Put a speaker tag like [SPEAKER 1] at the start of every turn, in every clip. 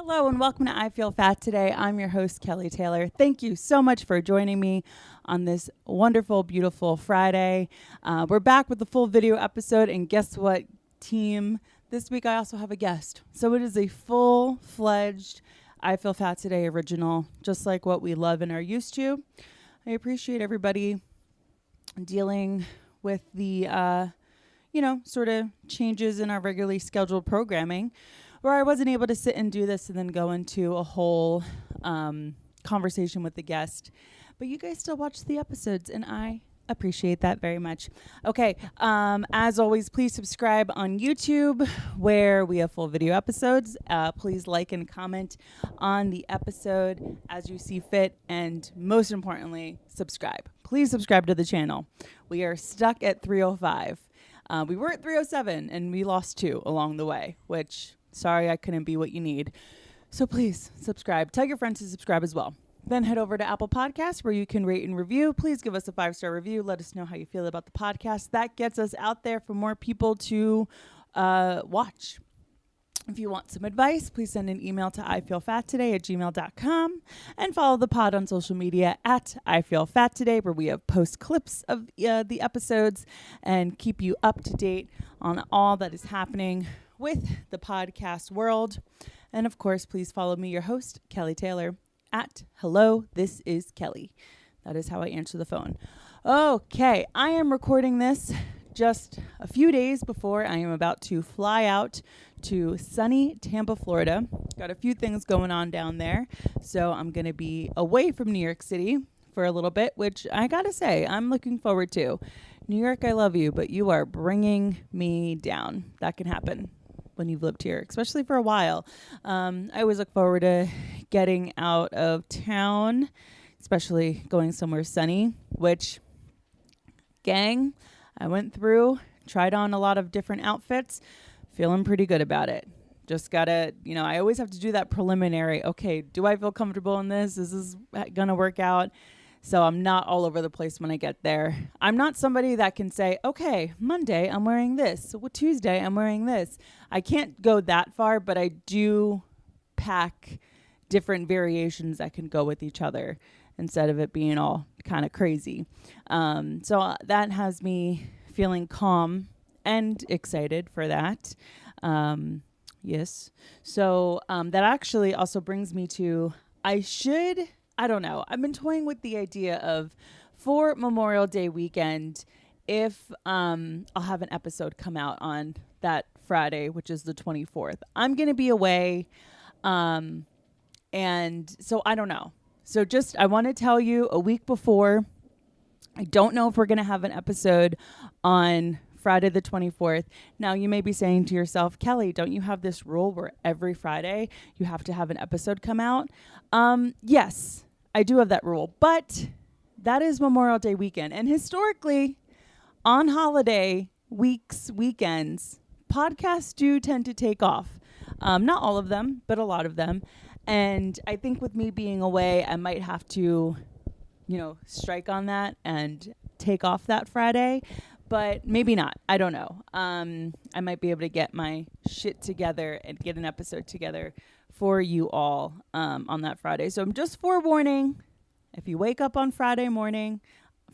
[SPEAKER 1] Hello and welcome to I Feel Fat Today. I'm your host, Kelly Taylor. Thank you so much for joining me on this wonderful, beautiful Friday. We're back with a full video episode, and guess what, team? This week I also have a guest. So it is a full-fledged I Feel Fat Today original, just like what we love and are used to. I appreciate everybody dealing with the, sort of changes in our regularly scheduled programming, where I wasn't able to sit and do this and then go into a whole conversation with the guest. But you guys still watch the episodes, and I appreciate that very much. Okay, as always, please subscribe on YouTube, where we have full video episodes. Please like and comment on the episode as you see fit, and most importantly, subscribe. Please subscribe to the channel. We are stuck at 305. We were at 307, and we lost 2 along the way, which... sorry, I couldn't be what you need. So please subscribe. Tell your friends to subscribe as well. Then head over to Apple Podcasts, where you can rate and review. Please give us a 5-star review. Let us know how you feel about the podcast. That gets us out there for more people to watch. If you want some advice, please send an email to ifeelfattoday@gmail.com and follow the pod on social media at ifeelfattoday, where we have post clips of the episodes and keep you up to date on all that is happening with the podcast world. And of course, please follow me, your host, Kelly Taylor, at Hello, This is Kelly. That is how I answer the phone. Okay, I am recording this just a few days before I am about to fly out to sunny Tampa, Florida. Got a few things going on down there, so I'm going to be away from New York City for a little bit, which I gotta say, I'm looking forward to. New York, I love you, but you are bringing me down. That can happen when you've lived here, especially for a while. I always look forward to getting out of town, especially going somewhere sunny, which, gang, I went through, tried on a lot of different outfits, feeling pretty good about it. Just gotta, I always have to do that preliminary. Okay, do I feel comfortable in this? Is this gonna work out? So I'm not all over the place when I get there. I'm not somebody that can say, okay, Monday I'm wearing this. So Tuesday I'm wearing this. I can't go that far, but I do pack different variations that can go with each other instead of it being all kind of crazy. So that has me feeling calm and excited for that. Yes. So that actually also brings me to, I don't know. I've been toying with the idea of, for Memorial Day weekend, if I'll have an episode come out on that Friday, which is the 24th. I'm going to be away. And so I don't know. So I want to tell you a week before, I don't know if we're going to have an episode on Friday the 24th. Now, you may be saying to yourself, Kelly, don't you have this rule where every Friday you have to have an episode come out? Yes. I do have that rule, but that is Memorial Day weekend. And historically, on holiday weekends, podcasts do tend to take off. Not all of them, but a lot of them. And I think with me being away, I might have to, strike on that and take off that Friday, but maybe not. I don't know. I might be able to get my shit together and get an episode together for you all on that Friday. So I'm just forewarning, if you wake up on Friday morning,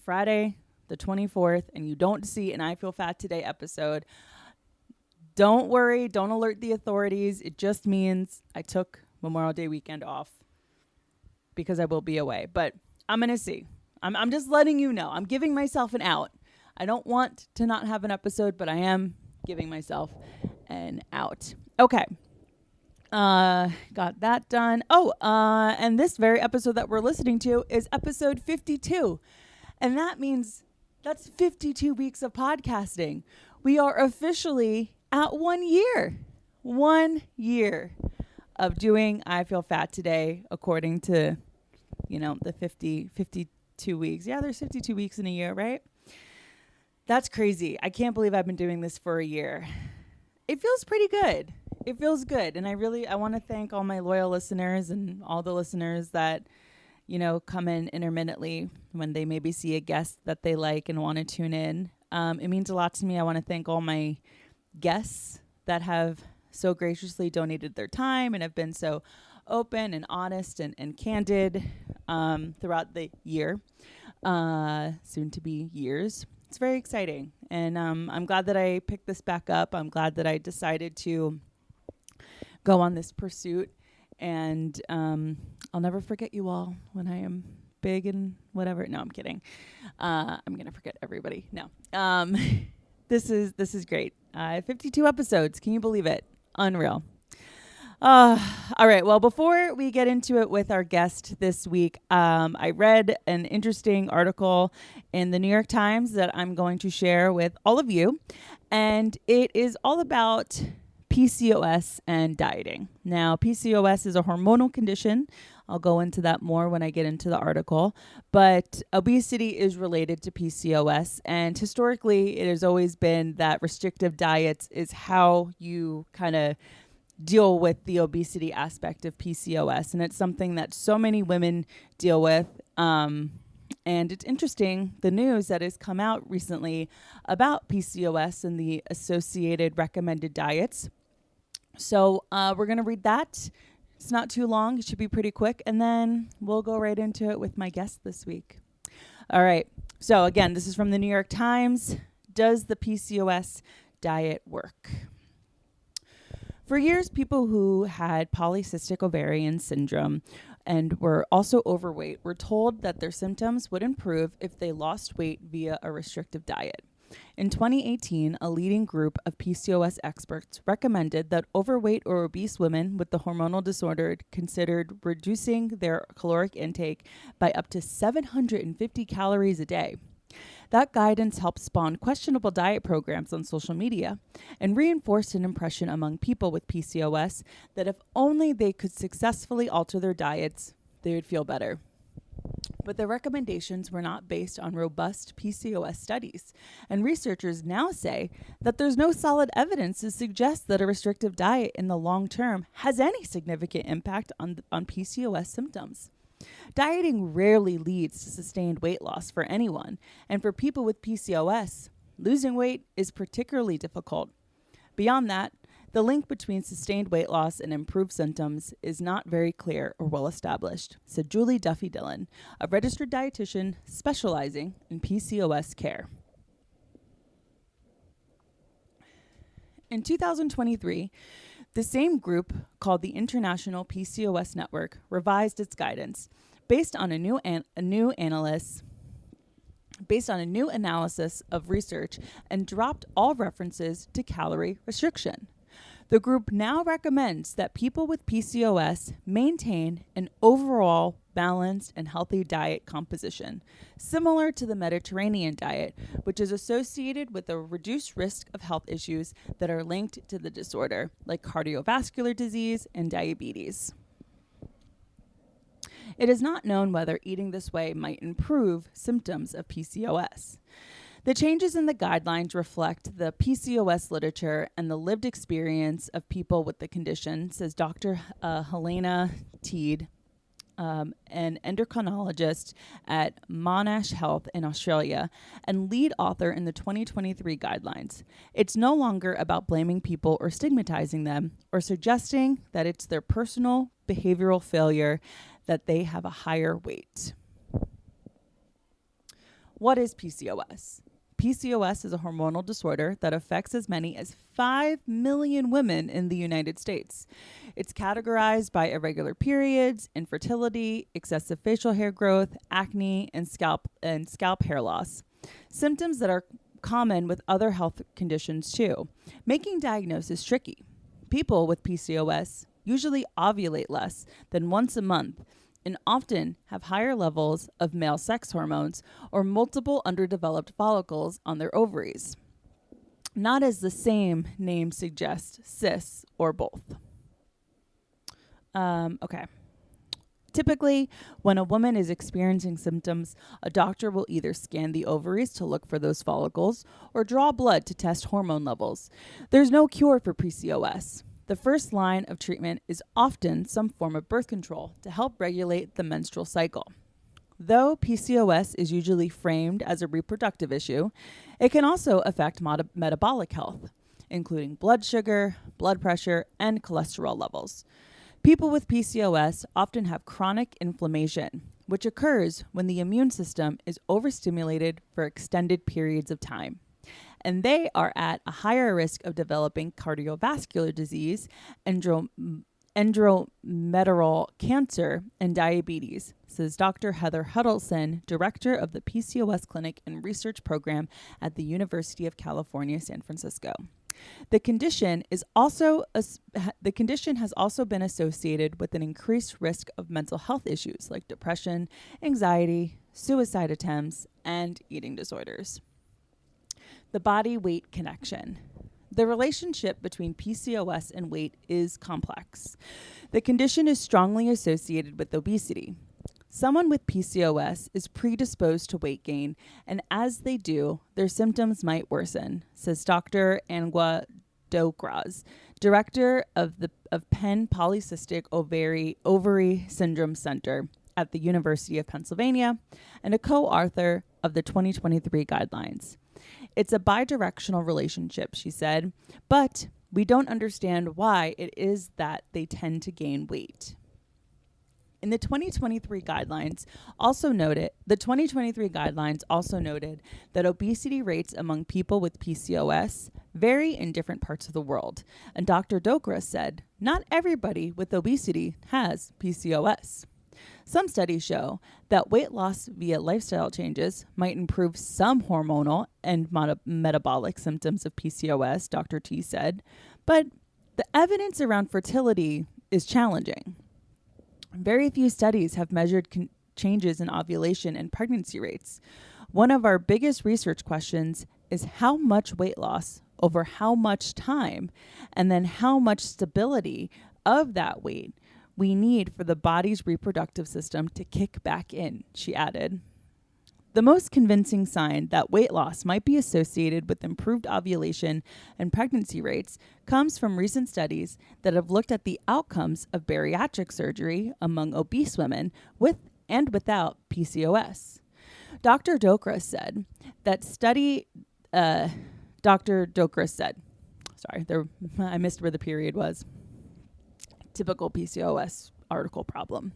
[SPEAKER 1] Friday the 24th, and you don't see an I Feel Fat Today episode, don't worry, don't alert the authorities. It just means I took Memorial Day weekend off because I will be away. But I'm going to see. I'm just letting you know. I'm giving myself an out. I don't want to not have an episode, but I am giving myself an out. Okay. Got that done. And this very episode that we're listening to is episode 52. And that means that's 52 weeks of podcasting. We are officially at 1 year. 1 year of doing I Feel Fat Today, according to, the 52 weeks. Yeah, there's 52 weeks in a year, right? That's crazy. I can't believe I've been doing this for a year. It feels pretty good. It feels good. And I want to thank all my loyal listeners and all the listeners that, come in intermittently when they maybe see a guest that they like and want to tune in. It means a lot to me. I want to thank all my guests that have so graciously donated their time and have been so open and honest and candid throughout the year, soon to be years. It's very exciting. And I'm glad that I picked this back up. I'm glad that I decided to go on this pursuit. And I'll never forget you all when I am big and whatever. No, I'm kidding. I'm going to forget everybody. No. This is great. 52 episodes. Can you believe it? Unreal. All right. Well, before we get into it with our guest this week, I read an interesting article in the New York Times that I'm going to share with all of you. And it is all about PCOS and dieting. Now, PCOS is a hormonal condition. I'll go into that more when I get into the article. But obesity is related to PCOS. And historically, it has always been that restrictive diets is how you kind of deal with the obesity aspect of PCOS. And it's something that so many women deal with. And it's interesting, the news that has come out recently about PCOS and the associated recommended diets. So we're going to read that. It's not too long. It should be pretty quick. And then we'll go right into it with my guest this week. All right. So again, this is from the New York Times. Does the PCOS diet work? For years, people who had polycystic ovarian syndrome and were also overweight were told that their symptoms would improve if they lost weight via a restrictive diet. In 2018, a leading group of PCOS experts recommended that overweight or obese women with the hormonal disorder considered reducing their caloric intake by up to 750 calories a day. That guidance helped spawn questionable diet programs on social media and reinforced an impression among people with PCOS that if only they could successfully alter their diets, they would feel better. But the recommendations were not based on robust PCOS studies, and researchers now say that there's no solid evidence to suggest that a restrictive diet in the long term has any significant impact on PCOS symptoms. Dieting rarely leads to sustained weight loss for anyone, and for people with PCOS, losing weight is particularly difficult. Beyond that, the link between sustained weight loss and improved symptoms is not very clear or well established, said Julie Duffy Dillon, a registered dietitian specializing in PCOS care. In 2023, the same group, called the International PCOS Network, revised its guidance based on a new analysis of research and dropped all references to calorie restriction. The group now recommends that people with PCOS maintain an overall balanced and healthy diet composition, similar to the Mediterranean diet, which is associated with a reduced risk of health issues that are linked to the disorder, like cardiovascular disease and diabetes. It is not known whether eating this way might improve symptoms of PCOS. The changes in the guidelines reflect the PCOS literature and the lived experience of people with the condition, says Dr. Helena Teed, an endocrinologist at Monash Health in Australia and lead author in the 2023 guidelines. It's no longer about blaming people or stigmatizing them or suggesting that it's their personal behavioral failure that they have a higher weight. What is PCOS? PCOS is a hormonal disorder that affects as many as 5 million women in the United States. It's categorized by irregular periods, infertility, excessive facial hair growth, acne, and scalp hair loss. Symptoms that are common with other health conditions too, making diagnosis tricky. People with PCOS usually ovulate less than once a month and often have higher levels of male sex hormones or multiple underdeveloped follicles on their ovaries. Not as the same name suggests, cis or both. Okay. Typically, when a woman is experiencing symptoms, a doctor will either scan the ovaries to look for those follicles or draw blood to test hormone levels. There's no cure for PCOS. The first line of treatment is often some form of birth control to help regulate the menstrual cycle. Though PCOS is usually framed as a reproductive issue, it can also affect metabolic health. including blood sugar, blood pressure, and cholesterol levels. People with PCOS often have chronic inflammation, which occurs when the immune system is overstimulated for extended periods of time. And they are at a higher risk of developing cardiovascular disease, endometrial cancer, and diabetes, says Dr. Heather Huddleston, director of the PCOS Clinic and Research Program at the University of California, San Francisco. The condition has also been associated with an increased risk of mental health issues like depression, anxiety, suicide attempts, and eating disorders. The body-weight connection. The relationship between PCOS and weight is complex. The condition is strongly associated with obesity. Someone with PCOS is predisposed to weight gain, and as they do, their symptoms might worsen, says Dr. Angwa Dokraz, director of Penn Polycystic Ovary Syndrome Center at the University of Pennsylvania and a co-author of the 2023 guidelines. It's a bidirectional relationship, she said, but we don't understand why it is that they tend to gain weight. In the 2023 guidelines also noted that obesity rates among people with PCOS vary in different parts of the world. And Dr. Dokra said, not everybody with obesity has PCOS. Some studies show that weight loss via lifestyle changes might improve some hormonal and metabolic symptoms of PCOS, Dr. T said, but the evidence around fertility is challenging. Very few studies have measured changes in ovulation and pregnancy rates. One of our biggest research questions is how much weight loss over how much time, and then how much stability of that weight we need for the body's reproductive system to kick back in, she added. The most convincing sign that weight loss might be associated with improved ovulation and pregnancy rates comes from recent studies that have looked at the outcomes of bariatric surgery among obese women with and without PCOS. Dr. Dokra said, I missed where the period was. Typical PCOS article problem.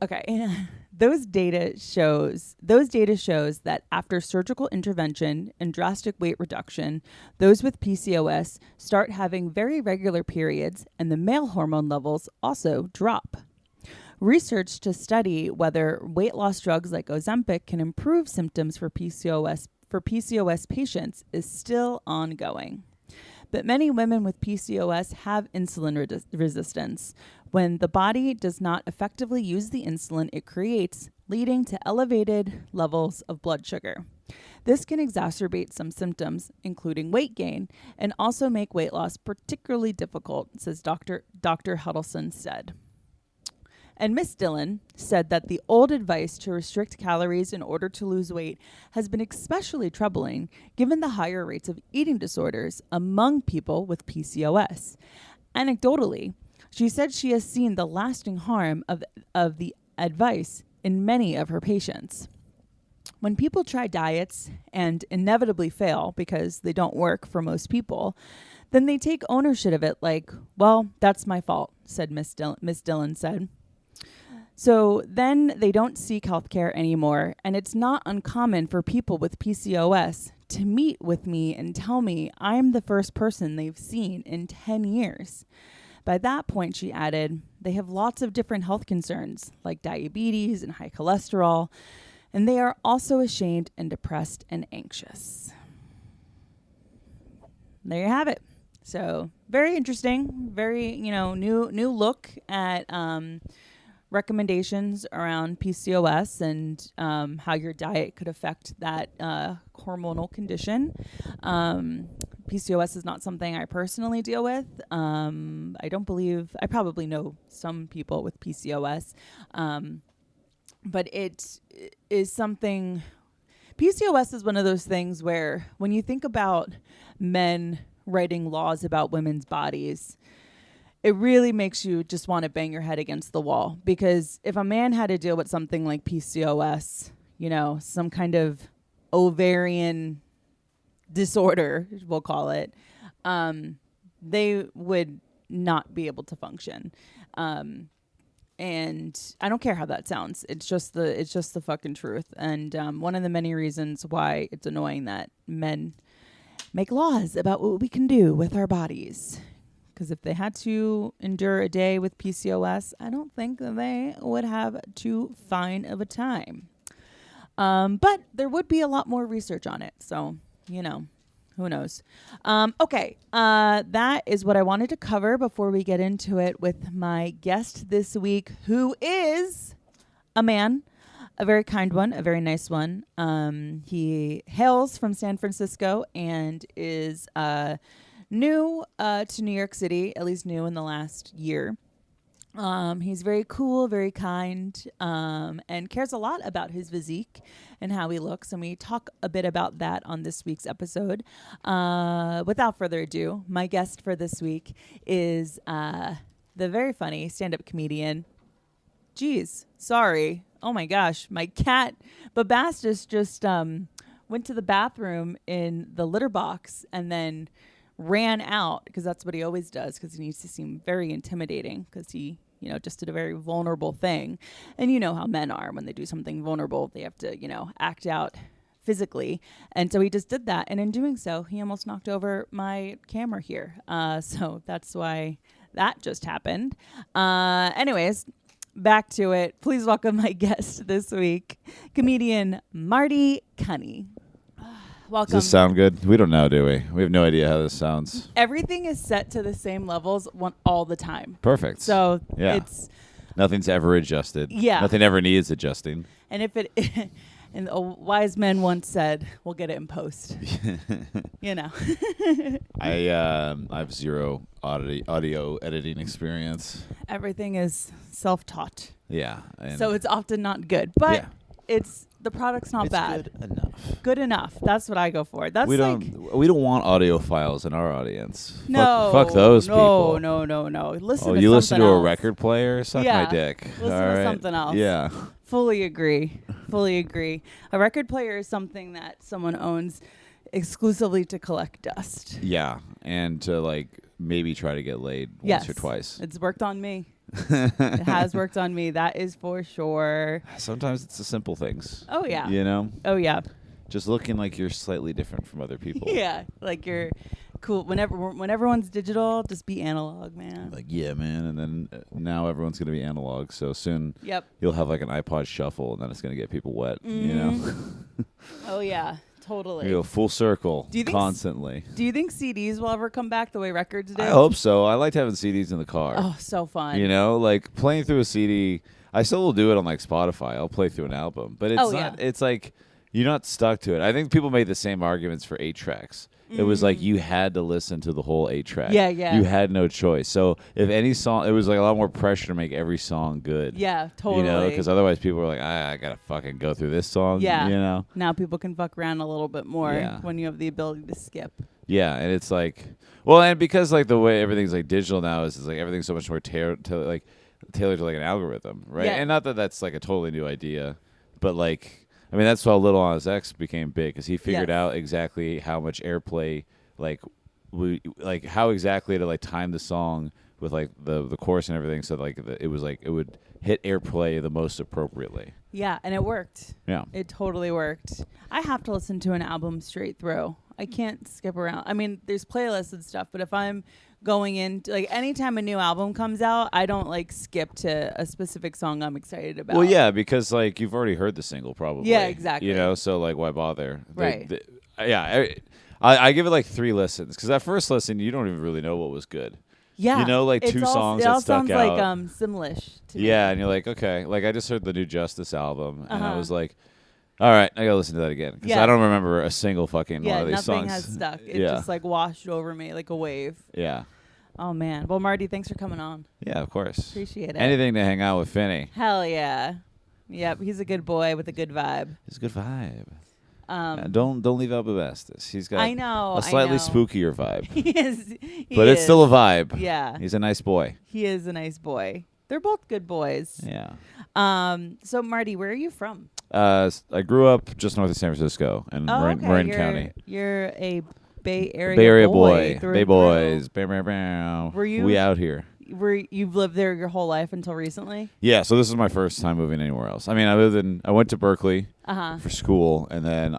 [SPEAKER 1] Okay, those data shows that after surgical intervention and drastic weight reduction, those with PCOS start having very regular periods, and the male hormone levels also drop. Research to study whether weight loss drugs like Ozempic can improve symptoms for PCOS patients is still ongoing. But many women with PCOS have insulin resistance when the body does not effectively use the insulin it creates, leading to elevated levels of blood sugar. This can exacerbate some symptoms, including weight gain, and also make weight loss particularly difficult, says Dr. Huddleston said. And Miss Dillon said that the old advice to restrict calories in order to lose weight has been especially troubling given the higher rates of eating disorders among people with PCOS. Anecdotally, she said she has seen the lasting harm of the advice in many of her patients. When people try diets and inevitably fail because they don't work for most people, then they take ownership of it like, well, that's my fault, said Miss Dillon said. So then they don't seek health care anymore, and it's not uncommon for people with PCOS to meet with me and tell me I'm the first person they've seen in 10 years. By that point, she added, they have lots of different health concerns like diabetes and high cholesterol, and they are also ashamed and depressed and anxious. There you have it. So very interesting, very, new look at recommendations around PCOS and how your diet could affect that hormonal condition. PCOS is not something I personally deal with. I probably know some people with PCOS, but it is something. PCOS is one of those things where when you think about men writing laws about women's bodies, it really makes you just want to bang your head against the wall. Because if a man had to deal with something like PCOS, some kind of ovarian disorder, we'll call it, they would not be able to function. And I don't care how that sounds. It's just the fucking truth. And one of the many reasons why it's annoying that men make laws about what we can do with our bodies. Because if they had to endure a day with PCOS, I don't think that they would have too fine of a time. But there would be a lot more research on it. So, who knows? Okay. That is what I wanted to cover before we get into it with my guest this week, who is a man, a very kind one, a very nice one. He hails from San Francisco and is new to New York City, at least new in the last year. He's very cool, very kind, and cares a lot about his physique and how he looks. And we talk a bit about that on this week's episode. Without further ado, my guest for this week is the very funny stand-up comedian. Geez, sorry. Oh my gosh, my cat Babastis just went to the bathroom in the litter box and then ran out, because that's what he always does, because he needs to seem very intimidating, because he just did a very vulnerable thing. And you know how men are. When they do something vulnerable, they have to, act out physically. And so he just did that. And in doing so, he almost knocked over my camera here. So that's why that just happened. Anyways, back to it. Please welcome my guest this week, comedian Marty Cunnie. Welcome.
[SPEAKER 2] Does this sound good? We don't know, do we? We have no idea how this sounds.
[SPEAKER 1] Everything is set to the same levels all the time.
[SPEAKER 2] Perfect.
[SPEAKER 1] So
[SPEAKER 2] yeah. Nothing's ever adjusted.
[SPEAKER 1] Yeah.
[SPEAKER 2] Nothing ever needs adjusting.
[SPEAKER 1] And if it, and a wise man once said, "We'll get it in post."
[SPEAKER 2] I have zero audio editing experience.
[SPEAKER 1] Everything is self-taught.
[SPEAKER 2] Yeah.
[SPEAKER 1] So it's often not good, but the product's not bad.
[SPEAKER 2] Good enough.
[SPEAKER 1] Good enough. That's what I go for. That's
[SPEAKER 2] we don't want audiophiles in our audience.
[SPEAKER 1] No.
[SPEAKER 2] Fuck those people.
[SPEAKER 1] No. Listen.
[SPEAKER 2] Oh,
[SPEAKER 1] to
[SPEAKER 2] you listen to
[SPEAKER 1] else.
[SPEAKER 2] a record player? Suck my dick.
[SPEAKER 1] Listen to something else.
[SPEAKER 2] Yeah.
[SPEAKER 1] Fully agree. A record player is something that someone owns exclusively to collect dust.
[SPEAKER 2] Yeah, and to maybe try to get laid once or twice.
[SPEAKER 1] It's worked on me. It has worked on me. That is for sure.
[SPEAKER 2] Sometimes it's the simple things.
[SPEAKER 1] Oh, yeah.
[SPEAKER 2] Oh,
[SPEAKER 1] yeah.
[SPEAKER 2] Just looking like you're slightly different from other people.
[SPEAKER 1] Yeah. Like you're cool. When everyone's digital, just be analog, man.
[SPEAKER 2] Yeah, man. And then now everyone's going to be analog. So soon you'll have an iPod shuffle and then it's going to get people wet,
[SPEAKER 1] Oh, yeah. Totally.
[SPEAKER 2] You go full circle
[SPEAKER 1] constantly. Do you think CDs will ever come back the way records did?
[SPEAKER 2] I hope so. I liked having CDs in the car.
[SPEAKER 1] Oh, so fun.
[SPEAKER 2] Playing through a CD. I still will do it on Spotify. I'll play through an album, but it's not. It's you're not stuck to it. I think people made the same arguments for 8 tracks. It was you had to listen to the whole 8 track.
[SPEAKER 1] Yeah.
[SPEAKER 2] You had no choice. So if any song, it was a lot more pressure to make every song good.
[SPEAKER 1] Yeah, totally.
[SPEAKER 2] Because otherwise people were I gotta fucking go through this song.
[SPEAKER 1] Yeah. Now people can fuck around a little bit more when you have the ability to skip.
[SPEAKER 2] Yeah, and it's and because the way everything's digital now is everything's so much more tailored to an algorithm, right?
[SPEAKER 1] Yeah.
[SPEAKER 2] And not that that's a totally new idea, but that's how Lil Nas X became big, because he figured out exactly how much airplay, how exactly to time the song with the chorus and everything, so it would hit airplay the most appropriately.
[SPEAKER 1] Yeah, and it worked.
[SPEAKER 2] Yeah,
[SPEAKER 1] it totally worked. I have to listen to an album straight through. I can't skip around. I mean, there's playlists and stuff, but if I'm going into anytime a new album comes out, I don't skip to a specific song I'm excited about.
[SPEAKER 2] Well, yeah, because you've already heard the single probably.
[SPEAKER 1] Yeah, exactly.
[SPEAKER 2] So why bother?
[SPEAKER 1] Right.
[SPEAKER 2] I give it 3 listens, because that first listen you don't even really know what was good.
[SPEAKER 1] Yeah.
[SPEAKER 2] 2 songs that stuck out.
[SPEAKER 1] It all sounds Simlish to me.
[SPEAKER 2] Yeah, and you're okay. I just heard the new Justice album, and I was all right, I gotta listen to that again, because I don't remember a single fucking one of these songs.
[SPEAKER 1] Yeah, nothing has stuck. It just washed over me like a wave.
[SPEAKER 2] Yeah.
[SPEAKER 1] Oh, man. Well, Marty, thanks for coming on.
[SPEAKER 2] Yeah, of course.
[SPEAKER 1] Appreciate it.
[SPEAKER 2] Anything to hang out with Finney.
[SPEAKER 1] Hell yeah. Yep, he's a good boy with a good vibe.
[SPEAKER 2] He's a good vibe. Don't leave out Babastis. He's got a slightly spookier vibe.
[SPEAKER 1] He is.
[SPEAKER 2] But it's still a vibe.
[SPEAKER 1] Yeah.
[SPEAKER 2] He's a nice boy.
[SPEAKER 1] He is a nice boy. They're both good boys.
[SPEAKER 2] Yeah.
[SPEAKER 1] So, Marty, where are you from?
[SPEAKER 2] I grew up just north of San Francisco in Marin County.
[SPEAKER 1] You're a Bay Area
[SPEAKER 2] Bay Area
[SPEAKER 1] boy.
[SPEAKER 2] boy.
[SPEAKER 1] Through
[SPEAKER 2] Bay
[SPEAKER 1] and
[SPEAKER 2] boys.
[SPEAKER 1] through. Were you?
[SPEAKER 2] We out here.
[SPEAKER 1] You've lived there your whole life until recently?
[SPEAKER 2] Yeah, so this is my first time moving anywhere else. I mean, I went to Berkeley for school, and then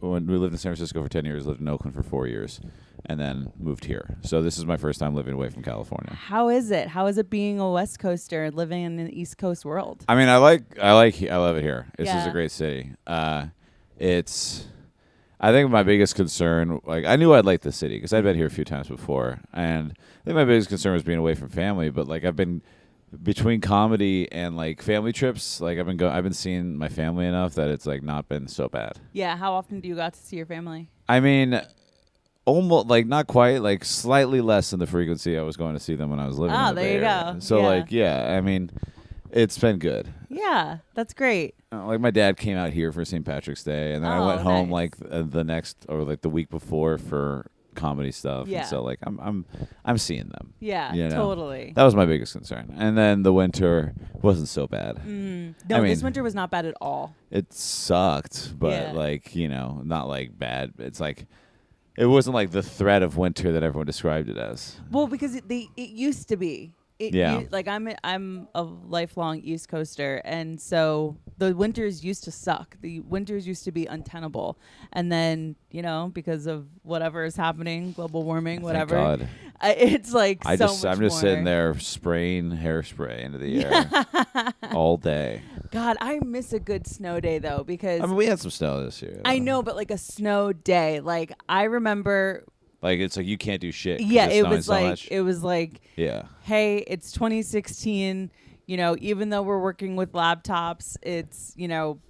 [SPEAKER 2] when we lived in San Francisco for 10 years, lived in Oakland for 4 years, and then moved here. So this is my first time living away from California.
[SPEAKER 1] How is it? How is it being a West Coaster living in the East Coast world?
[SPEAKER 2] I mean, I love it here. This is a
[SPEAKER 1] Yeah.
[SPEAKER 2] great city. I think my biggest concern, like I knew I'd like the city because I'd been here a few times before, and I think my biggest concern was being away from family. But like I've been between comedy and like family trips, like I've been seeing my family enough that it's like not been so bad.
[SPEAKER 1] Yeah. How often do you got to see your family?
[SPEAKER 2] I mean, almost like not quite, like slightly less than the frequency I was going to see them when I was living. in the
[SPEAKER 1] there
[SPEAKER 2] Bay
[SPEAKER 1] you
[SPEAKER 2] Area.
[SPEAKER 1] go.
[SPEAKER 2] So
[SPEAKER 1] Yeah.
[SPEAKER 2] like yeah, I mean, it's been good.
[SPEAKER 1] Yeah, that's great.
[SPEAKER 2] Like my dad came out here for St. Patrick's Day, and then I
[SPEAKER 1] Oh,
[SPEAKER 2] went home
[SPEAKER 1] nice.
[SPEAKER 2] like the next or like the week before for comedy stuff.
[SPEAKER 1] Yeah.
[SPEAKER 2] And so like I'm seeing them.
[SPEAKER 1] Yeah,
[SPEAKER 2] You know?
[SPEAKER 1] totally.
[SPEAKER 2] That was my biggest concern. And then the winter wasn't so bad.
[SPEAKER 1] No,
[SPEAKER 2] I mean,
[SPEAKER 1] this winter was not bad at all.
[SPEAKER 2] It sucked, but
[SPEAKER 1] Yeah.
[SPEAKER 2] like not like bad. It's like it wasn't like the threat of winter that everyone described it as.
[SPEAKER 1] Well, because it used to be.
[SPEAKER 2] Yeah.
[SPEAKER 1] Like I'm a lifelong East Coaster, and so the winters used to suck. The winters used to be untenable, and then because of whatever is happening, global warming, whatever.
[SPEAKER 2] Thank God.
[SPEAKER 1] It's like
[SPEAKER 2] I'm just
[SPEAKER 1] more.
[SPEAKER 2] sitting there spraying hairspray into the air all day.
[SPEAKER 1] God, I miss a good snow day though, because
[SPEAKER 2] I mean, we had some snow this year.
[SPEAKER 1] I know, but like a snow day, like I remember.
[SPEAKER 2] Like it's like you can't do shit. 'cause
[SPEAKER 1] Yeah,
[SPEAKER 2] it's
[SPEAKER 1] it
[SPEAKER 2] snowing
[SPEAKER 1] was
[SPEAKER 2] so
[SPEAKER 1] like
[SPEAKER 2] much.
[SPEAKER 1] it was like.
[SPEAKER 2] Yeah.
[SPEAKER 1] Hey, it's 2016. Even though we're working with laptops, it's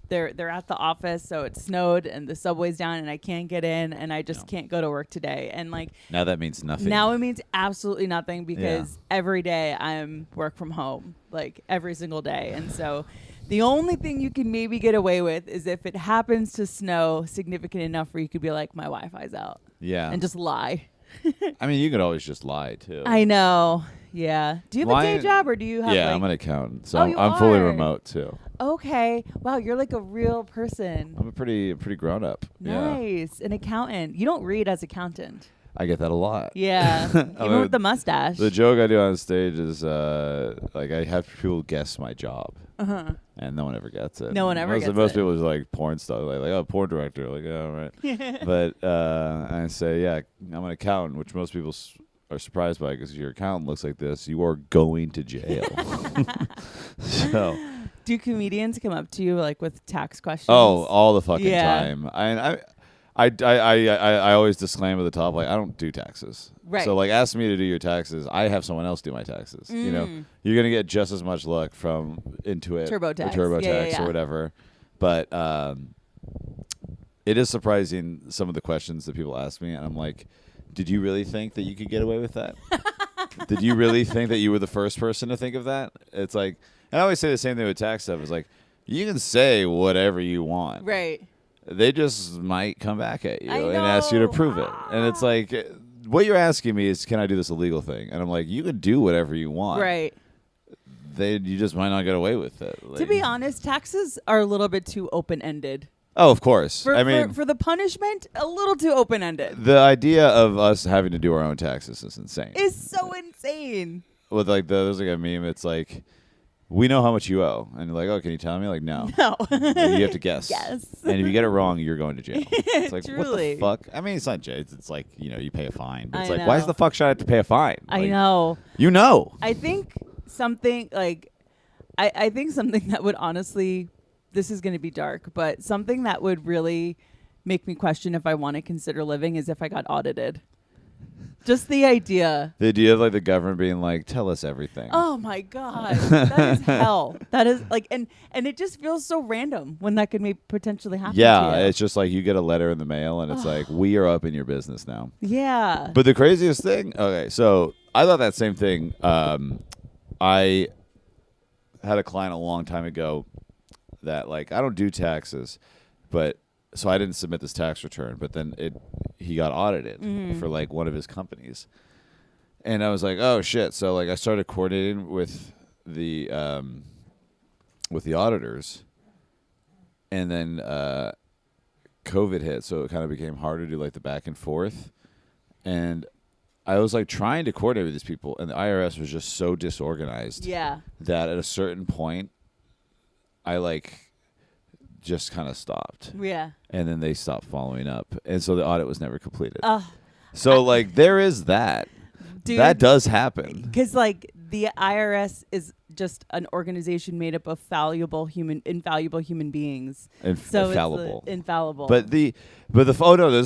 [SPEAKER 1] they're at the office, so it snowed and the subway's down and I can't get in and I just can't go to work today. And like
[SPEAKER 2] Now that means nothing.
[SPEAKER 1] now it means absolutely nothing because every day I'm work from home, like every single day. And so the only thing you can maybe get away with is if it happens to snow significant enough where you could be like, my Wi-Fi's out.
[SPEAKER 2] Yeah.
[SPEAKER 1] And just lie.
[SPEAKER 2] I mean, you could always just lie too.
[SPEAKER 1] I know. Yeah. Do you have a day job or do you have
[SPEAKER 2] Yeah, I'm an accountant, so
[SPEAKER 1] Oh, you
[SPEAKER 2] I'm fully
[SPEAKER 1] are?
[SPEAKER 2] remote too.
[SPEAKER 1] Okay. Wow, you're like a real person.
[SPEAKER 2] I'm a pretty grown up. Yeah.
[SPEAKER 1] Nice. An accountant. You don't read as accountant.
[SPEAKER 2] I get that a lot.
[SPEAKER 1] Yeah. Even with the mustache.
[SPEAKER 2] The joke I do on stage is like I have people guess my job. And no one ever gets it.
[SPEAKER 1] No one ever gets
[SPEAKER 2] most
[SPEAKER 1] it.
[SPEAKER 2] people is like porn stuff, like oh, porn director, like oh right. But I say yeah, I'm an accountant, which most people are surprised by because your accountant looks like this. You are going to jail. So.
[SPEAKER 1] Do comedians come up to you like with tax questions?
[SPEAKER 2] Oh, all the fucking
[SPEAKER 1] Yeah.
[SPEAKER 2] time. I always disclaim at the top, like I don't do taxes.
[SPEAKER 1] Right.
[SPEAKER 2] So like, ask me to do your taxes. I have someone else do my taxes. You're gonna get just as much luck from Intuit,
[SPEAKER 1] TurboTax.
[SPEAKER 2] or TurboTax,
[SPEAKER 1] Yeah.
[SPEAKER 2] or whatever. But it is surprising some of the questions that people ask me, and I'm like, did you really think that you could get away with that? Did you really think that you were the first person to think of that? It's like, and I always say the same thing with tax stuff. It's like, you can say whatever you want.
[SPEAKER 1] Right.
[SPEAKER 2] They just might come back at you
[SPEAKER 1] I
[SPEAKER 2] and ask you to
[SPEAKER 1] know.
[SPEAKER 2] prove it. And it's like, what you're asking me is, can I do this illegal thing? And I'm like, you can do whatever you want.
[SPEAKER 1] Right.
[SPEAKER 2] You just might not get away with it.
[SPEAKER 1] To
[SPEAKER 2] Like-
[SPEAKER 1] be honest, taxes are a little bit too open-ended.
[SPEAKER 2] Oh, of course.
[SPEAKER 1] For,
[SPEAKER 2] I mean,
[SPEAKER 1] for the punishment, a little too open-ended.
[SPEAKER 2] the idea of us having to do our own taxes is insane.
[SPEAKER 1] It's so insane.
[SPEAKER 2] With like there's like a meme. It's like, we know how much you owe, and you're like, oh, can you tell me? Like, no.
[SPEAKER 1] No.
[SPEAKER 2] You have to guess.
[SPEAKER 1] Yes.
[SPEAKER 2] And if you get it wrong, you're going to jail. It's like,
[SPEAKER 1] Truly.
[SPEAKER 2] what the fuck? I mean, it's not jail. It's like, you pay a fine. But it's
[SPEAKER 1] I
[SPEAKER 2] like, why
[SPEAKER 1] know.
[SPEAKER 2] the fuck should I have to pay a fine?
[SPEAKER 1] I
[SPEAKER 2] Like,
[SPEAKER 1] know.
[SPEAKER 2] You know.
[SPEAKER 1] I think something like, I think something that would honestly, this is going to be dark, but something that would really make me question if I want to consider living is if I got audited. Just the idea.
[SPEAKER 2] The idea of like the government being like, tell us everything.
[SPEAKER 1] Oh my God. That is hell. That is like, and it just feels so random when that could potentially happen to
[SPEAKER 2] Yeah,
[SPEAKER 1] you.
[SPEAKER 2] it's just like you get a letter in the mail and it's like, we are up in your business now.
[SPEAKER 1] Yeah.
[SPEAKER 2] But the craziest thing, okay, so I thought that same thing. I had a client a long time ago that like, I don't do taxes, but so I didn't submit this tax return, but then he got audited for like one of his companies. And I was like, oh shit. So like I started coordinating with the auditors, and then COVID hit, so it kind of became harder to do like the back and forth. and I was like trying to coordinate with these people, and the IRS was just so disorganized.
[SPEAKER 1] Yeah.
[SPEAKER 2] That at a certain point, I like just kind of stopped.
[SPEAKER 1] Yeah.
[SPEAKER 2] And then they stopped following up, and so the audit was never completed.
[SPEAKER 1] So
[SPEAKER 2] like there is that.
[SPEAKER 1] Dude,
[SPEAKER 2] that does happen.
[SPEAKER 1] Because like the IRS is just an organization made up of infallible human beings. So
[SPEAKER 2] Infallible.
[SPEAKER 1] It's infallible.
[SPEAKER 2] But this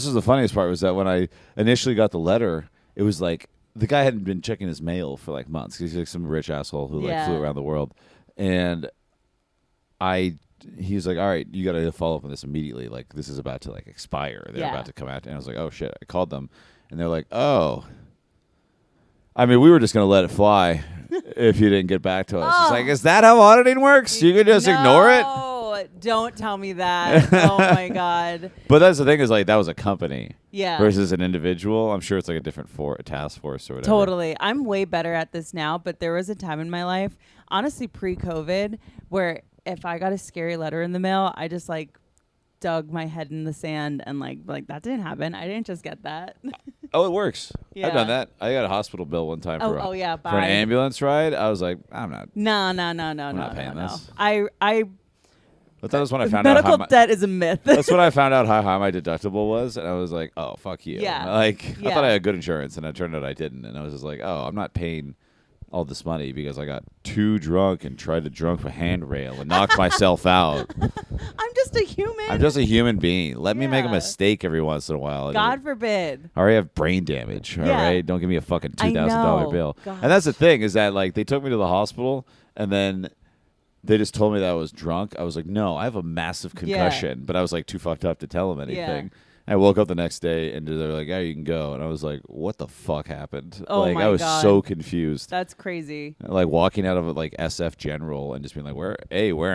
[SPEAKER 2] is the funniest part, was that when I initially got the letter, it was like the guy hadn't been checking his mail for like months. He's like some rich asshole who like flew around the world, and he's like, all right, you got to follow up on this immediately. Like this is about to like expire. They're about to come out, and I was like, oh shit. I called them, and they're like, oh. I mean, we were just going to let it fly if you didn't get back to us. It's like, is that how auditing works? You can just ignore it?
[SPEAKER 1] No, don't tell me that. Oh, my God.
[SPEAKER 2] But that's the thing, is like that was a company versus an individual. I'm sure it's like a different a task force or whatever.
[SPEAKER 1] Totally. I'm way better at this now, but there was a time in my life, honestly pre-COVID, where if I got a scary letter in the mail, I just like dug my head in the sand and like that didn't happen. I didn't just get that.
[SPEAKER 2] Oh, it works. I've done that. I got a hospital bill one time for an ambulance ride. I was like, I'm not.
[SPEAKER 1] No.
[SPEAKER 2] I'm not paying this.
[SPEAKER 1] But
[SPEAKER 2] that was when I found out
[SPEAKER 1] medical debt is a myth.
[SPEAKER 2] That's when I found out how high my deductible was, and I was like, oh, fuck you.
[SPEAKER 1] Yeah.
[SPEAKER 2] Like I thought I had good insurance, and it turned out I didn't, and I was just like, oh, I'm not paying all this money because I got too drunk and tried to drunk a handrail and knocked myself out.
[SPEAKER 1] I'm just a human.
[SPEAKER 2] I'm just a human being. Let me make a mistake every once in a while.
[SPEAKER 1] God forbid.
[SPEAKER 2] I already have brain damage. All right, don't give me a fucking $2,000 bill.
[SPEAKER 1] Gosh.
[SPEAKER 2] And that's the thing, is that like they took me to the hospital, and then they just told me that I was drunk. I was like, no, I have a massive concussion, but I was like too fucked up to tell them anything. I woke up the next day and they're like, "Yeah, you can go." And I was like, "What the fuck happened?"
[SPEAKER 1] Oh
[SPEAKER 2] like
[SPEAKER 1] my
[SPEAKER 2] I was
[SPEAKER 1] God.
[SPEAKER 2] so confused.
[SPEAKER 1] That's crazy.
[SPEAKER 2] Like walking out of like SF General and just being like, where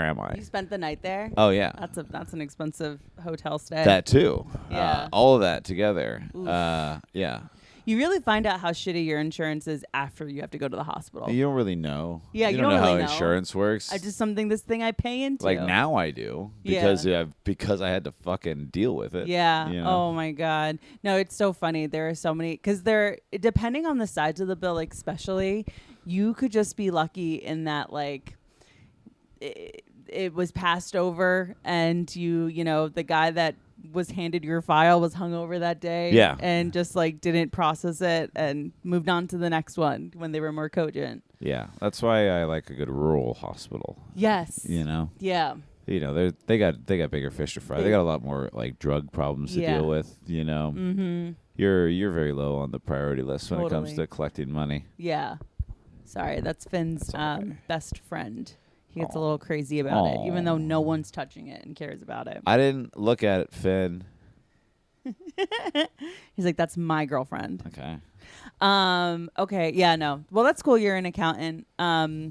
[SPEAKER 2] am I?"
[SPEAKER 1] You spent the night there?
[SPEAKER 2] Oh yeah.
[SPEAKER 1] That's an expensive hotel stay.
[SPEAKER 2] That too.
[SPEAKER 1] Yeah.
[SPEAKER 2] All of that together. Yeah.
[SPEAKER 1] You really find out how shitty your insurance is after you have to go to the hospital.
[SPEAKER 2] You don't really know.
[SPEAKER 1] Yeah,
[SPEAKER 2] you don't know
[SPEAKER 1] really
[SPEAKER 2] how insurance works.
[SPEAKER 1] This thing I pay into.
[SPEAKER 2] Like now I do because I had to fucking deal with it.
[SPEAKER 1] Yeah.
[SPEAKER 2] You know?
[SPEAKER 1] Oh my God. No, it's so funny. There are so many, because depending on the size of the bill, like especially, you could just be lucky in that like it was passed over, and the guy that was handed your file was hungover that day, and just like didn't process it and moved on to the next one when they were more cogent.
[SPEAKER 2] Yeah, that's why I like a good rural hospital.
[SPEAKER 1] Yes.
[SPEAKER 2] Yeah. They got bigger fish to fry. They got a lot more like drug problems to deal with.
[SPEAKER 1] Mm-hmm.
[SPEAKER 2] You're very low on the priority list when it comes to collecting money.
[SPEAKER 1] Yeah. Sorry, that's Finn's best friend. He gets a little crazy about it, even though no one's touching it and cares about it.
[SPEAKER 2] I didn't look at it, Finn.
[SPEAKER 1] He's like, that's my girlfriend.
[SPEAKER 2] Okay.
[SPEAKER 1] Okay. Yeah, no. Well, that's cool. You're an accountant.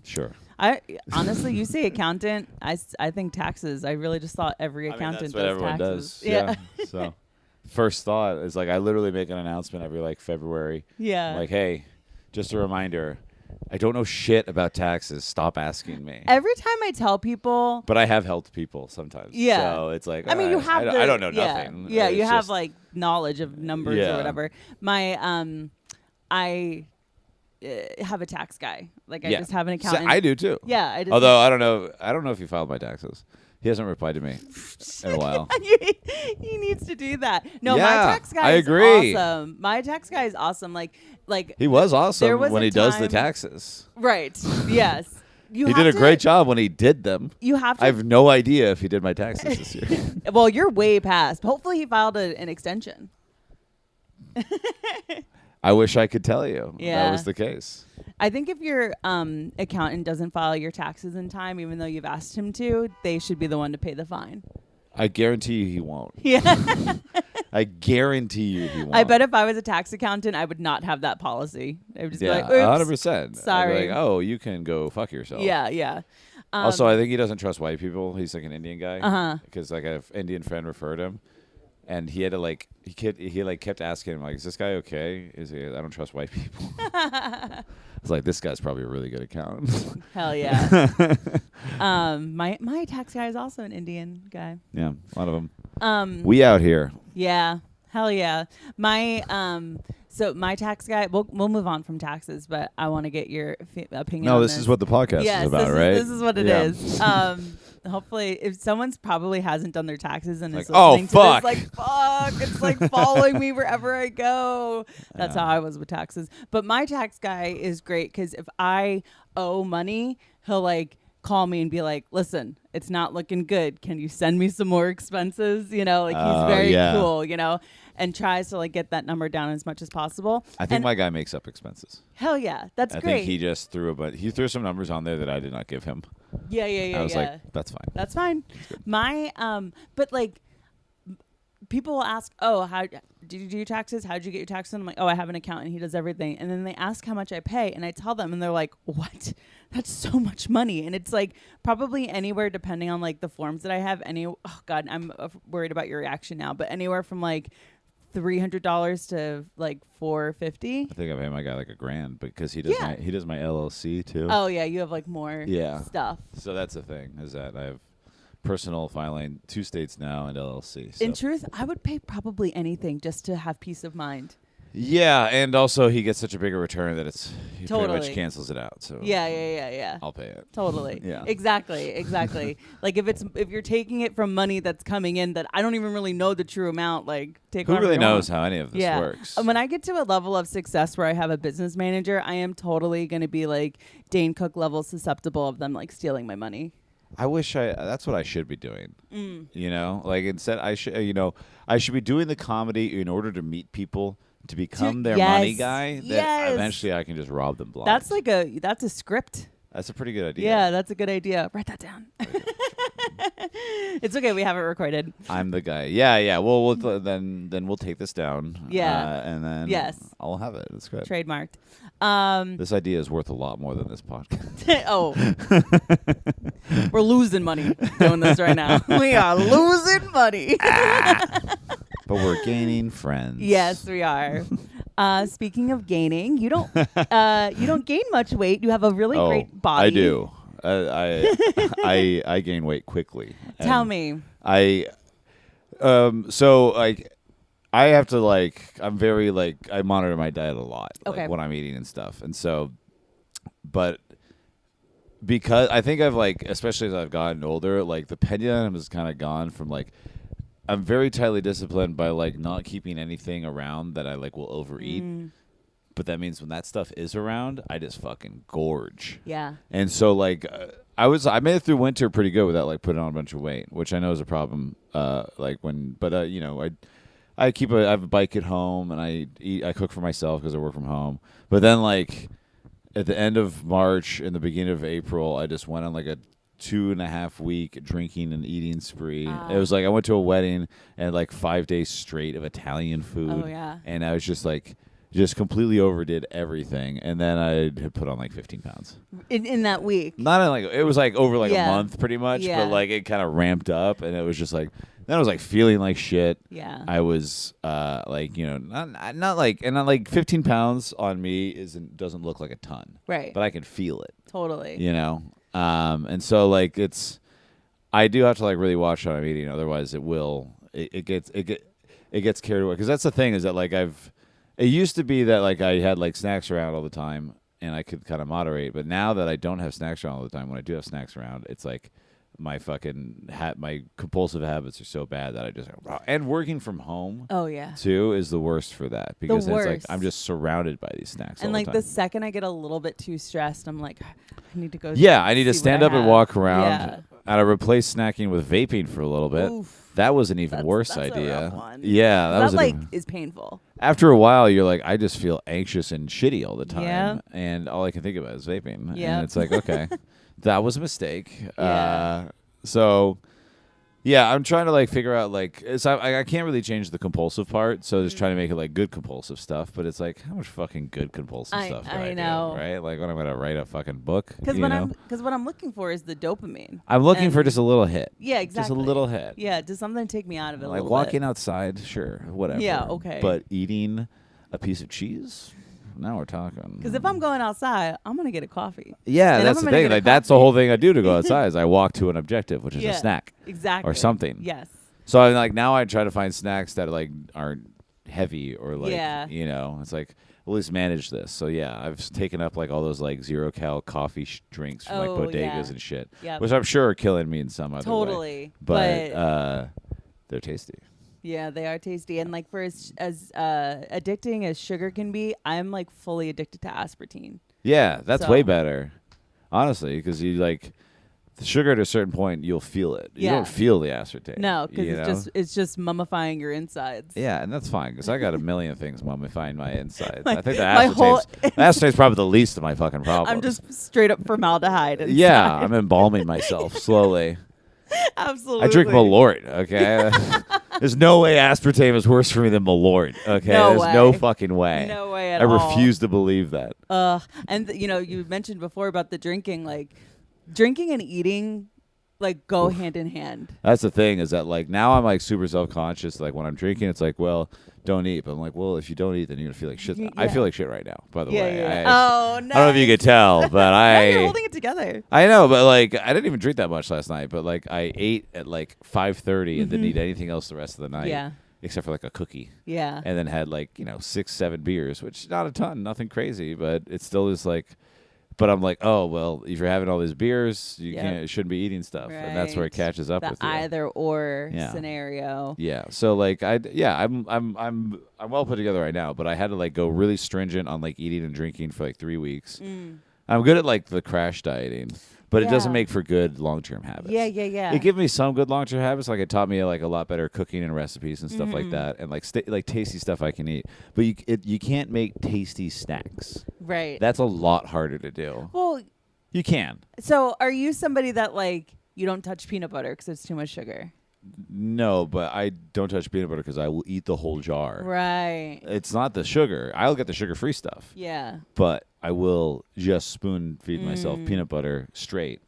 [SPEAKER 2] Sure.
[SPEAKER 1] I honestly, you say accountant. I think taxes. I really just thought every accountant
[SPEAKER 2] that's what everyone
[SPEAKER 1] taxes.
[SPEAKER 2] does. Yeah. So first thought is like, I literally make an announcement every like February.
[SPEAKER 1] Yeah.
[SPEAKER 2] Like, hey, just a reminder, I don't know shit about taxes. Stop asking me.
[SPEAKER 1] Every time I tell people.
[SPEAKER 2] But I have helped people sometimes.
[SPEAKER 1] Yeah.
[SPEAKER 2] So it's like,
[SPEAKER 1] I mean, you have
[SPEAKER 2] I don't know nothing.
[SPEAKER 1] Yeah,
[SPEAKER 2] It's
[SPEAKER 1] you have
[SPEAKER 2] just,
[SPEAKER 1] like knowledge of numbers or whatever. My I have a tax guy. Like I just have an accountant.
[SPEAKER 2] I do too.
[SPEAKER 1] Yeah.
[SPEAKER 2] Although I don't know if he filed my taxes. He hasn't replied to me in a while.
[SPEAKER 1] He needs to do that. No,
[SPEAKER 2] yeah,
[SPEAKER 1] my tax guy is awesome. My tax guy is awesome. Like
[SPEAKER 2] he was awesome when he does the
[SPEAKER 1] time-
[SPEAKER 2] taxes.
[SPEAKER 1] Right. Yes.
[SPEAKER 2] He did a great job when he did them.
[SPEAKER 1] You have to.
[SPEAKER 2] I have no idea if he did my taxes this year.
[SPEAKER 1] Well, you're way past. Hopefully, he filed an extension.
[SPEAKER 2] I wish I could tell you that was the case.
[SPEAKER 1] I think if your accountant doesn't file your taxes in time, even though you've asked him to, they should be the one to pay the fine.
[SPEAKER 2] I guarantee you he won't.
[SPEAKER 1] Yeah.
[SPEAKER 2] I guarantee you he won't.
[SPEAKER 1] I bet if I was a tax accountant, I would not have that policy. I would just be like, oops,
[SPEAKER 2] 100%.
[SPEAKER 1] sorry.
[SPEAKER 2] I'd be like, oh, you can go fuck yourself.
[SPEAKER 1] Yeah.
[SPEAKER 2] Also, I think he doesn't trust white people. He's like an Indian guy.
[SPEAKER 1] Uh-huh.
[SPEAKER 2] Because like an Indian friend referred him. And he had to like he kept asking him like, is this guy okay? I don't trust white people. I was like, this guy's probably a really good accountant.
[SPEAKER 1] Hell yeah. My tax guy is also an Indian guy.
[SPEAKER 2] Yeah, a lot of them. We out here.
[SPEAKER 1] Yeah. Hell yeah. My So my tax guy, we'll move on from taxes, but I want to get your opinion.
[SPEAKER 2] No,
[SPEAKER 1] on
[SPEAKER 2] this is what the podcast is about, right?
[SPEAKER 1] This is what it
[SPEAKER 2] Yeah.
[SPEAKER 1] is. Hopefully, if someone's probably hasn't done their taxes and is
[SPEAKER 2] Like,
[SPEAKER 1] listening to
[SPEAKER 2] fuck.
[SPEAKER 1] this, like, fuck, it's like following me wherever I go. That's how I was with taxes. But my tax guy is great because if I owe money, he'll like call me and be like, listen, it's not looking good. Can you send me some more expenses? You know, like he's very cool, you know, and tries to like get that number down as much as possible.
[SPEAKER 2] I think my guy makes up expenses.
[SPEAKER 1] Hell yeah. That's great.
[SPEAKER 2] I think he just threw some numbers on there that I did not give him.
[SPEAKER 1] Yeah.
[SPEAKER 2] I was like, that's fine.
[SPEAKER 1] That's fine. My, but like, people will ask, oh, how did you do your taxes? How did you get your taxes? And I'm like, oh, I have an accountant. He does everything. And then they ask how much I pay. And I tell them, and they're like, what? That's so much money. And it's like probably anywhere, depending on like the forms that I have. Oh, God, I'm worried about your reaction now. But anywhere from like $300 to like $450.
[SPEAKER 2] I think I pay my guy like $1,000 because he does my LLC too.
[SPEAKER 1] Oh, yeah. You have like more stuff.
[SPEAKER 2] So that's the thing is that I have personal filing 2 states now and LLC. So.
[SPEAKER 1] In truth, I would pay probably anything just to have peace of mind.
[SPEAKER 2] Yeah, and also he gets such a bigger return that he
[SPEAKER 1] Totally.
[SPEAKER 2] pretty much cancels it out. So
[SPEAKER 1] Yeah.
[SPEAKER 2] I'll pay it.
[SPEAKER 1] Totally.
[SPEAKER 2] Yeah.
[SPEAKER 1] Exactly. Like if you're taking it from money that's coming in that I don't even really know the true amount, like take
[SPEAKER 2] who
[SPEAKER 1] whatever
[SPEAKER 2] really
[SPEAKER 1] you
[SPEAKER 2] knows
[SPEAKER 1] want.
[SPEAKER 2] how any of this works.
[SPEAKER 1] When I get to a level of success where I have a business manager, I am totally going to be like Dane Cook level susceptible of them like stealing my money.
[SPEAKER 2] I wish that's what I should be doing. You know, like instead I should be doing the comedy in order to meet people, to become their money guy. That eventually I can just rob them blind.
[SPEAKER 1] That's a script.
[SPEAKER 2] That's a pretty good idea.
[SPEAKER 1] Yeah, that's a good idea. Write that down. It's okay. We have it recorded.
[SPEAKER 2] I'm the guy. Yeah. Well, then we'll take this down.
[SPEAKER 1] Yeah.
[SPEAKER 2] And then I'll have it. That's good.
[SPEAKER 1] Trademarked.
[SPEAKER 2] This idea is worth a lot more than this podcast.
[SPEAKER 1] Oh. We're losing money doing this right now. We are losing money.
[SPEAKER 2] But we're gaining friends.
[SPEAKER 1] Yes, we are. Speaking of gaining, you don't gain much weight. You have a really great body.
[SPEAKER 2] I do. I gain weight quickly.
[SPEAKER 1] Tell me.
[SPEAKER 2] So like I have to I'm very I monitor my diet a lot,
[SPEAKER 1] okay.
[SPEAKER 2] What I'm eating and stuff, and so, but because I think I've especially as I've gotten older, the pendulum has kind of gone from I'm very tightly disciplined by not keeping anything around that I will overeat. But that means when that stuff is around, I just fucking gorge.
[SPEAKER 1] Yeah.
[SPEAKER 2] And so I made it through winter pretty good without putting on a bunch of weight, which I know is a problem. I have a bike at home and I cook for myself because I work from home. But then at the end of March and the beginning of April, I just went on a 2.5 week drinking and eating spree. It was I went to a wedding and 5 days straight of Italian food.
[SPEAKER 1] Oh yeah.
[SPEAKER 2] And I was just completely overdid everything, and then I had put on 15 pounds
[SPEAKER 1] in that week.
[SPEAKER 2] Not in it was over a month pretty much, but it kind of ramped up, and it was just then I was feeling like shit.
[SPEAKER 1] Yeah,
[SPEAKER 2] I was not 15 pounds on me doesn't look like a ton,
[SPEAKER 1] right?
[SPEAKER 2] But I can feel it
[SPEAKER 1] totally.
[SPEAKER 2] And so I do have to really watch what I'm eating, otherwise it gets carried away, because that's the thing is that it used to be that I had snacks around all the time and I could kind of moderate, but now that I don't have snacks around all the time, when I do have snacks around, it's my fucking my compulsive habits are so bad that I just and working from home.
[SPEAKER 1] Oh yeah.
[SPEAKER 2] Too is the worst for that, because it's I'm just surrounded by these snacks.
[SPEAKER 1] And
[SPEAKER 2] all the time.
[SPEAKER 1] the second I get a little bit too stressed, I'm I need to go.
[SPEAKER 2] Yeah, I need to stand up and walk around.
[SPEAKER 1] Yeah.
[SPEAKER 2] And I replaced snacking with vaping for a little bit.
[SPEAKER 1] Oof.
[SPEAKER 2] That was an even worse
[SPEAKER 1] that's
[SPEAKER 2] idea.
[SPEAKER 1] A rough one.
[SPEAKER 2] Yeah,
[SPEAKER 1] that is painful.
[SPEAKER 2] After a while, you're I just feel anxious and shitty all the time.
[SPEAKER 1] Yeah.
[SPEAKER 2] And all I can think about is vaping.
[SPEAKER 1] Yeah.
[SPEAKER 2] And it's okay, that was a mistake.
[SPEAKER 1] Yeah.
[SPEAKER 2] So, yeah, I'm trying to figure out I can't really change the compulsive part, so just trying to make it good compulsive stuff. But it's how much fucking good compulsive stuff do I
[SPEAKER 1] know,
[SPEAKER 2] do, right? When I'm gonna write a fucking book,
[SPEAKER 1] because what I'm looking for is the dopamine.
[SPEAKER 2] I'm looking for just a little hit.
[SPEAKER 1] Yeah, exactly.
[SPEAKER 2] Just a little hit.
[SPEAKER 1] Yeah, just something to take me out of it. A little
[SPEAKER 2] walking
[SPEAKER 1] bit.
[SPEAKER 2] outside, sure, whatever.
[SPEAKER 1] Yeah, okay.
[SPEAKER 2] But eating a piece of cheese, now we're talking.
[SPEAKER 1] Because if I'm going outside, I'm gonna get a coffee.
[SPEAKER 2] Yeah,
[SPEAKER 1] and
[SPEAKER 2] that's the thing. That's the whole thing I do to go outside is I walk to an objective, which is a snack,
[SPEAKER 1] exactly,
[SPEAKER 2] or something.
[SPEAKER 1] Yes.
[SPEAKER 2] So I'm now I try to find snacks that aren't heavy or like
[SPEAKER 1] Yeah.
[SPEAKER 2] it's like at least manage this. So yeah, I've taken up like all those like 0-cal coffee drinks from like bodegas and shit, which I'm sure are killing me in some other way.
[SPEAKER 1] Totally.
[SPEAKER 2] But they're tasty.
[SPEAKER 1] Yeah, they are tasty. And like for as addicting as sugar can be, I'm like fully addicted to aspartame.
[SPEAKER 2] Yeah, that's way better, honestly, because you like the sugar at a certain point, you'll feel it. You don't feel the aspartame.
[SPEAKER 1] No, because it's just mummifying your insides.
[SPEAKER 2] Yeah, and that's fine because I got a million things mummifying my insides.
[SPEAKER 1] I
[SPEAKER 2] think the aspartame's probably the least of my fucking problems.
[SPEAKER 1] I'm just straight up formaldehyde. Inside.
[SPEAKER 2] Yeah, I'm embalming myself slowly.
[SPEAKER 1] Absolutely.
[SPEAKER 2] I drink Malort, okay? There's no way aspartame is worse for me than Malort, okay? There's no fucking way.
[SPEAKER 1] No way at all.
[SPEAKER 2] I refuse to believe that.
[SPEAKER 1] And you mentioned before about the drinking, like drinking and eating like go hand in hand.
[SPEAKER 2] That's the thing is that like now I'm like super self-conscious. Like when I'm drinking, it's like, well, don't eat. But I'm like, well, if you don't eat, then you're going to feel like shit.
[SPEAKER 1] Yeah.
[SPEAKER 2] I feel like shit right now, by the way.
[SPEAKER 1] Yeah.
[SPEAKER 2] I don't know if you could tell, but
[SPEAKER 1] you're holding it together.
[SPEAKER 2] I know, but like I didn't even drink that much last night. But like I ate at like 5:30 and didn't eat anything else the rest of the night.
[SPEAKER 1] Yeah.
[SPEAKER 2] Except for like a cookie.
[SPEAKER 1] Yeah.
[SPEAKER 2] And then had like, 6-7 beers, which is not a ton, nothing crazy, but it still is like. But I'm like, oh well, if you're having all these beers, you shouldn't be eating stuff, and that's where it catches up with you.
[SPEAKER 1] Either or scenario.
[SPEAKER 2] Yeah. So like I'm well put together right now, but I had to like go really stringent on like eating and drinking for like 3 weeks. I'm good at like the crash dieting, but it doesn't make for good long-term habits.
[SPEAKER 1] Yeah.
[SPEAKER 2] It gave me some good long-term habits. Like it taught me like a lot better cooking and recipes and stuff like that, and like like tasty stuff I can eat. But you can't make tasty snacks.
[SPEAKER 1] Right.
[SPEAKER 2] That's a lot harder to do.
[SPEAKER 1] Well,
[SPEAKER 2] you can.
[SPEAKER 1] So are you somebody that like you don't touch peanut butter because it's too much sugar?
[SPEAKER 2] No, but I don't touch peanut butter because I will eat the whole jar.
[SPEAKER 1] Right.
[SPEAKER 2] It's not the sugar. I'll get the sugar-free stuff.
[SPEAKER 1] Yeah.
[SPEAKER 2] But I will just spoon feed myself peanut butter straight,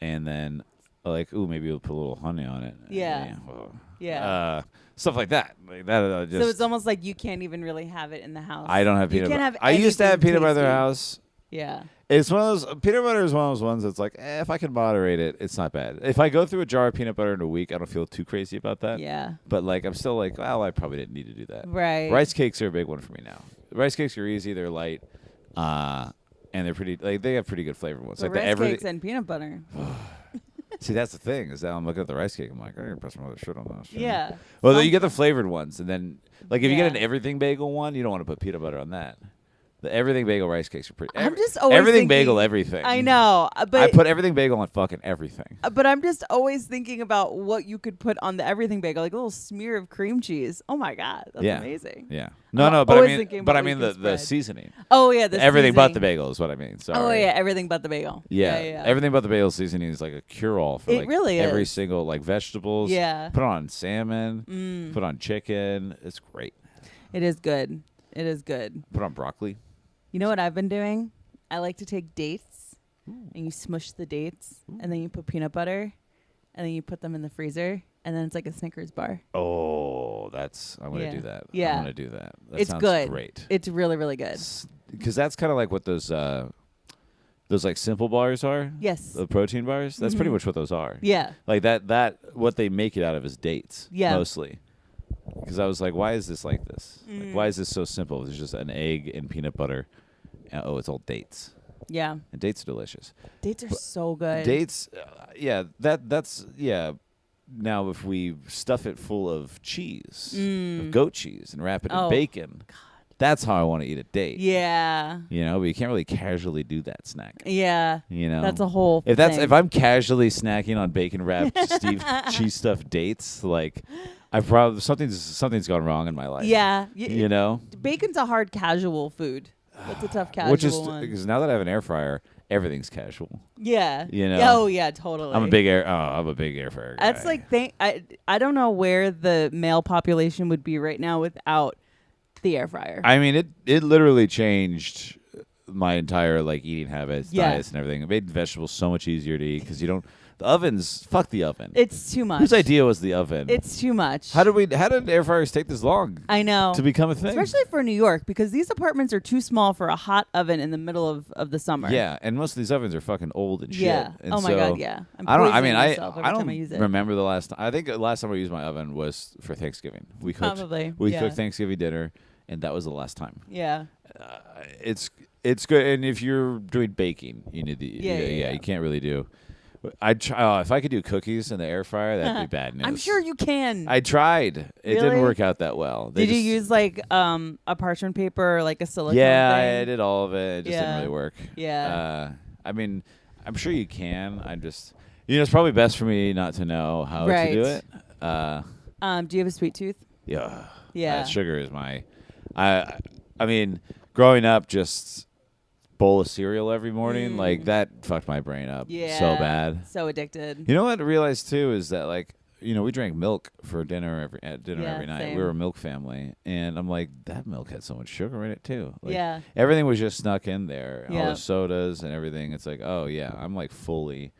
[SPEAKER 2] and then like, ooh, maybe we'll put a little honey on it.
[SPEAKER 1] Yeah.
[SPEAKER 2] Stuff like that. Like that.
[SPEAKER 1] So it's almost like you can't even really have it in the house.
[SPEAKER 2] I don't have peanut butter. I used to have peanut butter in the house.
[SPEAKER 1] Yeah.
[SPEAKER 2] It's one of those peanut butter is one of those ones that's like, if I can moderate it, it's not bad. If I go through a jar of peanut butter in a week, I don't feel too crazy about that.
[SPEAKER 1] Yeah.
[SPEAKER 2] But like, I'm still like, well, I probably didn't need to do that.
[SPEAKER 1] Right.
[SPEAKER 2] Rice cakes are a big one for me now. Rice cakes are easy. They're light, and they're pretty. Like they have pretty good flavor ones.
[SPEAKER 1] But
[SPEAKER 2] like
[SPEAKER 1] rice cakes and peanut butter.
[SPEAKER 2] See, that's the thing is that I'm looking at the rice cake. I'm like, I gotta put some other shit on this.
[SPEAKER 1] Yeah.
[SPEAKER 2] Well, then you get the flavored ones, and then like if you get an everything bagel one, you don't want to put peanut butter on that. The everything bagel rice cakes are pretty.
[SPEAKER 1] I'm just always
[SPEAKER 2] everything
[SPEAKER 1] thinking,
[SPEAKER 2] bagel everything.
[SPEAKER 1] I know, but
[SPEAKER 2] I put everything bagel on fucking everything.
[SPEAKER 1] But I'm just always thinking about what you could put on the everything bagel, like a little smear of cream cheese. Oh my god, that's amazing.
[SPEAKER 2] Yeah. No, but I mean the seasoning.
[SPEAKER 1] Oh yeah, the
[SPEAKER 2] everything
[SPEAKER 1] seasoning.
[SPEAKER 2] but the bagel is what I mean. Sorry.
[SPEAKER 1] Oh yeah, everything but the bagel.
[SPEAKER 2] Yeah. Everything but the bagel seasoning is like a cure-all for like
[SPEAKER 1] really
[SPEAKER 2] every
[SPEAKER 1] is.
[SPEAKER 2] single like vegetables.
[SPEAKER 1] Yeah.
[SPEAKER 2] Put on salmon. Put on chicken. It's great.
[SPEAKER 1] It is good. It is good.
[SPEAKER 2] Put on broccoli.
[SPEAKER 1] You know what I've been doing? I like to take dates and you smush the dates and then you put peanut butter and then you put them in the freezer and then it's like a Snickers bar.
[SPEAKER 2] Oh, I'm going to do that.
[SPEAKER 1] Yeah.
[SPEAKER 2] I'm going to do that. That
[SPEAKER 1] it's
[SPEAKER 2] sounds
[SPEAKER 1] good.
[SPEAKER 2] Great.
[SPEAKER 1] It's really, really good.
[SPEAKER 2] Because that's kind of like what those like simple bars are.
[SPEAKER 1] Yes.
[SPEAKER 2] The protein bars. That's pretty much what those are.
[SPEAKER 1] Yeah.
[SPEAKER 2] Like that what they make it out of is dates.
[SPEAKER 1] Yeah.
[SPEAKER 2] Mostly. Because I was like, why is this like this? Like, why is this so simple? There's just an egg and peanut butter. It's all dates.
[SPEAKER 1] Yeah.
[SPEAKER 2] And dates are delicious.
[SPEAKER 1] Dates are so good.
[SPEAKER 2] Dates, that's Now, if we stuff it full of cheese, of goat cheese, and wrap it in bacon, that's how I want to eat a date.
[SPEAKER 1] Yeah.
[SPEAKER 2] But you can't really casually do that snack.
[SPEAKER 1] Yeah.
[SPEAKER 2] That's
[SPEAKER 1] a whole
[SPEAKER 2] thing. If I'm casually snacking on bacon wrapped cheese stuffed dates, like I've probably something's gone wrong in my life.
[SPEAKER 1] Yeah.
[SPEAKER 2] Bacon's
[SPEAKER 1] a hard casual food. That's a tough casual one.
[SPEAKER 2] Because now that I have an air fryer, everything's casual.
[SPEAKER 1] Yeah. Oh yeah, totally.
[SPEAKER 2] I'm a big air fryer guy.
[SPEAKER 1] That's like I don't know where the male population would be right now without the air fryer.
[SPEAKER 2] I mean, it literally changed my entire like eating habits,
[SPEAKER 1] Yeah.
[SPEAKER 2] diets, and everything. It made vegetables so much easier to eat because you don't. The ovens, fuck the oven.
[SPEAKER 1] It's too much.
[SPEAKER 2] Whose idea was the oven?
[SPEAKER 1] It's too much.
[SPEAKER 2] How did air fryers take this long?
[SPEAKER 1] I know.
[SPEAKER 2] To become a thing?
[SPEAKER 1] Especially for New York, because these apartments are too small for a hot oven in the middle of the summer.
[SPEAKER 2] Yeah, and most of these ovens are fucking old and shit.
[SPEAKER 1] Yeah.
[SPEAKER 2] And
[SPEAKER 1] Oh my
[SPEAKER 2] so
[SPEAKER 1] God, yeah.
[SPEAKER 2] I don't. I mean,
[SPEAKER 1] I
[SPEAKER 2] I don't remember the last time. I think the last time I used my oven was for Thanksgiving. We cooked.
[SPEAKER 1] Probably.
[SPEAKER 2] We
[SPEAKER 1] yeah.
[SPEAKER 2] cooked Thanksgiving dinner, and that was the last time.
[SPEAKER 1] Yeah.
[SPEAKER 2] It's good, and if you're doing baking, you need the
[SPEAKER 1] Yeah.
[SPEAKER 2] You can't really do. I'd try if I could do cookies in the air fryer. That'd be bad news.
[SPEAKER 1] I'm sure you can.
[SPEAKER 2] I tried. It
[SPEAKER 1] Really?
[SPEAKER 2] didn't work out that well.
[SPEAKER 1] Did you use like a parchment paper or like a silicone
[SPEAKER 2] Yeah,
[SPEAKER 1] thing?
[SPEAKER 2] I did all of it. It just didn't really work.
[SPEAKER 1] Yeah.
[SPEAKER 2] I mean, I'm sure you can. I'm just, it's probably best for me not to know how
[SPEAKER 1] Right.
[SPEAKER 2] to do it.
[SPEAKER 1] Do you have a sweet tooth?
[SPEAKER 2] Yeah.
[SPEAKER 1] Yeah.
[SPEAKER 2] Sugar is my. I mean, growing up, just bowl of cereal every morning, like that fucked my brain up so bad.
[SPEAKER 1] So addicted.
[SPEAKER 2] You know what I realized too is that like we drank milk for dinner every night.
[SPEAKER 1] Same.
[SPEAKER 2] We were a milk family, and I'm like that milk had so much sugar in it too. Like,
[SPEAKER 1] Yeah.
[SPEAKER 2] everything was just snuck in there.
[SPEAKER 1] Yeah.
[SPEAKER 2] All the sodas and everything. It's like, oh yeah, I'm like fully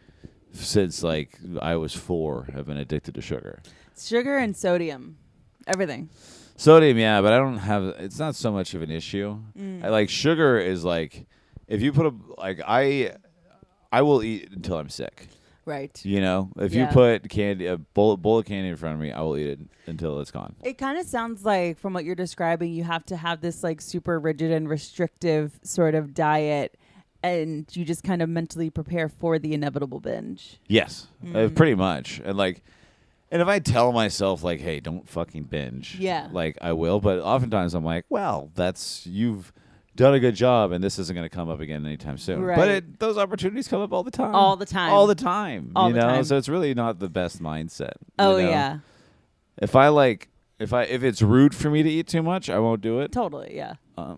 [SPEAKER 2] since like I was 4 have been addicted to sugar.
[SPEAKER 1] Sugar and sodium. Everything.
[SPEAKER 2] Sodium, yeah, but I don't have. It's not so much of an issue. I like sugar is like. If you put I will eat until I'm sick.
[SPEAKER 1] Right.
[SPEAKER 2] If you put a bowl of candy in front of me, I will eat it until it's gone.
[SPEAKER 1] It kind of sounds like, from what you're describing, you have to have this like super rigid and restrictive sort of diet, and you just kind of mentally prepare for the inevitable binge.
[SPEAKER 2] Yes, pretty much. And if I tell myself like, hey, don't fucking binge, like I will. But oftentimes I'm like, well, you've done a good job, and this isn't going to come up again anytime soon.
[SPEAKER 1] Right.
[SPEAKER 2] But those opportunities come up all the time.
[SPEAKER 1] All the time.
[SPEAKER 2] All the time.
[SPEAKER 1] All the time.
[SPEAKER 2] So it's really not the best mindset.
[SPEAKER 1] Oh yeah.
[SPEAKER 2] If it's rude for me to eat too much, I won't do it.
[SPEAKER 1] Totally. Yeah.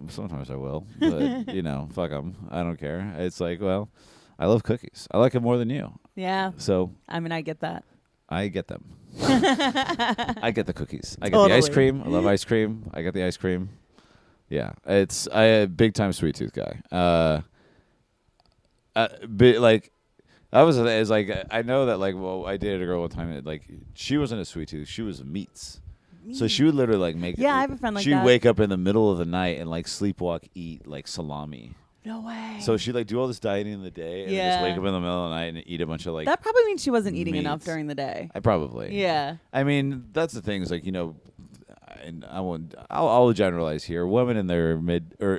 [SPEAKER 2] Sometimes I will, but fuck them. I don't care. It's like, well, I love cookies. I like them more than you.
[SPEAKER 1] Yeah.
[SPEAKER 2] So
[SPEAKER 1] I mean, I get that.
[SPEAKER 2] I get them. I get the cookies. I get the ice cream. I love ice cream. I get the ice cream. Yeah, I a big time sweet tooth guy. Like I was like I know that like I dated a girl one time that, like she wasn't a sweet tooth, she was a meats. So she would literally like make.
[SPEAKER 1] Yeah, I have a friend like that.
[SPEAKER 2] She'd wake up in the middle of the night and like sleepwalk, eat like salami.
[SPEAKER 1] No way.
[SPEAKER 2] So she'd like do all this dieting in the day and then just wake up in the middle of the night and eat a bunch of like.
[SPEAKER 1] That probably means she wasn't eating
[SPEAKER 2] meats.
[SPEAKER 1] enough during the day.
[SPEAKER 2] I probably.
[SPEAKER 1] Yeah.
[SPEAKER 2] I mean, that's the thing is like and I'll generalize here. Women in their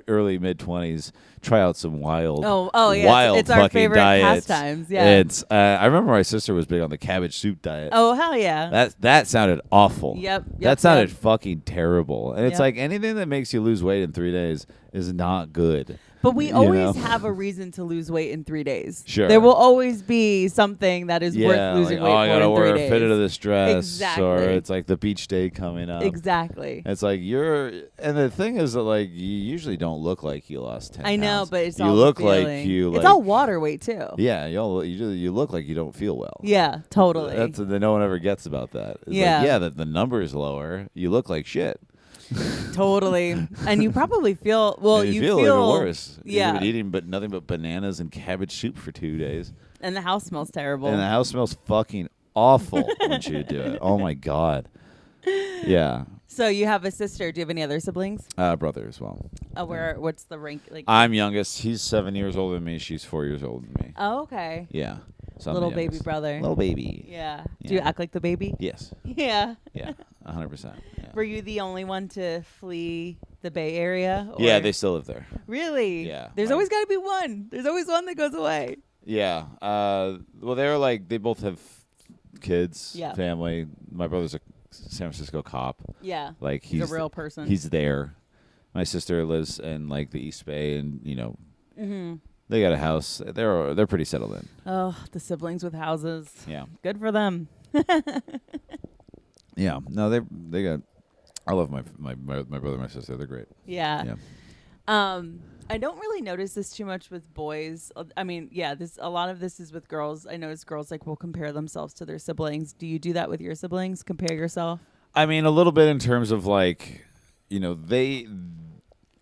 [SPEAKER 2] early mid 20s try out some wild,
[SPEAKER 1] yeah,
[SPEAKER 2] wild
[SPEAKER 1] it's our
[SPEAKER 2] fucking
[SPEAKER 1] favorite
[SPEAKER 2] diets.
[SPEAKER 1] pastimes. Yeah,
[SPEAKER 2] it's. I remember my sister was big on the cabbage soup diet.
[SPEAKER 1] Oh hell yeah.
[SPEAKER 2] That sounded awful.
[SPEAKER 1] Yep.
[SPEAKER 2] That sounded fucking terrible. And it's
[SPEAKER 1] Yep.
[SPEAKER 2] like anything that makes you lose weight in 3 days is not good.
[SPEAKER 1] But we always have a reason to lose weight in 3 days.
[SPEAKER 2] Sure.
[SPEAKER 1] There will always be something that is worth losing weight
[SPEAKER 2] I
[SPEAKER 1] for
[SPEAKER 2] gotta
[SPEAKER 1] in 3
[SPEAKER 2] wear
[SPEAKER 1] days.
[SPEAKER 2] a fit of this dress,
[SPEAKER 1] Exactly.
[SPEAKER 2] or it's like the beach day coming up.
[SPEAKER 1] Exactly.
[SPEAKER 2] It's like and the thing is that like you usually don't look like you lost 10
[SPEAKER 1] I know,
[SPEAKER 2] pounds.
[SPEAKER 1] but it's
[SPEAKER 2] you
[SPEAKER 1] all
[SPEAKER 2] look
[SPEAKER 1] the
[SPEAKER 2] like
[SPEAKER 1] feeling.
[SPEAKER 2] you.
[SPEAKER 1] It's all water weight too.
[SPEAKER 2] Yeah, you look like you don't feel well.
[SPEAKER 1] Yeah, totally.
[SPEAKER 2] That's no one ever gets about that. It's
[SPEAKER 1] Yeah.
[SPEAKER 2] the number is lower. You look like shit.
[SPEAKER 1] Totally. And you probably feel
[SPEAKER 2] And you feel even worse.
[SPEAKER 1] Yeah.
[SPEAKER 2] You've been eating nothing but bananas and cabbage soup for 2 days.
[SPEAKER 1] And the house smells terrible.
[SPEAKER 2] And the house smells fucking awful once you do it. Oh my god. Yeah.
[SPEAKER 1] So you have a sister. Do you have any other siblings?
[SPEAKER 2] Brother as well.
[SPEAKER 1] What's the rank? Like,
[SPEAKER 2] I'm youngest. He's 7 years older than me. She's 4 years older than me.
[SPEAKER 1] oh, okay.
[SPEAKER 2] Yeah. So I'm
[SPEAKER 1] Little
[SPEAKER 2] the
[SPEAKER 1] baby
[SPEAKER 2] youngest.
[SPEAKER 1] brother.
[SPEAKER 2] Little baby.
[SPEAKER 1] Yeah. Do
[SPEAKER 2] Yeah.
[SPEAKER 1] you act like the baby?
[SPEAKER 2] Yes.
[SPEAKER 1] Yeah.
[SPEAKER 2] Yeah. 100%. Yeah.
[SPEAKER 1] Were you the only one to flee the Bay Area? Or?
[SPEAKER 2] Yeah, they still live there.
[SPEAKER 1] Really?
[SPEAKER 2] Yeah.
[SPEAKER 1] There's always got to be one. There's always one that goes away.
[SPEAKER 2] Yeah. Well, they're like they both have kids,
[SPEAKER 1] Yeah.
[SPEAKER 2] family. My brother's a San Francisco cop.
[SPEAKER 1] Yeah.
[SPEAKER 2] Like
[SPEAKER 1] He's a real person.
[SPEAKER 2] He's there. My sister lives in like the East Bay, and
[SPEAKER 1] Mm-hmm.
[SPEAKER 2] they got a house. They're pretty settled in.
[SPEAKER 1] Oh, the siblings with houses.
[SPEAKER 2] Yeah.
[SPEAKER 1] Good for them.
[SPEAKER 2] Yeah. No, they got. I love my brother and my sister. They're great.
[SPEAKER 1] Yeah.
[SPEAKER 2] Yeah.
[SPEAKER 1] I don't really notice this too much with boys. I mean, yeah, a lot of this is with girls. I notice girls will compare themselves to their siblings. Do you do that with your siblings? Compare yourself?
[SPEAKER 2] I mean, a little bit in terms of like, they.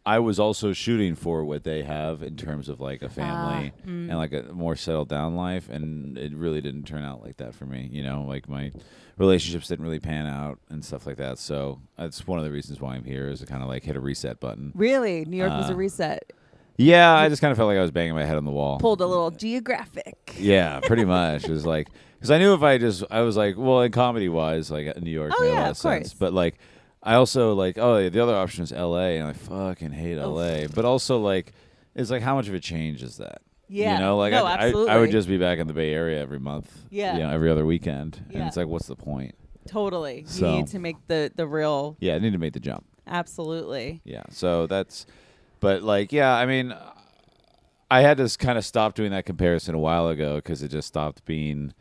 [SPEAKER 2] I was also shooting for what they have in terms of like a family and like a more settled down life, and it really didn't turn out like that for me. You know, like my relationships didn't really pan out and stuff like that. So that's one of the reasons why I'm here, is to kind of like hit a reset button.
[SPEAKER 1] Really? New York was a reset.
[SPEAKER 2] Yeah, I just kind of felt like I was banging my head on the wall.
[SPEAKER 1] Pulled a little geographic.
[SPEAKER 2] Yeah, pretty much. It was like, because I knew if I was like, well, in comedy wise, like New York made a lot of sense. But like, I also like, the other option is L.A. and I fucking hate L.A. But also like, it's like, how much of a change is that?
[SPEAKER 1] Yeah.
[SPEAKER 2] You know, like
[SPEAKER 1] absolutely.
[SPEAKER 2] I would just be back in the Bay Area every month.
[SPEAKER 1] Yeah.
[SPEAKER 2] You know, every other weekend.
[SPEAKER 1] Yeah.
[SPEAKER 2] And it's like, what's the point?
[SPEAKER 1] Totally.
[SPEAKER 2] So,
[SPEAKER 1] you need to make the real.
[SPEAKER 2] Yeah, I need to make the jump.
[SPEAKER 1] Absolutely.
[SPEAKER 2] Yeah. So but like, yeah, I mean, I had to kind of stop doing that comparison a while ago because it just stopped being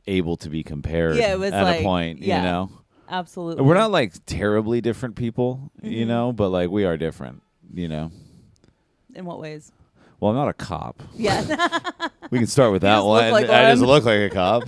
[SPEAKER 2] able to be compared
[SPEAKER 1] Yeah, it was
[SPEAKER 2] at
[SPEAKER 1] like,
[SPEAKER 2] a point, you know?
[SPEAKER 1] Absolutely.
[SPEAKER 2] We're not like terribly different people, you know, but like we are different, you know?
[SPEAKER 1] In what ways?
[SPEAKER 2] Well, I'm not a cop.
[SPEAKER 1] Yeah.
[SPEAKER 2] We can start with that
[SPEAKER 1] just
[SPEAKER 2] one.
[SPEAKER 1] look like
[SPEAKER 2] I just
[SPEAKER 1] one.
[SPEAKER 2] look like a cop.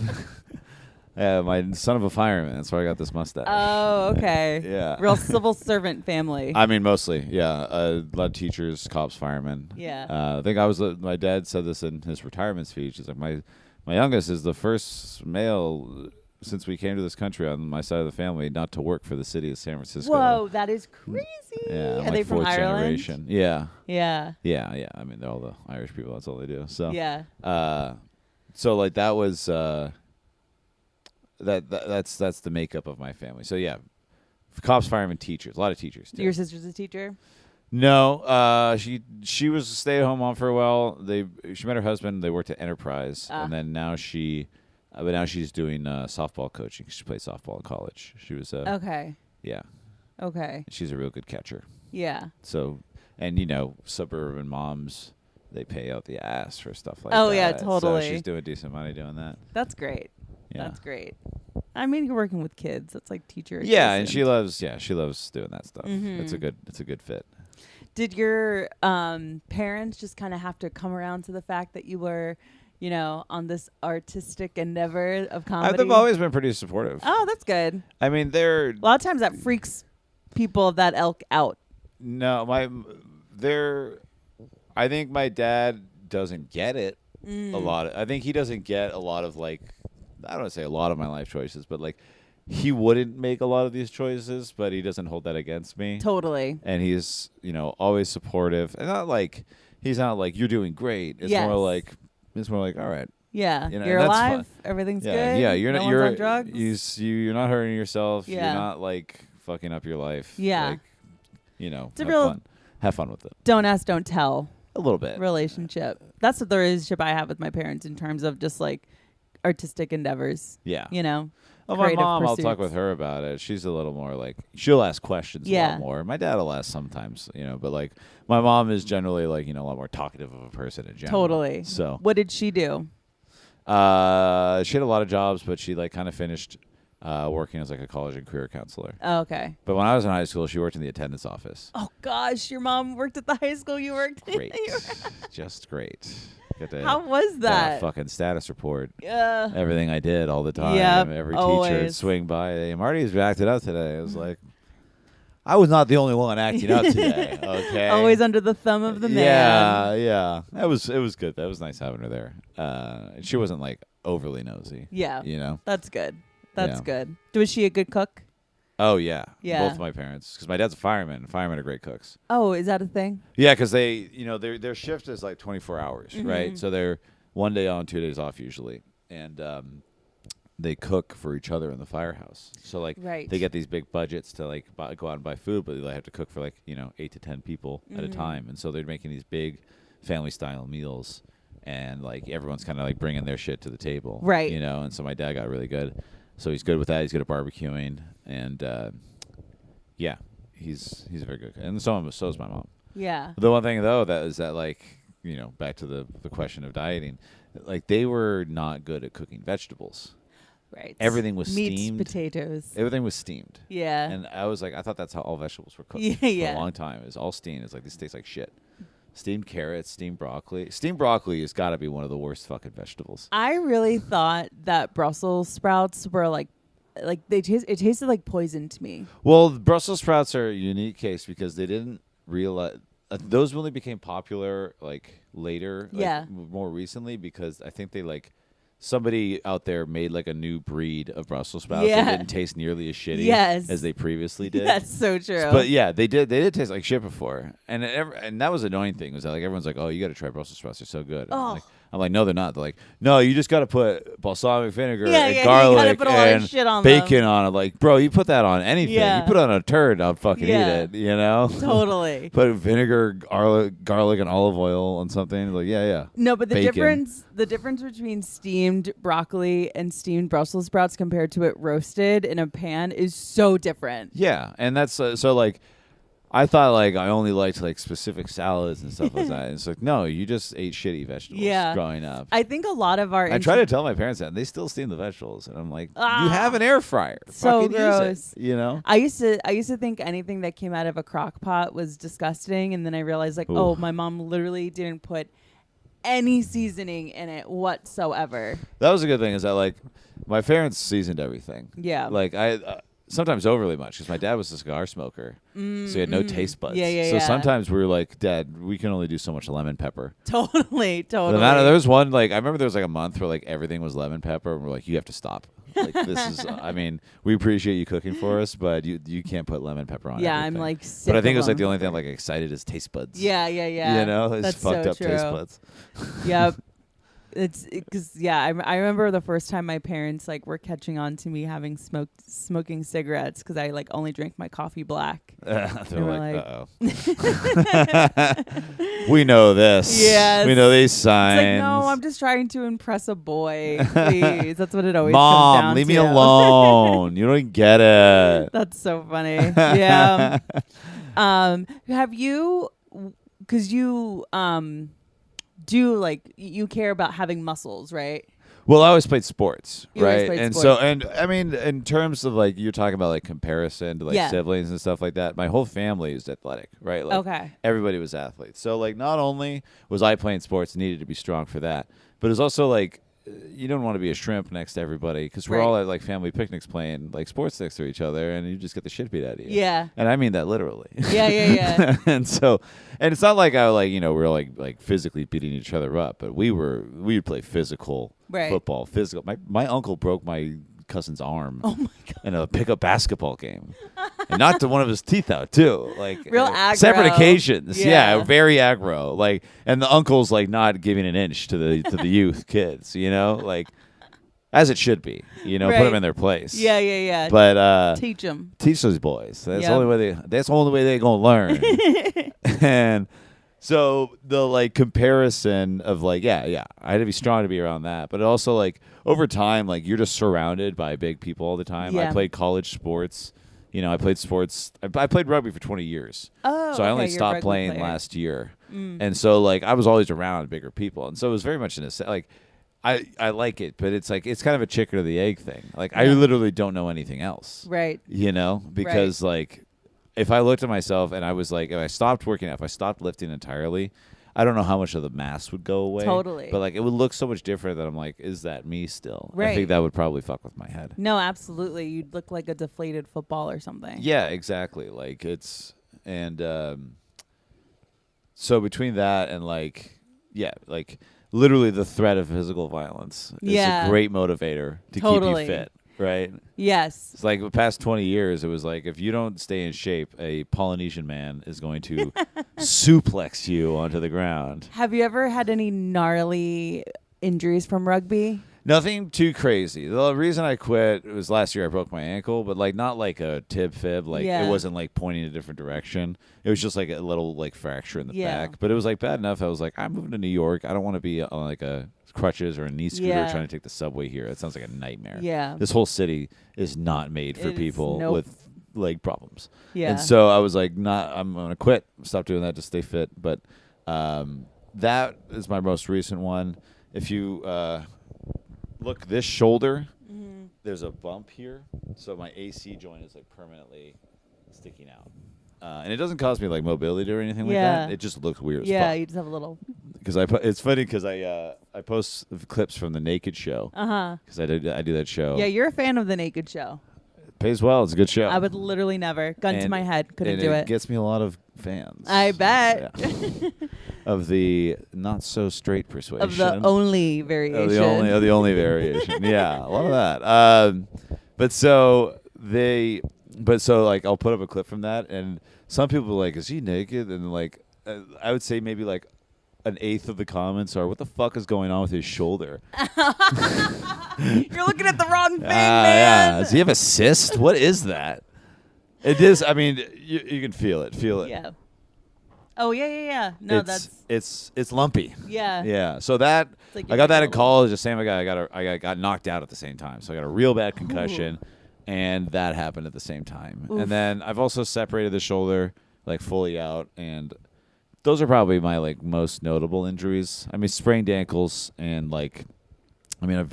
[SPEAKER 2] Yeah, my son of a fireman. That's why I got this mustache.
[SPEAKER 1] Oh, okay.
[SPEAKER 2] Yeah.
[SPEAKER 1] Real civil servant family.
[SPEAKER 2] I mean, mostly, yeah. A lot of teachers, cops, firemen.
[SPEAKER 1] Yeah.
[SPEAKER 2] I think my dad said this in his retirement speech. He's like, my youngest is the first male since we came to this country on my side of the family not to work for the city of San Francisco.
[SPEAKER 1] Whoa, that is crazy.
[SPEAKER 2] Yeah,
[SPEAKER 1] Are
[SPEAKER 2] I'm
[SPEAKER 1] they
[SPEAKER 2] like
[SPEAKER 1] from
[SPEAKER 2] fourth
[SPEAKER 1] Ireland?
[SPEAKER 2] generation. Yeah.
[SPEAKER 1] Yeah.
[SPEAKER 2] Yeah. I mean, they're all the Irish people. That's all they do. So
[SPEAKER 1] Yeah.
[SPEAKER 2] So like that was that's the makeup of my family. So yeah, cops, firemen, teachers, a lot of teachers too.
[SPEAKER 1] Your sister's a teacher?
[SPEAKER 2] No, she was a stay-at-home mom for a while. She met her husband. They worked at Enterprise, and then now she's doing softball coaching. She played softball in college. She was
[SPEAKER 1] Okay.
[SPEAKER 2] yeah.
[SPEAKER 1] Okay.
[SPEAKER 2] She's a real good catcher.
[SPEAKER 1] Yeah.
[SPEAKER 2] So, and you know, suburban moms, they pay out the ass for stuff like that.
[SPEAKER 1] Oh, yeah, totally.
[SPEAKER 2] So she's doing decent money doing that.
[SPEAKER 1] That's great.
[SPEAKER 2] Yeah.
[SPEAKER 1] That's great. I mean, you're working with kids. That's like teacher.
[SPEAKER 2] Yeah, and
[SPEAKER 1] adjacent.
[SPEAKER 2] she loves doing that stuff. It's a good fit.
[SPEAKER 1] Did your parents just kind of have to come around to the fact that you were, you know, on this artistic endeavor of comedy?
[SPEAKER 2] They've always been pretty supportive.
[SPEAKER 1] Oh, that's good.
[SPEAKER 2] I mean,
[SPEAKER 1] A lot of times that freaks people of that ilk out.
[SPEAKER 2] No, I think my dad doesn't get it a lot. I think he doesn't get a lot of like, I don't want to say a lot of my life choices, but like he wouldn't make a lot of these choices, but he doesn't hold that against me.
[SPEAKER 1] Totally.
[SPEAKER 2] And he's, you know, always supportive. And he's not like you're doing great. It's more like all right.
[SPEAKER 1] Yeah.
[SPEAKER 2] You know,
[SPEAKER 1] you're
[SPEAKER 2] and that's
[SPEAKER 1] alive.
[SPEAKER 2] fun.
[SPEAKER 1] Everything's
[SPEAKER 2] Yeah,
[SPEAKER 1] good.
[SPEAKER 2] yeah. You're
[SPEAKER 1] no
[SPEAKER 2] not.
[SPEAKER 1] one's
[SPEAKER 2] You're
[SPEAKER 1] on drugs.
[SPEAKER 2] you're not hurting yourself.
[SPEAKER 1] Yeah.
[SPEAKER 2] You're not like fucking up your life.
[SPEAKER 1] Yeah.
[SPEAKER 2] Like, you know,
[SPEAKER 1] It's a real
[SPEAKER 2] have fun with it.
[SPEAKER 1] don't ask, don't tell
[SPEAKER 2] A little bit.
[SPEAKER 1] relationship. That's the relationship I have with my parents in terms of just like artistic endeavors.
[SPEAKER 2] Yeah.
[SPEAKER 1] You know.
[SPEAKER 2] Well, my
[SPEAKER 1] creative
[SPEAKER 2] mom, I'll talk
[SPEAKER 1] pursuits.
[SPEAKER 2] with her about it. She's a little more like, she'll ask questions a
[SPEAKER 1] Yeah.
[SPEAKER 2] lot more. My dad will ask sometimes, you know, but like my mom is generally like, you know, a lot more talkative of a person in general.
[SPEAKER 1] Totally.
[SPEAKER 2] So
[SPEAKER 1] What did she do?
[SPEAKER 2] she had a lot of jobs, but she like kind of finished working as like a college and career counselor.
[SPEAKER 1] Oh, okay.
[SPEAKER 2] But when I was in high school, she worked in the attendance office.
[SPEAKER 1] Oh gosh, your mom worked at the high school you worked in.
[SPEAKER 2] Great. Just great. Got to
[SPEAKER 1] How was that?
[SPEAKER 2] fucking status report.
[SPEAKER 1] Yeah.
[SPEAKER 2] Everything I did all the time.
[SPEAKER 1] Yep,
[SPEAKER 2] Every teacher would
[SPEAKER 1] always.
[SPEAKER 2] swing by. Hey, Marty's acted out today. I was like, I was not the only one acting out today. Okay.
[SPEAKER 1] Always under the thumb of the man.
[SPEAKER 2] Yeah. It was good. That was nice having her there. She wasn't like overly nosy.
[SPEAKER 1] Yeah.
[SPEAKER 2] You know.
[SPEAKER 1] That's good. That's
[SPEAKER 2] Yeah.
[SPEAKER 1] good. Was she a good cook?
[SPEAKER 2] Oh yeah.
[SPEAKER 1] Yeah.
[SPEAKER 2] Both of my parents, because my dad's a fireman. Firemen are great cooks.
[SPEAKER 1] Oh, is that a thing?
[SPEAKER 2] Yeah, because they, you know, their shift is like 24 hours,
[SPEAKER 1] Mm-hmm.
[SPEAKER 2] right? So they're 1 day on, 2 days off usually, and they cook for each other in the firehouse. So like
[SPEAKER 1] Right.
[SPEAKER 2] they get these big budgets to like go out and buy food, but they have to cook for like 8 to 10 people at a
[SPEAKER 1] Mm-hmm.
[SPEAKER 2] time, and so they're making these big family style meals, and like everyone's kind of like bringing their shit to the table,
[SPEAKER 1] Right.
[SPEAKER 2] You know, and so my dad got really good, so he's good with that. He's good at barbecuing, and yeah, he's a very good cook. And so is my mom.
[SPEAKER 1] Yeah.
[SPEAKER 2] The one thing though that like, you know, back to the question of dieting, like they were not good at cooking vegetables.
[SPEAKER 1] Right.
[SPEAKER 2] Everything was
[SPEAKER 1] Meats,
[SPEAKER 2] steamed.
[SPEAKER 1] potatoes.
[SPEAKER 2] Everything was steamed.
[SPEAKER 1] Yeah.
[SPEAKER 2] And I was like, I thought that's how all vegetables were cooked
[SPEAKER 1] Yeah,
[SPEAKER 2] for
[SPEAKER 1] yeah.
[SPEAKER 2] a long time. It was all steamed. It's like, this tastes like shit. Steamed carrots, steamed broccoli. Steamed broccoli has got to be one of the worst fucking vegetables.
[SPEAKER 1] I really thought that Brussels sprouts were like it tasted like poison to me.
[SPEAKER 2] Well, Brussels sprouts are a unique case because they didn't realize those really became popular like later,
[SPEAKER 1] Yeah.
[SPEAKER 2] more recently, because I think they like somebody out there made like a new breed of Brussels sprouts
[SPEAKER 1] Yeah.
[SPEAKER 2] that didn't taste nearly as shitty
[SPEAKER 1] Yes.
[SPEAKER 2] as they previously did.
[SPEAKER 1] That's so true.
[SPEAKER 2] But yeah, they did taste like shit before, and that was the annoying thing, was that like everyone's like, oh, you got to try Brussels sprouts, they're so good.
[SPEAKER 1] Oh.
[SPEAKER 2] I'm like, no, they're not. They're like, no, you just got to put balsamic vinegar
[SPEAKER 1] Yeah,
[SPEAKER 2] and
[SPEAKER 1] yeah, you
[SPEAKER 2] garlic
[SPEAKER 1] gotta put a lot of
[SPEAKER 2] and
[SPEAKER 1] shit on
[SPEAKER 2] bacon
[SPEAKER 1] them.
[SPEAKER 2] on it. Like, bro, you put that on anything.
[SPEAKER 1] Yeah.
[SPEAKER 2] You put it on a turd, I'll fucking eat
[SPEAKER 1] Yeah.
[SPEAKER 2] it. You know,
[SPEAKER 1] Totally.
[SPEAKER 2] put vinegar, garlic, and olive oil on something. Like, yeah.
[SPEAKER 1] No, but the
[SPEAKER 2] Bacon.
[SPEAKER 1] difference between steamed broccoli and steamed Brussels sprouts compared to it roasted in a pan is so different.
[SPEAKER 2] Yeah, and that's so like. I thought like I only liked like specific salads and stuff like that. It's like, no, you just ate shitty vegetables growing up.
[SPEAKER 1] I think a lot of our
[SPEAKER 2] I try to tell my parents that, and they still steam the vegetables, and I'm like,
[SPEAKER 1] Ah,
[SPEAKER 2] you have an air fryer,
[SPEAKER 1] so
[SPEAKER 2] fucking
[SPEAKER 1] gross.
[SPEAKER 2] use it, you know?
[SPEAKER 1] I used to think anything that came out of a crock pot was disgusting, and then I realized like,
[SPEAKER 2] Ooh.
[SPEAKER 1] oh, my mom literally didn't put any seasoning in it whatsoever.
[SPEAKER 2] That was a good thing, is that like my parents seasoned everything.
[SPEAKER 1] Yeah.
[SPEAKER 2] Like I sometimes overly much, because my dad was a cigar smoker, so he had no taste buds.
[SPEAKER 1] Yeah.
[SPEAKER 2] So sometimes we were like, Dad, we can only do so much lemon pepper.
[SPEAKER 1] Totally.
[SPEAKER 2] There was one, like, I remember there was like a month where like everything was lemon pepper, and we're like, you have to stop. Like, this is, I mean, we appreciate you cooking for us, but you can't put lemon pepper on
[SPEAKER 1] Yeah,
[SPEAKER 2] everything.
[SPEAKER 1] I'm like sick
[SPEAKER 2] But I think
[SPEAKER 1] of
[SPEAKER 2] it was like the
[SPEAKER 1] lemon
[SPEAKER 2] only thing I'm
[SPEAKER 1] pepper.
[SPEAKER 2] like excited is taste buds.
[SPEAKER 1] Yeah.
[SPEAKER 2] You know, it's
[SPEAKER 1] That's
[SPEAKER 2] fucked
[SPEAKER 1] so
[SPEAKER 2] up taste
[SPEAKER 1] true.
[SPEAKER 2] buds.
[SPEAKER 1] Yep. It's because I remember the first time my parents like were catching on to me having smoking cigarettes, because I like only drank my coffee black.
[SPEAKER 2] They're
[SPEAKER 1] were
[SPEAKER 2] like,
[SPEAKER 1] like-
[SPEAKER 2] uh-oh. We know this.
[SPEAKER 1] Yes.
[SPEAKER 2] We know these
[SPEAKER 1] It's
[SPEAKER 2] signs.
[SPEAKER 1] like, no, I'm just trying to impress a boy. Please, that's what it always comes
[SPEAKER 2] Mom,
[SPEAKER 1] down
[SPEAKER 2] leave
[SPEAKER 1] to.
[SPEAKER 2] me alone. You don't get it.
[SPEAKER 1] That's so funny. Yeah. Have you? Because you do like you care about having muscles, right?
[SPEAKER 2] Well, I always played sports,
[SPEAKER 1] You always
[SPEAKER 2] right?
[SPEAKER 1] played
[SPEAKER 2] And
[SPEAKER 1] sports.
[SPEAKER 2] so, and I mean, in terms of like you're talking about like comparison to like
[SPEAKER 1] Yeah.
[SPEAKER 2] siblings and stuff like that, my whole family is athletic, right? Like
[SPEAKER 1] Okay.
[SPEAKER 2] everybody was athletes. So like not only was I playing sports, needed to be strong for that, but it was also like you don't want to be a shrimp next to everybody, because we're
[SPEAKER 1] Right.
[SPEAKER 2] all at like family picnics playing like sports next to each other, and you just get the shit beat out of you.
[SPEAKER 1] Yeah.
[SPEAKER 2] And I mean that literally.
[SPEAKER 1] Yeah.
[SPEAKER 2] And so, and it's not like I like, you know, we're like physically beating each other up, but we would play physical
[SPEAKER 1] Right.
[SPEAKER 2] football, physical. My uncle broke my cousin's arm
[SPEAKER 1] Oh my god.
[SPEAKER 2] in a pickup basketball game, and knocked one of his teeth out too. Like
[SPEAKER 1] Real aggro.
[SPEAKER 2] separate occasions.
[SPEAKER 1] Yeah.
[SPEAKER 2] Yeah, very aggro. Like, and the uncle's like not giving an inch to the youth kids, you know, like as it should be. You know, put
[SPEAKER 1] Right.
[SPEAKER 2] them in their place.
[SPEAKER 1] Yeah.
[SPEAKER 2] But
[SPEAKER 1] Teach them.
[SPEAKER 2] teach those boys. That's
[SPEAKER 1] Yep.
[SPEAKER 2] the only way they're gonna learn. And so the like comparison of like, yeah, I had to be strong to be around that. But also like over time, like you're just surrounded by big people all the time.
[SPEAKER 1] Yeah.
[SPEAKER 2] I played college sports. You know, I played sports. I played rugby for 20 years.
[SPEAKER 1] Oh,
[SPEAKER 2] So I only
[SPEAKER 1] okay, you're a
[SPEAKER 2] stopped
[SPEAKER 1] rugby
[SPEAKER 2] playing
[SPEAKER 1] player.
[SPEAKER 2] last year. And so like I was always around bigger people. And so it was very much in a like I like it, but it's like it's kind of a chicken or the egg thing. Like I
[SPEAKER 1] Yeah.
[SPEAKER 2] literally don't know anything else.
[SPEAKER 1] Right.
[SPEAKER 2] You know, because like if I looked at myself and I was like, if I stopped working out, if I stopped lifting entirely, I don't know how much of the mass would go away.
[SPEAKER 1] Totally.
[SPEAKER 2] But like it would look so much different that I'm like, is that me still? I
[SPEAKER 1] Right.
[SPEAKER 2] think that would probably fuck with my head.
[SPEAKER 1] No, absolutely. You'd look like a deflated football or something.
[SPEAKER 2] Yeah, exactly. Like it's and so between that and like literally the threat of physical violence is
[SPEAKER 1] Yeah.
[SPEAKER 2] a great motivator to
[SPEAKER 1] Totally.
[SPEAKER 2] keep you fit, right?
[SPEAKER 1] Yes.
[SPEAKER 2] It's like the past 20 years, it was like if you don't stay in shape, a Polynesian man is going to suplex you onto the ground.
[SPEAKER 1] Have you ever had any gnarly injuries from rugby?
[SPEAKER 2] Nothing too crazy. The reason I quit was last year I broke my ankle, but like not like a tib fib. Like
[SPEAKER 1] Yeah.
[SPEAKER 2] it wasn't like pointing a different direction. It was just like a little like fracture in the
[SPEAKER 1] Yeah.
[SPEAKER 2] back. But it was like bad enough. I was like, I'm moving to New York. I don't want to be on like a crutches or a knee scooter
[SPEAKER 1] Yeah.
[SPEAKER 2] trying to take the subway here. That sounds like a nightmare.
[SPEAKER 1] Yeah.
[SPEAKER 2] This whole city is not made for
[SPEAKER 1] It is-
[SPEAKER 2] people
[SPEAKER 1] nope.
[SPEAKER 2] with leg problems.
[SPEAKER 1] Yeah.
[SPEAKER 2] And so I was like, I'm going to quit, stop doing that to stay fit. But that is my most recent one. If you look this shoulder, there's a bump here. So my AC joint is like permanently sticking out. And it doesn't cause me like mobility or anything like
[SPEAKER 1] Yeah.
[SPEAKER 2] that. It just looks weird
[SPEAKER 1] yeah,
[SPEAKER 2] as fuck.
[SPEAKER 1] you just have a little.
[SPEAKER 2] Because it's funny because I post clips from the Naked Show. Because I do that show.
[SPEAKER 1] Yeah, you're a fan of the Naked Show.
[SPEAKER 2] It pays well. It's a good show.
[SPEAKER 1] I would literally never. Gun to
[SPEAKER 2] And-
[SPEAKER 1] my head. Couldn't
[SPEAKER 2] and
[SPEAKER 1] do
[SPEAKER 2] it
[SPEAKER 1] it.
[SPEAKER 2] gets me a lot of fans.
[SPEAKER 1] I bet.
[SPEAKER 2] Yeah. Of the not so straight persuasion.
[SPEAKER 1] Of the only variation.
[SPEAKER 2] Of the only variation. Yeah, a lot of that. But so like I'll put up a clip from that, and some people are like, "Is he naked?" And like, I would say maybe like an eighth of the comments are, "What the fuck is going on with his shoulder?"
[SPEAKER 1] You're looking at the wrong thing, man.
[SPEAKER 2] Yeah. Does he have a cyst? What is that? It is. I mean, you can feel it.
[SPEAKER 1] Yeah. Oh yeah. No,
[SPEAKER 2] it's lumpy.
[SPEAKER 1] Yeah.
[SPEAKER 2] Yeah. So that
[SPEAKER 1] like
[SPEAKER 2] I got that in college. The same. I got knocked out at the same time. So I got a real bad concussion, and that happened at the same time.
[SPEAKER 1] Oof.
[SPEAKER 2] And then I've also separated the shoulder like fully out, and those are probably my like most notable injuries. I mean, sprained ankles and like, I mean,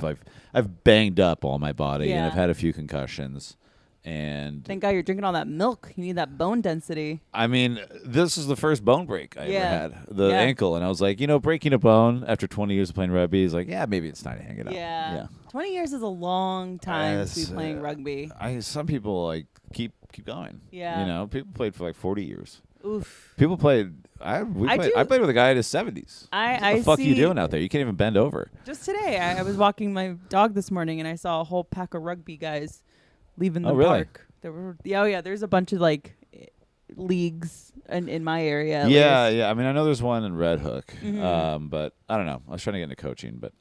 [SPEAKER 2] I've banged up all my body, and I've had a few concussions. And
[SPEAKER 1] thank God you're drinking all that milk. You need that bone density.
[SPEAKER 2] I mean, this is the first bone break I ever had, the
[SPEAKER 1] Yeah.
[SPEAKER 2] ankle. And I was like, breaking a bone after 20 years of playing rugby is like, yeah, maybe it's time to hang it up.
[SPEAKER 1] Yeah. 20 years is a long time to be playing rugby.
[SPEAKER 2] Some people like keep going.
[SPEAKER 1] Yeah.
[SPEAKER 2] People played for like 40 years.
[SPEAKER 1] Oof.
[SPEAKER 2] People played. I played with a guy in his 70s. What the fuck are you doing out there? You can't even bend over.
[SPEAKER 1] Just today, I was walking my dog this morning, and I saw a whole pack of rugby guys leaving the park. There were, there's a bunch of like leagues in my area.
[SPEAKER 2] Yeah. I mean, I know there's one in Red Hook,
[SPEAKER 1] Mm-hmm.
[SPEAKER 2] but I don't know. I was trying to get into coaching, but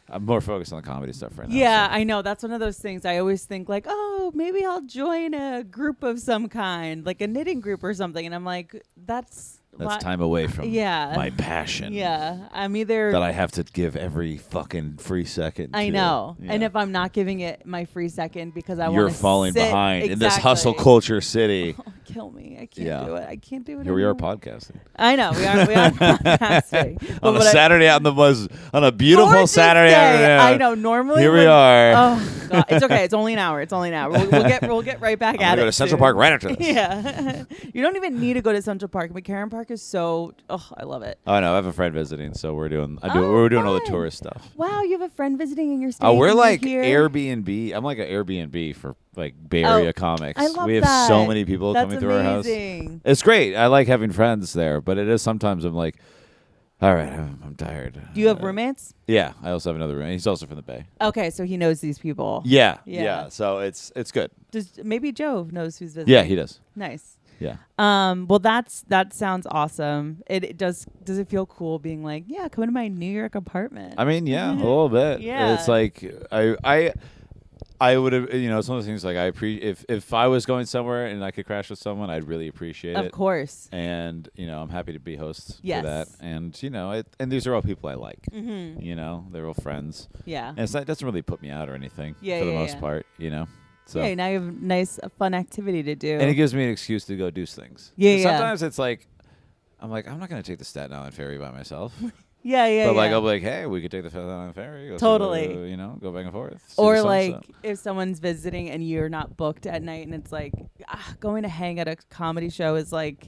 [SPEAKER 2] I'm more focused on the comedy stuff right now.
[SPEAKER 1] Yeah, so. I know. That's one of those things I always think like, oh, maybe I'll join a group of some kind, like a knitting group or something. And I'm like, that's
[SPEAKER 2] time away from my passion.
[SPEAKER 1] Yeah, I'm either
[SPEAKER 2] that I have to give every fucking free second.
[SPEAKER 1] I know, and if I'm not giving it my free second because
[SPEAKER 2] you're falling behind in this hustle culture city.
[SPEAKER 1] Oh, kill me! I can't do it. I can't do it.
[SPEAKER 2] Here we are podcasting.
[SPEAKER 1] I know we are podcasting
[SPEAKER 2] on a Saturday out in the woods on a beautiful Saturday afternoon.
[SPEAKER 1] I know. Normally
[SPEAKER 2] here we are.
[SPEAKER 1] Oh God, it's okay. It's only an hour. We'll get right back at it.
[SPEAKER 2] Go to Central Park right after this.
[SPEAKER 1] Yeah, you don't even need to go to Central Park. McCarran Park is so. Oh, I love it.
[SPEAKER 2] Oh no, I have a friend visiting, so we're doing all the tourist stuff.
[SPEAKER 1] Wow, you have a friend visiting in your state.
[SPEAKER 2] Oh, we're like Airbnb. I'm like an Airbnb for like Bay Area comics.
[SPEAKER 1] I love
[SPEAKER 2] we have so many people coming through our house. It's great. I like having friends there, but it is sometimes I'm like, all right, I'm tired.
[SPEAKER 1] Do you have roommates?
[SPEAKER 2] Yeah, I also have another roommate. He's also from the Bay.
[SPEAKER 1] Okay, so he knows these people.
[SPEAKER 2] Yeah. So it's good.
[SPEAKER 1] Maybe Joe knows who's visiting?
[SPEAKER 2] Yeah, he does.
[SPEAKER 1] Nice.
[SPEAKER 2] Yeah.
[SPEAKER 1] Well, that sounds awesome. It does. Does it feel cool being like, yeah, come into my New York apartment?
[SPEAKER 2] I mean, yeah, a little bit.
[SPEAKER 1] Yeah.
[SPEAKER 2] It's like I would have, it's one of those things like I appreciate if I was going somewhere and I could crash with someone, I'd really appreciate it.
[SPEAKER 1] Of course.
[SPEAKER 2] And I'm happy to be host
[SPEAKER 1] yes.
[SPEAKER 2] for that. And and these are all people I like.
[SPEAKER 1] Mm-hmm.
[SPEAKER 2] They're all friends.
[SPEAKER 1] Yeah.
[SPEAKER 2] And it doesn't really put me out or anything.
[SPEAKER 1] Yeah,
[SPEAKER 2] for the most part. So
[SPEAKER 1] now you have a nice, fun activity to do.
[SPEAKER 2] And it gives me an excuse to go do things.
[SPEAKER 1] Yeah.
[SPEAKER 2] Sometimes it's like, I'm not going to take the Staten Island ferry by myself.
[SPEAKER 1] Yeah.
[SPEAKER 2] But like I'll be like, hey, we could take the Staten Island ferry.
[SPEAKER 1] Totally.
[SPEAKER 2] Go back and forth.
[SPEAKER 1] Or like if someone's visiting and you're not booked at night, and it's like going to hang at a comedy show is like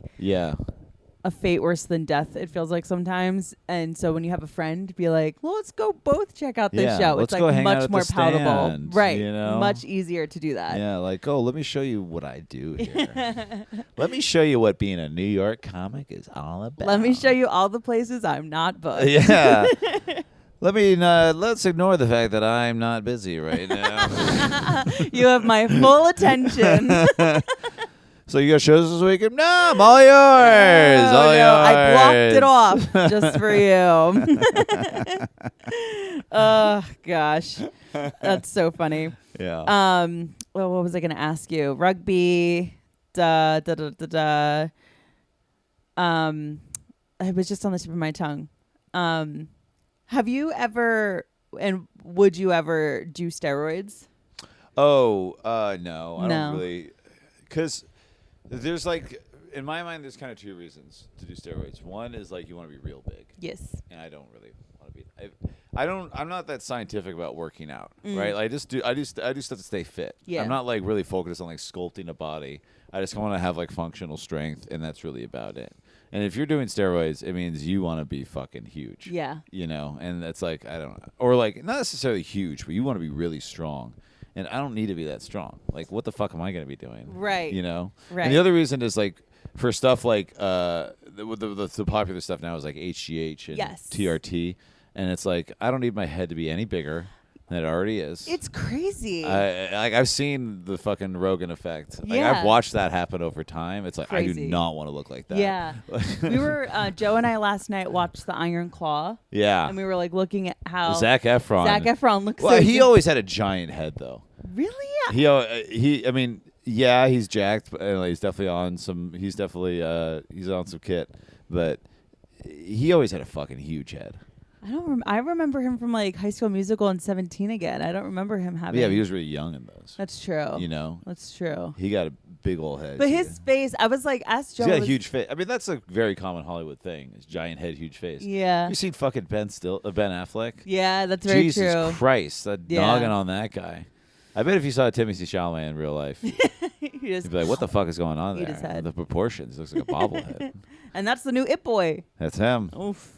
[SPEAKER 1] a fate worse than death. It feels like sometimes. And so when you have a friend, be like, well, let's go both check out this show.
[SPEAKER 2] It's
[SPEAKER 1] like
[SPEAKER 2] like
[SPEAKER 1] much more palatable,
[SPEAKER 2] stand,
[SPEAKER 1] right? Much easier to do that.
[SPEAKER 2] Yeah, like let me show you what I do here. Let me show you what being a New York comic is all about.
[SPEAKER 1] Let me show you all the places I'm not booked.
[SPEAKER 2] Yeah. Let's ignore the fact that I'm not busy right now.
[SPEAKER 1] You have my full attention.
[SPEAKER 2] So you got shows this weekend? No, I'm all yours. All yours.
[SPEAKER 1] I blocked it off just for you. Oh gosh, that's so funny.
[SPEAKER 2] Yeah.
[SPEAKER 1] Well, what was I going to ask you? Rugby. It was just on the tip of my tongue. Have you ever, and would you ever do steroids?
[SPEAKER 2] Oh, no. I don't really, because there's like, in my mind, there's kind of two reasons to do steroids. One is like you want to be real big.
[SPEAKER 1] Yes.
[SPEAKER 2] And I don't really want to be. I'm not that scientific about working out, right? I do stuff to stay fit.
[SPEAKER 1] Yeah.
[SPEAKER 2] I'm not like really focused on like sculpting a body. I just want to have like functional strength, and that's really about it. And if you're doing steroids, it means you want to be fucking huge.
[SPEAKER 1] Yeah.
[SPEAKER 2] And that's like, I don't know. Or like, not necessarily huge, but you want to be really strong. And I don't need to be that strong. Like, what the fuck am I going to be doing?
[SPEAKER 1] Right.
[SPEAKER 2] Right.
[SPEAKER 1] Right.
[SPEAKER 2] And the other reason is like, for stuff like the popular stuff now is like HGH and
[SPEAKER 1] Yes.
[SPEAKER 2] TRT, and it's like I don't need my head to be any bigger than it already is.
[SPEAKER 1] It's crazy.
[SPEAKER 2] I've seen the fucking Rogan effect. Like
[SPEAKER 1] Yeah.
[SPEAKER 2] I've watched that happen over time. It's like I
[SPEAKER 1] Crazy.
[SPEAKER 2] do not want to look like that.
[SPEAKER 1] Yeah. We were Joe and I last night watched The Iron Claw.
[SPEAKER 2] Yeah.
[SPEAKER 1] And we were like looking at how
[SPEAKER 2] Zac Efron
[SPEAKER 1] looks
[SPEAKER 2] Well,
[SPEAKER 1] so
[SPEAKER 2] he
[SPEAKER 1] good.
[SPEAKER 2] always had a giant head though.
[SPEAKER 1] Really? Yeah.
[SPEAKER 2] He I mean, yeah, he's jacked, but he's definitely on some he's on some kit, but he always had a fucking huge head.
[SPEAKER 1] I remember him from like High School Musical and 17 Again. I don't remember him having.
[SPEAKER 2] Yeah, but he was really young in those.
[SPEAKER 1] That's true.
[SPEAKER 2] You know,
[SPEAKER 1] That's true.
[SPEAKER 2] he got a big old head.
[SPEAKER 1] But his face, I was like, asked Joe.
[SPEAKER 2] He's got a huge face. I mean, that's a very common Hollywood thing: is giant head, huge face.
[SPEAKER 1] Yeah.
[SPEAKER 2] You seen fucking Ben Affleck?
[SPEAKER 1] Yeah, that's very
[SPEAKER 2] Jesus
[SPEAKER 1] true.
[SPEAKER 2] Christ, that
[SPEAKER 1] Yeah.
[SPEAKER 2] noggin on that guy. I bet if you saw Timothée Chalamet in real life, you'd be like, "What the fuck is going on
[SPEAKER 1] Eat
[SPEAKER 2] there?"
[SPEAKER 1] his head.
[SPEAKER 2] The proportions looks like a bobblehead.
[SPEAKER 1] And that's the new It Boy.
[SPEAKER 2] That's him.
[SPEAKER 1] Oof.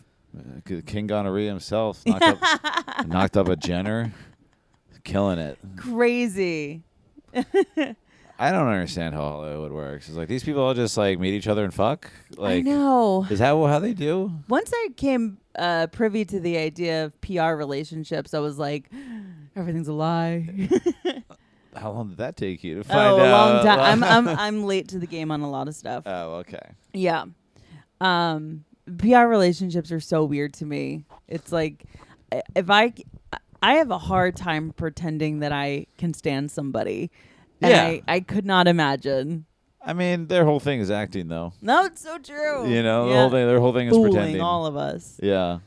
[SPEAKER 2] King Gonorrhea himself knocked up a Jenner, killing it.
[SPEAKER 1] Crazy.
[SPEAKER 2] I don't understand how Hollywood works. It's like these people all just like meet each other and fuck. Like,
[SPEAKER 1] I know.
[SPEAKER 2] Is that how they do?
[SPEAKER 1] Once I came privy to the idea of PR relationships, I was like, everything's a lie.
[SPEAKER 2] How long did that take you to find out?
[SPEAKER 1] A long time. I'm late to the game on a lot of stuff.
[SPEAKER 2] Oh, okay.
[SPEAKER 1] Yeah. PR relationships are so weird to me. It's like if I have a hard time pretending that I can stand somebody. And
[SPEAKER 2] Yeah.
[SPEAKER 1] I could not imagine.
[SPEAKER 2] I mean, their whole thing is acting, though.
[SPEAKER 1] No, it's so true.
[SPEAKER 2] You know,
[SPEAKER 1] Yeah.
[SPEAKER 2] their whole thing is
[SPEAKER 1] Fooling
[SPEAKER 2] pretending.
[SPEAKER 1] all of us.
[SPEAKER 2] Yeah.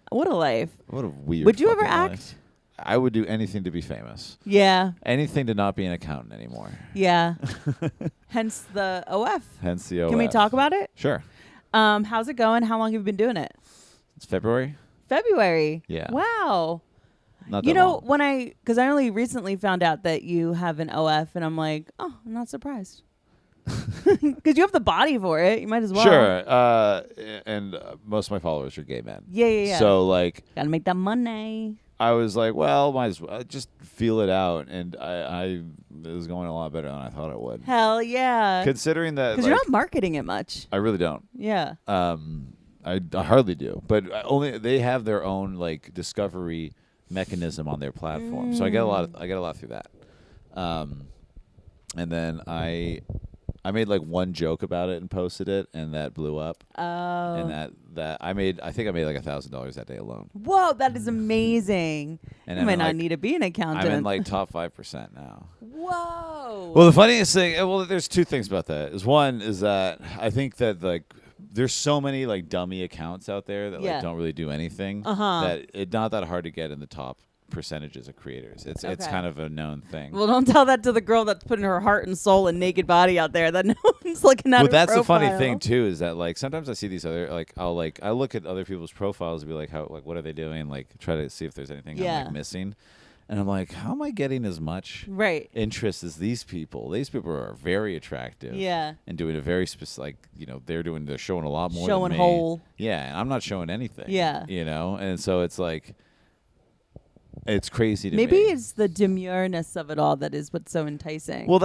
[SPEAKER 1] What a life.
[SPEAKER 2] What a weird.
[SPEAKER 1] Would you ever
[SPEAKER 2] fucking life.
[SPEAKER 1] act?
[SPEAKER 2] I would do anything to be famous.
[SPEAKER 1] Yeah.
[SPEAKER 2] Anything to not be an accountant anymore.
[SPEAKER 1] Yeah. Hence the OF.
[SPEAKER 2] Hence the OF.
[SPEAKER 1] Can we talk about it?
[SPEAKER 2] Sure.
[SPEAKER 1] How's it going? How long have you been doing it?
[SPEAKER 2] It's February.
[SPEAKER 1] February.
[SPEAKER 2] Yeah.
[SPEAKER 1] Wow.
[SPEAKER 2] Not
[SPEAKER 1] You
[SPEAKER 2] that
[SPEAKER 1] know,
[SPEAKER 2] long.
[SPEAKER 1] because I only recently found out that you have an OF, and I'm like, oh, I'm not surprised. Because you have the body for it. You might as well.
[SPEAKER 2] Sure. And most of my followers are gay men.
[SPEAKER 1] Yeah.
[SPEAKER 2] So, like,
[SPEAKER 1] Gotta make that money.
[SPEAKER 2] I was like, well, might as well just feel it out. And it was going a lot better than I thought it would.
[SPEAKER 1] Hell yeah.
[SPEAKER 2] Considering that.
[SPEAKER 1] Because you're not marketing it much.
[SPEAKER 2] I really don't.
[SPEAKER 1] Yeah.
[SPEAKER 2] I hardly do. But only they have their own, like, discovery mechanism on their platform. So I get a lot through that. And then I made like one joke about it and posted it, and that blew up.
[SPEAKER 1] Oh.
[SPEAKER 2] And I think I made like $1,000 that day alone.
[SPEAKER 1] Whoa, that is amazing.
[SPEAKER 2] And
[SPEAKER 1] you
[SPEAKER 2] I'm
[SPEAKER 1] might not
[SPEAKER 2] like-
[SPEAKER 1] need to be an accountant.
[SPEAKER 2] I'm in like top 5% now.
[SPEAKER 1] Whoa.
[SPEAKER 2] Well, the funniest thing, there's two things about that. One is that I think that like there's so many like dummy accounts out there that
[SPEAKER 1] Yeah.
[SPEAKER 2] like don't really do anything.
[SPEAKER 1] Uh-huh.
[SPEAKER 2] That it's not that hard to get in the top percentages of creators. It's
[SPEAKER 1] Okay.
[SPEAKER 2] kind of a known thing.
[SPEAKER 1] Well, don't tell that to the girl that's putting her heart and soul and naked body out there that no one's looking at her
[SPEAKER 2] Well, that's the funny
[SPEAKER 1] profile.
[SPEAKER 2] thing too, is that like sometimes I see these other I look at other people's profiles and be like, what are they doing? Like try to see if there's anything I'm
[SPEAKER 1] Yeah.
[SPEAKER 2] like missing. And I'm like, how am I getting as much
[SPEAKER 1] Right.
[SPEAKER 2] interest as these people? These people are very attractive.
[SPEAKER 1] Yeah.
[SPEAKER 2] And doing a very specific, they're showing a lot more
[SPEAKER 1] Showing
[SPEAKER 2] than me.
[SPEAKER 1] whole.
[SPEAKER 2] Yeah, and I'm not showing anything.
[SPEAKER 1] Yeah.
[SPEAKER 2] And so it's like, it's crazy to
[SPEAKER 1] Maybe
[SPEAKER 2] me.
[SPEAKER 1] it's the demureness of it all that is what's so enticing.
[SPEAKER 2] Well,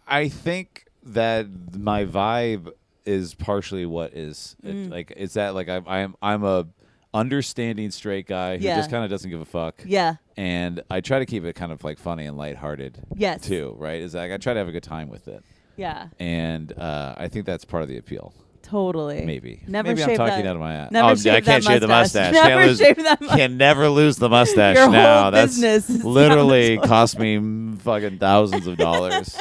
[SPEAKER 2] I think that my vibe is partially what is it's that like I'm a understanding straight guy who
[SPEAKER 1] Yeah.
[SPEAKER 2] just kind of doesn't give a fuck.
[SPEAKER 1] Yeah.
[SPEAKER 2] And I try to keep it kind of like funny and lighthearted.
[SPEAKER 1] Yes.
[SPEAKER 2] Too, right? Is like I try to have a good time with it.
[SPEAKER 1] Yeah.
[SPEAKER 2] And I think that's part of the appeal.
[SPEAKER 1] Totally.
[SPEAKER 2] Maybe.
[SPEAKER 1] Never
[SPEAKER 2] Maybe I'm
[SPEAKER 1] shave
[SPEAKER 2] talking
[SPEAKER 1] that.
[SPEAKER 2] out of my ass.
[SPEAKER 1] Never shave
[SPEAKER 2] I can't
[SPEAKER 1] that
[SPEAKER 2] shave the
[SPEAKER 1] mustache.
[SPEAKER 2] mustache.
[SPEAKER 1] Never shave that mustache.
[SPEAKER 2] Can never lose the mustache
[SPEAKER 1] Your
[SPEAKER 2] now.
[SPEAKER 1] whole
[SPEAKER 2] That's
[SPEAKER 1] business is
[SPEAKER 2] literally
[SPEAKER 1] down this
[SPEAKER 2] cost me fucking thousands of dollars.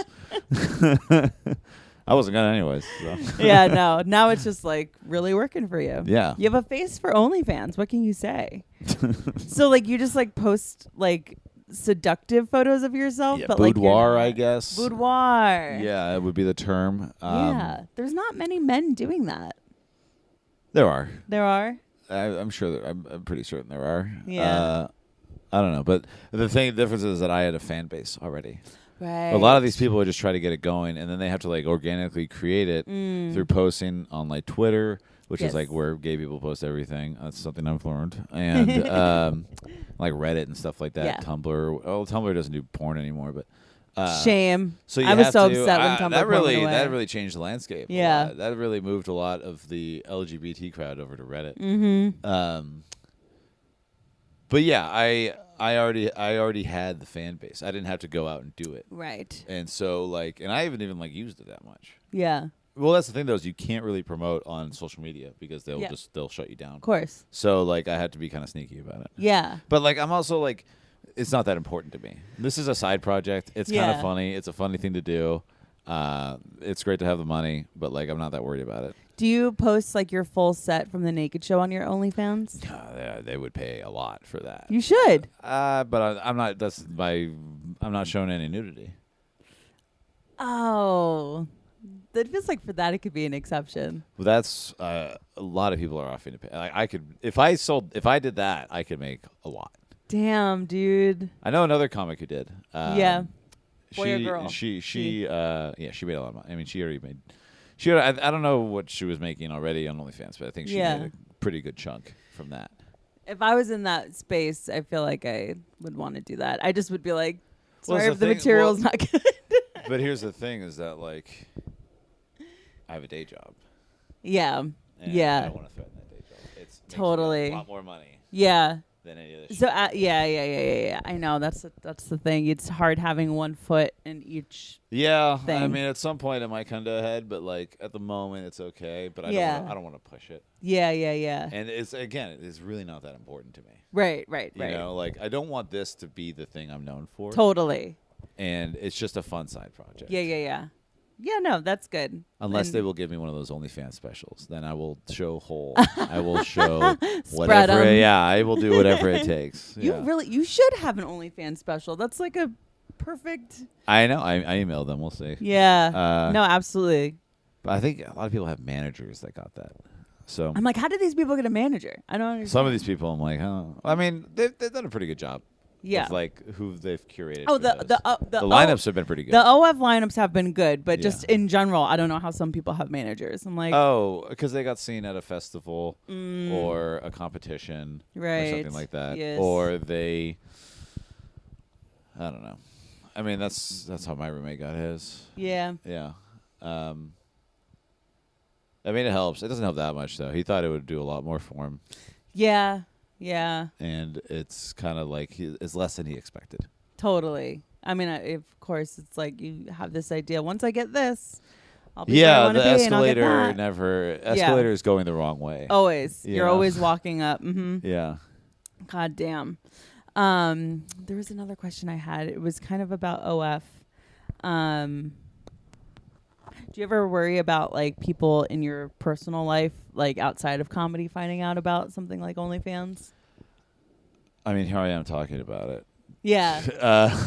[SPEAKER 2] I wasn't gonna anyways. So.
[SPEAKER 1] Yeah, no. Now it's just like really working for you.
[SPEAKER 2] Yeah.
[SPEAKER 1] You have a face for OnlyFans. What can you say? So like you just like post like seductive photos of yourself,
[SPEAKER 2] Yeah,
[SPEAKER 1] but like you're
[SPEAKER 2] boudoir,
[SPEAKER 1] not-
[SPEAKER 2] I guess.
[SPEAKER 1] Boudoir.
[SPEAKER 2] Yeah, it would be the term.
[SPEAKER 1] Yeah. There's not many men doing that.
[SPEAKER 2] There are.
[SPEAKER 1] There are.
[SPEAKER 2] I'm sure. I'm pretty certain there are.
[SPEAKER 1] Yeah.
[SPEAKER 2] I don't know, but the difference is that I had a fan base already.
[SPEAKER 1] Right.
[SPEAKER 2] A lot of these people would just try to get it going, and then they have to like organically create it through posting on like Twitter, which
[SPEAKER 1] Yes.
[SPEAKER 2] is like where gay people post everything. That's something I've learned, and like Reddit and stuff like that.
[SPEAKER 1] Yeah.
[SPEAKER 2] Tumblr. Oh, Tumblr doesn't do porn anymore, but
[SPEAKER 1] Shame.
[SPEAKER 2] So
[SPEAKER 1] I was so upset when Tumblr
[SPEAKER 2] that
[SPEAKER 1] went away.
[SPEAKER 2] that really changed the landscape.
[SPEAKER 1] Yeah.
[SPEAKER 2] A lot. That really moved a lot of the LGBT crowd over to Reddit.
[SPEAKER 1] Mm-hmm.
[SPEAKER 2] But yeah, I already had the fan base. I didn't have to go out and do it.
[SPEAKER 1] Right.
[SPEAKER 2] And so like, and I haven't even like used it that much.
[SPEAKER 1] Yeah.
[SPEAKER 2] Well, that's the thing though, is you can't really promote on social media because they'll
[SPEAKER 1] Yeah.
[SPEAKER 2] they'll shut you down.
[SPEAKER 1] Of course.
[SPEAKER 2] So like, I had to be kind of sneaky about it.
[SPEAKER 1] Yeah.
[SPEAKER 2] But like, I'm also like, it's not that important to me. This is a side project. It's kind
[SPEAKER 1] Yeah.
[SPEAKER 2] of funny. It's a funny thing to do. It's great to have the money, but like, I'm not that worried about it.
[SPEAKER 1] Do you post like your full set from the Naked Show on your OnlyFans?
[SPEAKER 2] They would pay a lot for that.
[SPEAKER 1] You should.
[SPEAKER 2] But I'm not. I'm not showing any nudity.
[SPEAKER 1] Oh. That feels like for that it could be an exception.
[SPEAKER 2] Well, that's a lot of people are offering to pay. Like, I could, if I did that, I could make a lot.
[SPEAKER 1] Damn, dude.
[SPEAKER 2] I know another comic who did.
[SPEAKER 1] Yeah. Boy or
[SPEAKER 2] She,
[SPEAKER 1] girl?
[SPEAKER 2] she made a lot of money. I mean, she already made. I don't know what she was making already on OnlyFans, but I think she made a pretty good chunk from that.
[SPEAKER 1] If I was in that space, I feel like I would want to do that. I just would be like,
[SPEAKER 2] Well,
[SPEAKER 1] sorry
[SPEAKER 2] it's
[SPEAKER 1] if
[SPEAKER 2] the
[SPEAKER 1] the
[SPEAKER 2] thing-
[SPEAKER 1] material's
[SPEAKER 2] well-
[SPEAKER 1] not good.
[SPEAKER 2] But here's the thing: is that like, I have a day job.
[SPEAKER 1] Yeah.
[SPEAKER 2] And
[SPEAKER 1] Yeah.
[SPEAKER 2] I don't want to threaten that day job. It's makes
[SPEAKER 1] Totally.
[SPEAKER 2] a lot more money
[SPEAKER 1] Yeah.
[SPEAKER 2] than any other.
[SPEAKER 1] So yeah. I know that's the thing. It's hard having one foot in each.
[SPEAKER 2] Yeah, I
[SPEAKER 1] thing.
[SPEAKER 2] mean, at some point it might come to a head, but like at the moment it's okay. But I
[SPEAKER 1] Yeah.
[SPEAKER 2] don't want to push it.
[SPEAKER 1] Yeah.
[SPEAKER 2] And it's really not that important to me.
[SPEAKER 1] Right.
[SPEAKER 2] You know, like I don't want this to be the thing I'm known for.
[SPEAKER 1] Totally.
[SPEAKER 2] And it's just a fun side project.
[SPEAKER 1] Yeah. Yeah, no, that's good.
[SPEAKER 2] Unless
[SPEAKER 1] And
[SPEAKER 2] they will give me one of those OnlyFans specials, then I will show whole. I will show
[SPEAKER 1] Spread
[SPEAKER 2] whatever.
[SPEAKER 1] 'em.
[SPEAKER 2] Yeah, I will do whatever it takes. Yeah.
[SPEAKER 1] you should have an OnlyFans special. That's like a perfect.
[SPEAKER 2] I know. I emailed them. We'll see.
[SPEAKER 1] Yeah. No, absolutely.
[SPEAKER 2] But I think a lot of people have managers that got that. So
[SPEAKER 1] I'm like, how did these people get a manager? I don't understand.
[SPEAKER 2] some of these people, I'm like, oh. I mean, they've done a pretty good job.
[SPEAKER 1] Yeah.
[SPEAKER 2] Of like who they've curated.
[SPEAKER 1] Oh,
[SPEAKER 2] for
[SPEAKER 1] the
[SPEAKER 2] this. lineups have been pretty good.
[SPEAKER 1] The OF lineups have been good, but
[SPEAKER 2] Yeah.
[SPEAKER 1] just in general, I don't know how some people have managers. I'm like,
[SPEAKER 2] Oh, because they got seen at a festival or a competition or
[SPEAKER 1] Right.
[SPEAKER 2] something like that,
[SPEAKER 1] Yes.
[SPEAKER 2] or they. I don't know. I mean, that's how my roommate got his.
[SPEAKER 1] yeah.
[SPEAKER 2] Yeah. I mean, it helps. It doesn't help that much though. He thought it would do a lot more for him,
[SPEAKER 1] Yeah.
[SPEAKER 2] and it's kind of like it's less than he expected.
[SPEAKER 1] Totally. I mean, of course, it's like you have this idea. Once I get this, I'll be where I
[SPEAKER 2] Yeah,
[SPEAKER 1] want
[SPEAKER 2] the
[SPEAKER 1] to be, and I'll get
[SPEAKER 2] escalator
[SPEAKER 1] that.
[SPEAKER 2] escalator is going the wrong way.
[SPEAKER 1] Always.
[SPEAKER 2] You
[SPEAKER 1] You're
[SPEAKER 2] know?
[SPEAKER 1] always walking up. Mm-hmm.
[SPEAKER 2] Yeah.
[SPEAKER 1] God damn. There was another question I had. It was kind of about OF. Do you ever worry about like people in your personal life, like outside of comedy, finding out about something like OnlyFans?
[SPEAKER 2] I mean, here I am talking about it.
[SPEAKER 1] Yeah.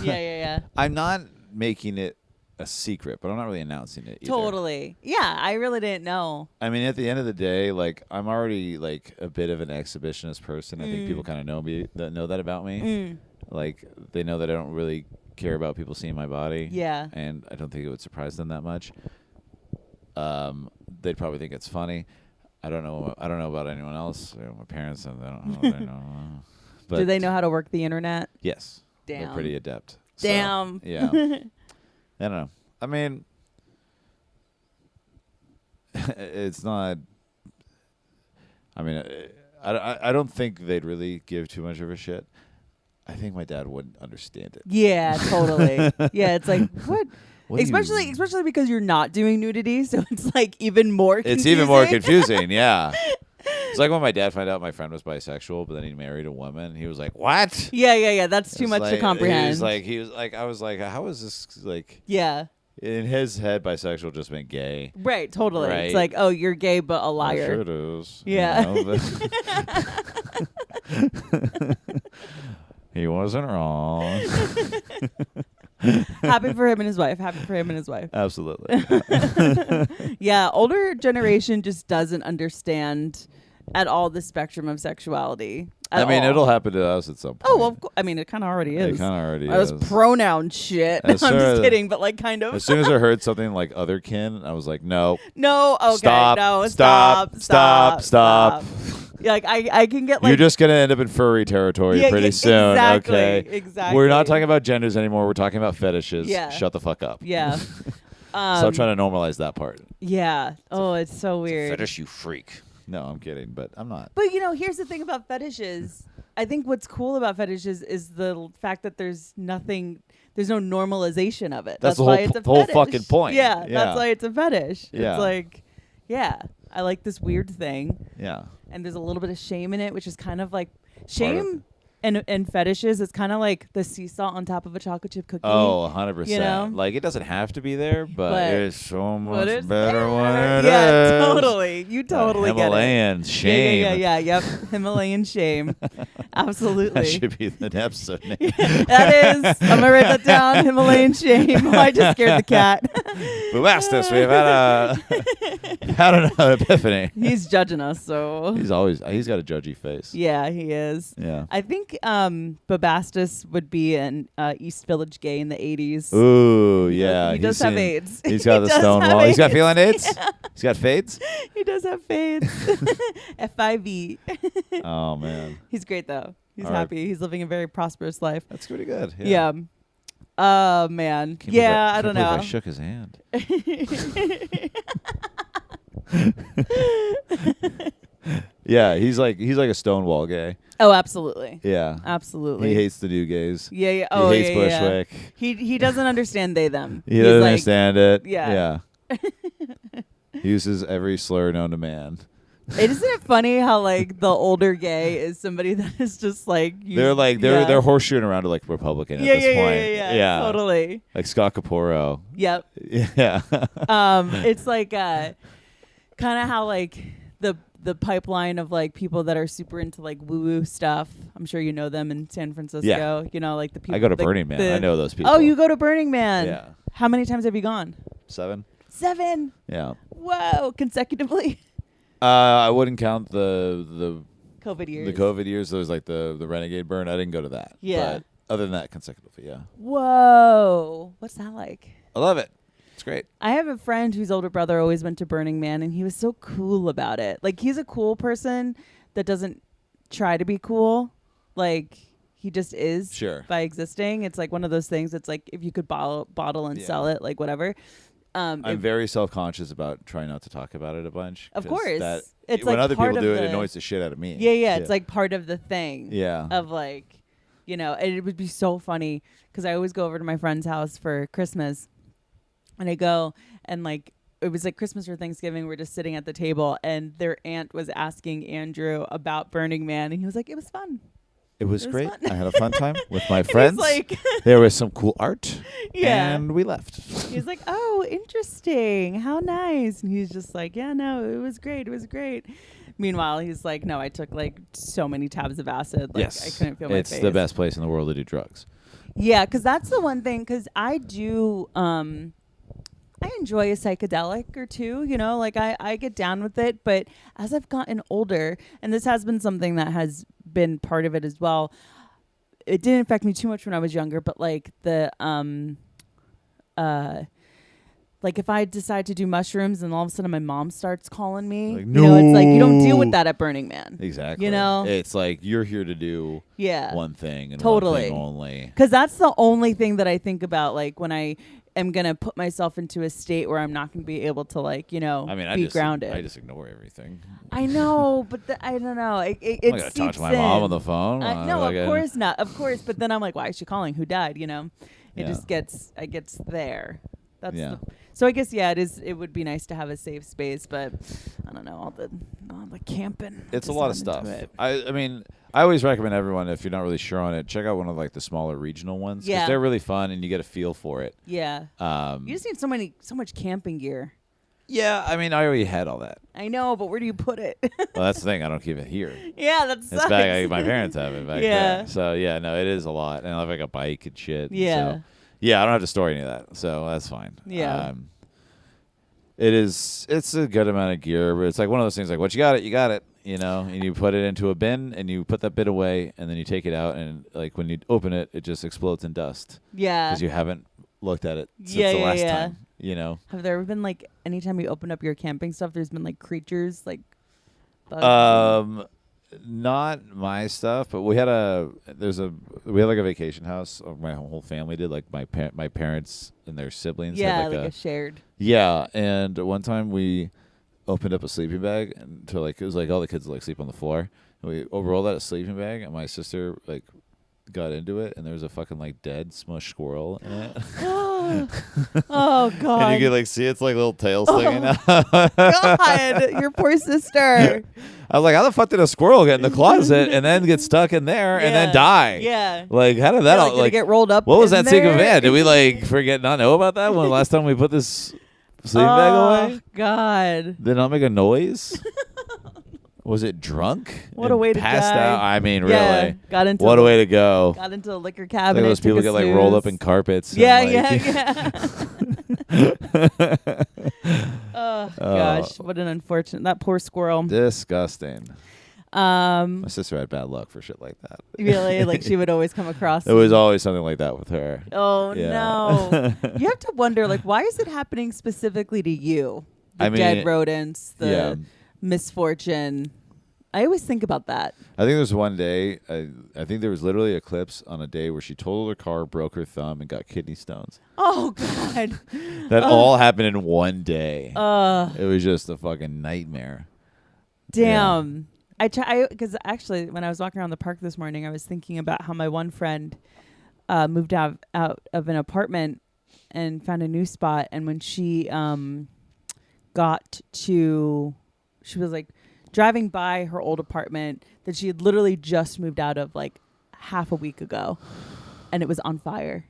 [SPEAKER 1] Yeah.
[SPEAKER 2] I'm not making it a secret, but I'm not really announcing it either.
[SPEAKER 1] Totally. Yeah, I really didn't know.
[SPEAKER 2] I mean, at the end of the day, like I'm already like a bit of an exhibitionist person. I think people kind of know that about me. Like they know that I don't really care about people seeing my body.
[SPEAKER 1] Yeah.
[SPEAKER 2] And I don't think it would surprise them that much. They'd probably think it's funny. I don't know about anyone else. You know, my parents, and they don't know. But
[SPEAKER 1] Do they know how to work the internet?
[SPEAKER 2] Yes.
[SPEAKER 1] Damn.
[SPEAKER 2] They're pretty adept. So,
[SPEAKER 1] Damn.
[SPEAKER 2] yeah. I don't know. I mean, it's not. I mean, I don't think they'd really give too much of a shit. I think my dad wouldn't understand it.
[SPEAKER 1] Yeah, totally. Yeah, it's like what?
[SPEAKER 2] What do you-
[SPEAKER 1] Especially because you're not doing nudity, so it's like even more confusing.
[SPEAKER 2] It's even more confusing, yeah. It's like when my dad found out my friend was bisexual, but then he married a woman. He was like, "What?"
[SPEAKER 1] Yeah. That's too
[SPEAKER 2] It's
[SPEAKER 1] much
[SPEAKER 2] like,
[SPEAKER 1] to comprehend.
[SPEAKER 2] He was like, I was like, "How is this like?"
[SPEAKER 1] Yeah.
[SPEAKER 2] In his head, bisexual just meant gay.
[SPEAKER 1] Right, totally.
[SPEAKER 2] Right.
[SPEAKER 1] It's like, oh, you're gay, but a
[SPEAKER 2] Well,
[SPEAKER 1] liar.
[SPEAKER 2] sure it is.
[SPEAKER 1] Yeah.
[SPEAKER 2] You know, but he wasn't wrong.
[SPEAKER 1] Happy for him and his wife.
[SPEAKER 2] Absolutely.
[SPEAKER 1] Yeah, older generation just doesn't understand at all the spectrum of sexuality.
[SPEAKER 2] I mean,
[SPEAKER 1] all.
[SPEAKER 2] it'll happen to us at some point.
[SPEAKER 1] Oh, well, I mean, it kind of already is.
[SPEAKER 2] It kind of already
[SPEAKER 1] I was
[SPEAKER 2] is.
[SPEAKER 1] pronoun shit. I'm
[SPEAKER 2] As soon
[SPEAKER 1] just
[SPEAKER 2] as-
[SPEAKER 1] kidding, but like kind of.
[SPEAKER 2] As soon as I heard something like otherkin, I was like, no.
[SPEAKER 1] No, okay,
[SPEAKER 2] Stop,
[SPEAKER 1] no,
[SPEAKER 2] stop,
[SPEAKER 1] stop. Like I can get like
[SPEAKER 2] You're just gonna end up in furry territory pretty soon.
[SPEAKER 1] Exactly,
[SPEAKER 2] Okay.
[SPEAKER 1] exactly.
[SPEAKER 2] We're not talking about genders anymore. We're talking about fetishes.
[SPEAKER 1] Yeah.
[SPEAKER 2] Shut the fuck up.
[SPEAKER 1] Yeah.
[SPEAKER 2] Stop trying to normalize that part.
[SPEAKER 1] Yeah. Oh, it's so weird.
[SPEAKER 2] Fetish, you freak. No, I'm kidding, but I'm not.
[SPEAKER 1] But here's the thing about fetishes. I think what's cool about fetishes is the fact that there's no normalization of it.
[SPEAKER 2] That's the
[SPEAKER 1] why
[SPEAKER 2] whole
[SPEAKER 1] it's a
[SPEAKER 2] whole
[SPEAKER 1] fetish.
[SPEAKER 2] fucking point.
[SPEAKER 1] Yeah,
[SPEAKER 2] Yeah.
[SPEAKER 1] that's why it's a fetish.
[SPEAKER 2] Yeah.
[SPEAKER 1] It's like, yeah, I like this weird thing.
[SPEAKER 2] Yeah.
[SPEAKER 1] And there's a little bit of shame in it, which is kind of like shame and fetishes. It's kind of like the sea salt on top of a chocolate chip cookie.
[SPEAKER 2] Oh, 100%.
[SPEAKER 1] You know?
[SPEAKER 2] Like, it doesn't have to be there, but it's so much
[SPEAKER 1] it's
[SPEAKER 2] better when it is.
[SPEAKER 1] Yeah, totally. You totally get it.
[SPEAKER 2] Himalayan shame.
[SPEAKER 1] Yeah. Yep. Himalayan shame. Absolutely.
[SPEAKER 2] That should be the episode name.
[SPEAKER 1] That is. I'm gonna write that down. Himalayan shame. I just scared the cat.
[SPEAKER 2] Boastus, we've had an epiphany.
[SPEAKER 1] He's judging us, so
[SPEAKER 2] He's got a judgy face.
[SPEAKER 1] yeah, he is.
[SPEAKER 2] Yeah.
[SPEAKER 1] I think Bobastus would be an East Village gay in the 80s.
[SPEAKER 2] Ooh, yeah.
[SPEAKER 1] He does have AIDS.
[SPEAKER 2] He's got the
[SPEAKER 1] does
[SPEAKER 2] stone
[SPEAKER 1] have
[SPEAKER 2] wall. He's got
[SPEAKER 1] AIDS.
[SPEAKER 2] feeling AIDS?
[SPEAKER 1] Yeah.
[SPEAKER 2] He's got fades?
[SPEAKER 1] He does have fades. FIV.
[SPEAKER 2] Oh, man.
[SPEAKER 1] He's great though. He's
[SPEAKER 2] All right.
[SPEAKER 1] happy. He's living a very prosperous life.
[SPEAKER 2] That's pretty good.
[SPEAKER 1] Yeah. Oh man.
[SPEAKER 2] Can't believe
[SPEAKER 1] I don't know.
[SPEAKER 2] I shook his hand. Yeah, he's like a Stonewall gay.
[SPEAKER 1] Oh, absolutely.
[SPEAKER 2] Yeah.
[SPEAKER 1] Absolutely.
[SPEAKER 2] He hates the new gays.
[SPEAKER 1] Yeah. Oh,
[SPEAKER 2] he hates
[SPEAKER 1] yeah.
[SPEAKER 2] Bushwick.
[SPEAKER 1] He doesn't understand they them.
[SPEAKER 2] He
[SPEAKER 1] He's
[SPEAKER 2] doesn't
[SPEAKER 1] like,
[SPEAKER 2] understand it.
[SPEAKER 1] Yeah.
[SPEAKER 2] He uses every slur known to man.
[SPEAKER 1] Isn't it funny how like the older gay is somebody that is just like
[SPEAKER 2] they're horseshoeing around to like Republican at this point.
[SPEAKER 1] Yeah, totally.
[SPEAKER 2] Like Scott Caporo.
[SPEAKER 1] Yep.
[SPEAKER 2] Yeah.
[SPEAKER 1] It's like kind of how like the pipeline of like people that are super into like woo woo stuff. I'm sure you know them in San Francisco.
[SPEAKER 2] Yeah.
[SPEAKER 1] You know, like the people.
[SPEAKER 2] I go to Burning Man. I know those people.
[SPEAKER 1] Oh, you go to Burning Man.
[SPEAKER 2] Yeah.
[SPEAKER 1] How many times have you gone?
[SPEAKER 2] 7.
[SPEAKER 1] 7.
[SPEAKER 2] Yeah.
[SPEAKER 1] Whoa, consecutively.
[SPEAKER 2] I wouldn't count the
[SPEAKER 1] COVID years.
[SPEAKER 2] The COVID years. There was like the Renegade burn. I didn't go to that.
[SPEAKER 1] Yeah.
[SPEAKER 2] But other than that, consecutively, yeah.
[SPEAKER 1] Whoa. What's that like?
[SPEAKER 2] I love it. It's great.
[SPEAKER 1] I have a friend whose older brother always went to Burning Man, and he was so cool about it. Like, he's a cool person that doesn't try to be cool. Like, he just is by existing. It's like one of those things. It's like if you could bottle and sell it, like whatever.
[SPEAKER 2] I'm very self-conscious about trying not to talk about it a bunch.
[SPEAKER 1] Of course.
[SPEAKER 2] It's when like other people do it, it annoys the shit out of me.
[SPEAKER 1] Yeah. It's like part of the thing.
[SPEAKER 2] Yeah.
[SPEAKER 1] Of like, and it would be so funny because I always go over to my friend's house for Christmas. And I go and like, it was like Christmas or Thanksgiving. We're just sitting at the table and their aunt was asking Andrew about Burning Man. And he was like, it was fun.
[SPEAKER 2] It was great.
[SPEAKER 1] Fun.
[SPEAKER 2] I had a fun time with my friends.
[SPEAKER 1] Like
[SPEAKER 2] there was some cool art.
[SPEAKER 1] Yeah.
[SPEAKER 2] And we left.
[SPEAKER 1] He's like, oh, interesting. How nice. And he's just like, yeah, no, it was great. It was great. Meanwhile, he's like, no, I took like so many tabs of acid. Like,
[SPEAKER 2] yes.
[SPEAKER 1] I couldn't feel my face.
[SPEAKER 2] It's the best place in the world to do drugs.
[SPEAKER 1] Yeah, because that's the one thing. Because I do, I enjoy a psychedelic or two, like I get down with it. But as I've gotten older, and this has been something that has been part of it as well, it didn't affect me too much when I was younger, but like like if I decide to do mushrooms and all of a sudden my mom starts calling me,
[SPEAKER 2] like, no.
[SPEAKER 1] It's like you don't deal with that at Burning Man.
[SPEAKER 2] Exactly. It's like you're here to do one thing and one thing only.
[SPEAKER 1] Because that's the only thing that I think about, like when I am gonna put myself into a state where I'm not gonna be able to, like, be grounded.
[SPEAKER 2] I just ignore everything.
[SPEAKER 1] I know, but I don't know. It
[SPEAKER 2] I'm not gonna talk to my mom on the phone.
[SPEAKER 1] No, of course not. Of course, but then I'm like, why is she calling? Who died? It just gets there. That's so I guess it would be nice to have a safe space, but I don't know, all the camping.
[SPEAKER 2] It's a lot of stuff. I mean, I always recommend everyone, if you're not really sure on it, check out one of like the smaller regional ones. Yeah, they're really fun and you get a feel for it.
[SPEAKER 1] Yeah. You just need so much camping gear.
[SPEAKER 2] Yeah, I mean, I already had all that.
[SPEAKER 1] I know, but where do you put it?
[SPEAKER 2] Well, that's the thing. I don't keep it here.
[SPEAKER 1] Yeah, that's
[SPEAKER 2] it's back. My parents have it back there. So yeah, no, it is a lot, and I have like a bike and shit.
[SPEAKER 1] Yeah.
[SPEAKER 2] So, yeah, I don't have to store any of that, so that's fine.
[SPEAKER 1] Yeah.
[SPEAKER 2] It's a good amount of gear, but it's like one of those things like, what you got it, and you put it into a bin and you put that bit away and then you take it out and like when you open it, it just explodes in dust.
[SPEAKER 1] Yeah.
[SPEAKER 2] Because you haven't looked at it since the last time, Have
[SPEAKER 1] there ever been like anytime you open up your camping stuff, there's been like creatures like bugs?
[SPEAKER 2] not my stuff, but we had like a vacation house. My whole family did, like my parents and their siblings.
[SPEAKER 1] Yeah,
[SPEAKER 2] had
[SPEAKER 1] like a shared.
[SPEAKER 2] Yeah, and one time we opened up a sleeping bag and to like it was like all the kids would like sleep on the floor. And we rolled out a sleeping bag, and my sister like got into it, and there was a fucking like dead smushed squirrel in it.
[SPEAKER 1] Oh God!
[SPEAKER 2] And you could like see its like little tail sticking out.
[SPEAKER 1] God, your poor sister.
[SPEAKER 2] I was like, how the fuck did a squirrel get in the closet and then get stuck in there and then die?
[SPEAKER 1] Yeah.
[SPEAKER 2] Like, how did that all
[SPEAKER 1] like get rolled up?
[SPEAKER 2] What was that
[SPEAKER 1] there?
[SPEAKER 2] secret van? Did we like forget not know about that when the last time we put this sleeping bag away?
[SPEAKER 1] Oh God!
[SPEAKER 2] Did it not make a noise? Was it drunk?
[SPEAKER 1] What a way to
[SPEAKER 2] passed
[SPEAKER 1] die.
[SPEAKER 2] out. I mean,
[SPEAKER 1] Yeah,
[SPEAKER 2] really.
[SPEAKER 1] What
[SPEAKER 2] a way to go.
[SPEAKER 1] Got into the liquor
[SPEAKER 2] Like
[SPEAKER 1] cabinet.
[SPEAKER 2] those people get like rolled up in carpets. And, like,
[SPEAKER 1] Yeah. Oh gosh, what an unfortunate. That poor squirrel.
[SPEAKER 2] Disgusting. My sister had bad luck for shit like that.
[SPEAKER 1] Really, like she would always come across.
[SPEAKER 2] There was always something like that with her.
[SPEAKER 1] Oh
[SPEAKER 2] Yeah.
[SPEAKER 1] no! You have to wonder, like, why is it happening specifically to you? The dead rodents, the misfortune. I always think about that.
[SPEAKER 2] I think there was one day, I think there was literally a eclipse on a day where she totaled her car, broke her thumb, and got kidney stones.
[SPEAKER 1] Oh God!
[SPEAKER 2] That all happened in one day.
[SPEAKER 1] It
[SPEAKER 2] was just a fucking nightmare.
[SPEAKER 1] Damn. Yeah. Because actually, when I was walking around the park this morning, I was thinking about how my one friend moved out of an apartment and found a new spot. And when she she was like driving by her old apartment that she had literally just moved out of like half a week ago, and it was on fire.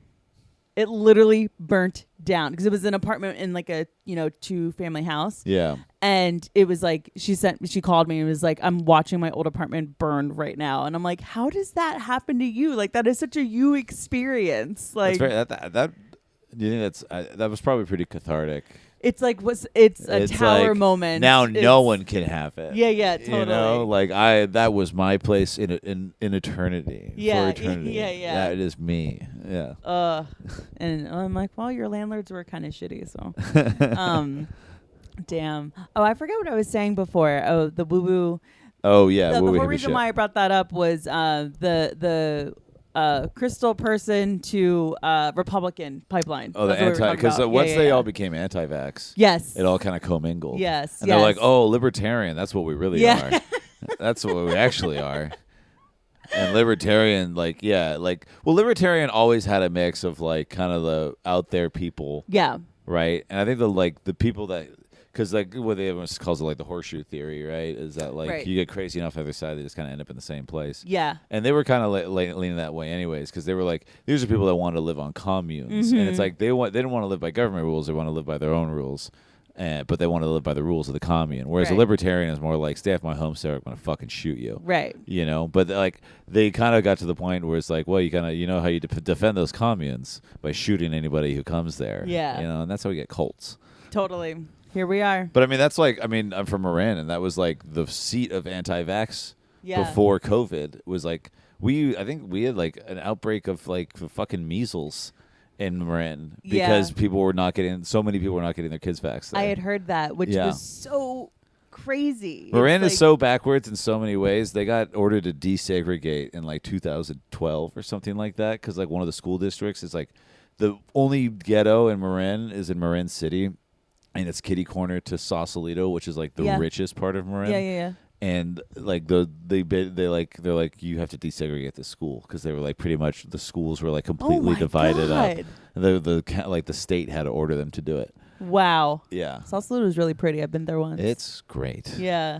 [SPEAKER 1] It literally burnt down because it was an apartment in like a 2-family house.
[SPEAKER 2] Yeah.
[SPEAKER 1] And it was like she called me and was like, I'm watching my old apartment burn right now. And I'm like, how does that happen to you? Like, that is such a you experience. Like,
[SPEAKER 2] that do you think that was probably pretty cathartic?
[SPEAKER 1] It's like it's a tower
[SPEAKER 2] like,
[SPEAKER 1] moment.
[SPEAKER 2] Now no one can have it.
[SPEAKER 1] Yeah, totally.
[SPEAKER 2] You know, like that was my place in eternity.
[SPEAKER 1] Yeah,
[SPEAKER 2] for eternity.
[SPEAKER 1] yeah.
[SPEAKER 2] That is me. Yeah.
[SPEAKER 1] And I'm like, well, your landlords were kind of shitty, so. Damn. Oh, I forgot what I was saying before. Oh, the woo woo.
[SPEAKER 2] Oh yeah.
[SPEAKER 1] The whole reason why I brought that up was the crystal person to Republican pipeline.
[SPEAKER 2] Oh, the anti, because once they all became anti-vax,
[SPEAKER 1] yes,
[SPEAKER 2] it all kind of commingled.
[SPEAKER 1] Yes,
[SPEAKER 2] and they're like, oh, libertarian. That's what we really are. That's what we actually are. And libertarian, libertarian always had a mix of like kind of the out there people.
[SPEAKER 1] Yeah.
[SPEAKER 2] Right, and I think the people that. Because like what everyone calls it like the horseshoe theory, right? Is that like you get crazy enough either side, they just kind of end up in the same place.
[SPEAKER 1] Yeah. And
[SPEAKER 2] they were kind of leaning that way, anyways, because they were like, these are people that wanted to live on communes, and it's like they didn't want to live by government rules; they want to live by their own rules, but they want to live by the rules of the commune. Whereas a libertarian is more like, stay off my home, sir, I'm gonna fucking shoot you.
[SPEAKER 1] Right.
[SPEAKER 2] You know, but like they kind of got to the point where it's like, well, you know how you defend those communes by shooting anybody who comes there.
[SPEAKER 1] Yeah.
[SPEAKER 2] You know, and that's how we get cults.
[SPEAKER 1] Totally. Here we are.
[SPEAKER 2] But I mean, that's like, I'm from Marin, and that was like the seat of anti-vax before COVID. Was like I think we had like an outbreak of like fucking measles in Marin because so many people were not getting their kids vaxxed there.
[SPEAKER 1] I had heard that, which was so crazy.
[SPEAKER 2] Marin is so backwards in so many ways. They got ordered to desegregate in like 2012 or something like that because like one of the school districts is like the only ghetto in Marin is in Marin City. And it's kitty corner to Sausalito, which is like the richest part of Marin.
[SPEAKER 1] Yeah.
[SPEAKER 2] And like they're like you have to desegregate the school because they were like pretty much the schools were like completely divided up. The state had to order them to do it.
[SPEAKER 1] Wow.
[SPEAKER 2] Yeah.
[SPEAKER 1] Sausalito is really pretty. I've been there once.
[SPEAKER 2] It's great.
[SPEAKER 1] Yeah.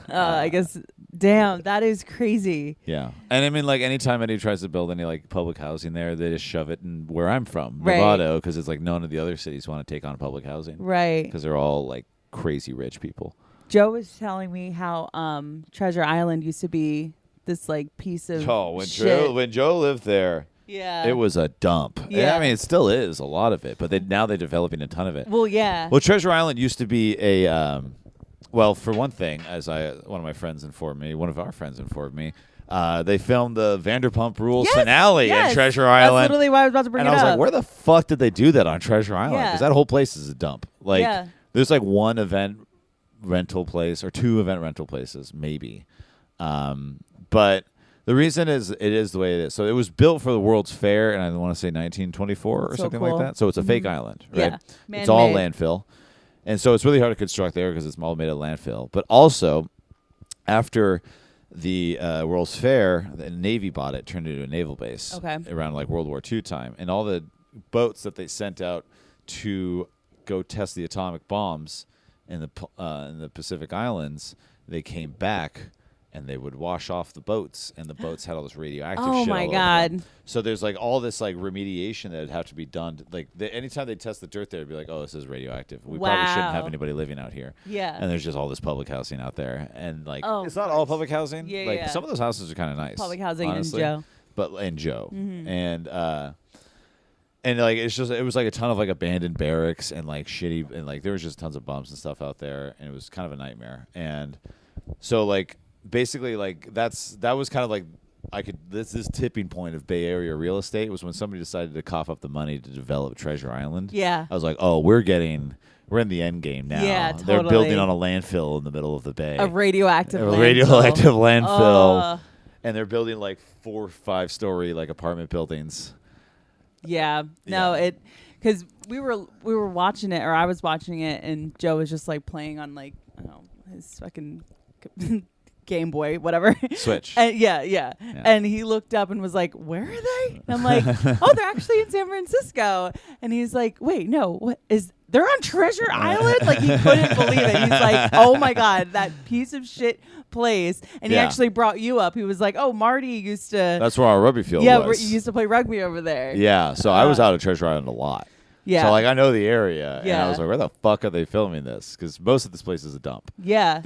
[SPEAKER 1] I guess. Damn, that is crazy.
[SPEAKER 2] Yeah. And I mean, like, anytime anybody tries to build any, like, public housing there, they just shove it in where I'm from, Nevada, because it's like none of the other cities want to take on public housing. Right. Because they're all, like, crazy rich people.
[SPEAKER 1] Joe was telling me how Treasure Island used to be this, like, piece of shit.
[SPEAKER 2] When Joe lived there, it was a dump.
[SPEAKER 1] Yeah.
[SPEAKER 2] I mean, it still is, a lot of it, but now they're developing a ton of it.
[SPEAKER 1] Well, yeah.
[SPEAKER 2] Well, Treasure Island used to be a... well, for one thing, as one of our friends informed me, they filmed the Vanderpump Rules finale in Treasure Island.
[SPEAKER 1] That's literally why I was about to bring it up.
[SPEAKER 2] And I was like, where the fuck did they do that on Treasure Island? Because that whole place is a dump. Like, there's like one event rental place or 2 event rental places, maybe. But the reason is it is the way it is. So it was built for the World's Fair, and I want to say 1924 or something
[SPEAKER 1] cool.
[SPEAKER 2] like that. So it's a fake island, right?
[SPEAKER 1] Yeah.
[SPEAKER 2] It's all
[SPEAKER 1] Man-made.
[SPEAKER 2] landfill. And so it's really hard to construct there because it's all made of landfill. But also, after the World's Fair, the Navy bought it, turned it into a naval base around like World War II time. And all the boats that they sent out to go test the atomic bombs in the Pacific Islands, they came back and they would wash off the boats, and the boats had all this radioactive shit.
[SPEAKER 1] Oh my God!
[SPEAKER 2] So there's like all this like remediation that would have to be done. Like anytime they test the dirt there, it'd be like, oh, this is radioactive. We probably shouldn't have anybody living out here.
[SPEAKER 1] Yeah.
[SPEAKER 2] And there's just all this public housing out there, and like it's not
[SPEAKER 1] Christ.
[SPEAKER 2] all public housing.
[SPEAKER 1] Yeah,
[SPEAKER 2] like
[SPEAKER 1] yeah.
[SPEAKER 2] some of those houses are kind of nice.
[SPEAKER 1] Public housing
[SPEAKER 2] honestly.
[SPEAKER 1] in Joe.
[SPEAKER 2] But in Joe,
[SPEAKER 1] Mm-hmm.
[SPEAKER 2] and like it was like a ton of like abandoned barracks and like shitty, and like there was just tons of bumps and stuff out there, and it was kind of a nightmare. And so like basically like that was kind of like this tipping point of Bay Area real estate was when somebody decided to cough up the money to develop Treasure Island.
[SPEAKER 1] Yeah.
[SPEAKER 2] I was like, oh, we're in the end game now.
[SPEAKER 1] Yeah,
[SPEAKER 2] They're
[SPEAKER 1] totally.
[SPEAKER 2] building on a landfill in the middle of the bay.
[SPEAKER 1] A radioactive landfill.
[SPEAKER 2] Radioactive landfill. And they're building like 4 or 5 story like apartment buildings.
[SPEAKER 1] Yeah. No, because we were watching it, or I was watching it, and Joe was just like playing on like, I don't know, his fucking Game Boy, whatever.
[SPEAKER 2] Switch.
[SPEAKER 1] And yeah. And he looked up and was like, where are they? And I'm like, oh, they're actually in San Francisco. And he's like, wait, no, they're on Treasure Island? Like, he couldn't believe it. He's like, oh my God, that piece of shit place. And he actually brought you up. He was like, oh, Marty used to.
[SPEAKER 2] That's where our rugby field
[SPEAKER 1] yeah,
[SPEAKER 2] was.
[SPEAKER 1] you used to play rugby over there.
[SPEAKER 2] Yeah, so I was out at Treasure Island a lot.
[SPEAKER 1] Yeah.
[SPEAKER 2] So like I know the area.
[SPEAKER 1] Yeah.
[SPEAKER 2] And I was like, where the fuck are they filming this? Because most of this place is a dump.
[SPEAKER 1] Yeah.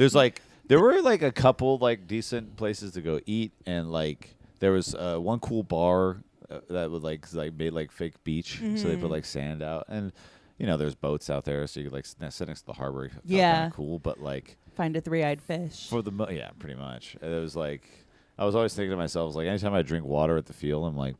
[SPEAKER 2] There were like a couple like decent places to go eat, and like there was one cool bar that would like made like fake beach, so they put like sand out, and you know there's boats out there, so you could like sit next to the harbor. Felt kinda cool, but like
[SPEAKER 1] find a 3-eyed fish.
[SPEAKER 2] for the pretty much. And it was like I was always thinking to myself, like anytime I drink water at the field, I'm like,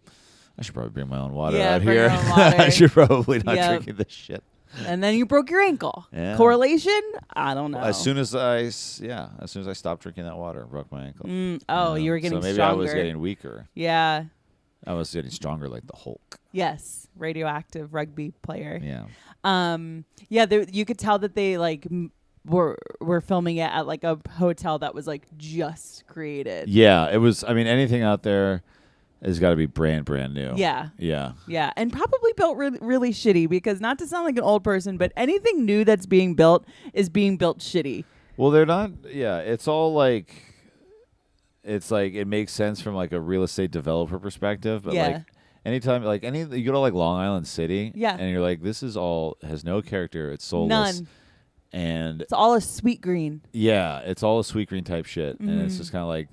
[SPEAKER 2] I should probably bring my own water out
[SPEAKER 1] bring
[SPEAKER 2] here.
[SPEAKER 1] your own water.
[SPEAKER 2] I should probably not drinking this shit.
[SPEAKER 1] And then you broke your ankle.
[SPEAKER 2] Yeah.
[SPEAKER 1] Correlation? I don't know.
[SPEAKER 2] As soon as I stopped drinking that water, I broke my ankle.
[SPEAKER 1] You were getting
[SPEAKER 2] so maybe
[SPEAKER 1] stronger.
[SPEAKER 2] I was getting weaker.
[SPEAKER 1] Yeah.
[SPEAKER 2] I was getting stronger like the Hulk.
[SPEAKER 1] Yes. Radioactive rugby player.
[SPEAKER 2] Yeah.
[SPEAKER 1] You could tell that they like were filming it at like a hotel that was like just created.
[SPEAKER 2] Yeah, it was. I mean, anything out there has got to be brand new.
[SPEAKER 1] Yeah.
[SPEAKER 2] Yeah.
[SPEAKER 1] Yeah, and probably built really shitty, because not to sound like an old person, but anything new that's being built is being built shitty.
[SPEAKER 2] Well, they're not. Yeah, it's all like. It's like it makes sense from like a real estate developer perspective, but like anytime like you go to like Long Island City, and you're like, this is all has no character. It's soulless.
[SPEAKER 1] None.
[SPEAKER 2] And
[SPEAKER 1] it's all a sweet green.
[SPEAKER 2] Yeah, it's all a sweet green type shit, and it's just kind of like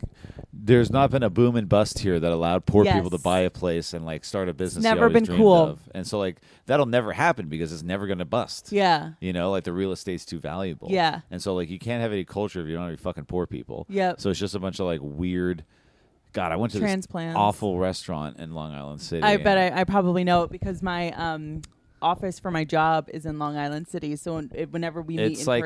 [SPEAKER 2] there's not been a boom and bust here that allowed poor people to buy a place and like start a business.
[SPEAKER 1] It's never
[SPEAKER 2] you always
[SPEAKER 1] been
[SPEAKER 2] dreamed
[SPEAKER 1] cool,
[SPEAKER 2] of. And so like that'll never happen because it's never gonna bust.
[SPEAKER 1] Yeah,
[SPEAKER 2] you know, like the real estate's too valuable.
[SPEAKER 1] Yeah,
[SPEAKER 2] and so like you can't have any culture if you don't have any fucking poor people.
[SPEAKER 1] Yeah,
[SPEAKER 2] so it's just a bunch of like weird. God, I went to this awful restaurant in Long Island City.
[SPEAKER 1] I bet I probably know it because my office for my job is in Long Island City, so whenever we meet in person,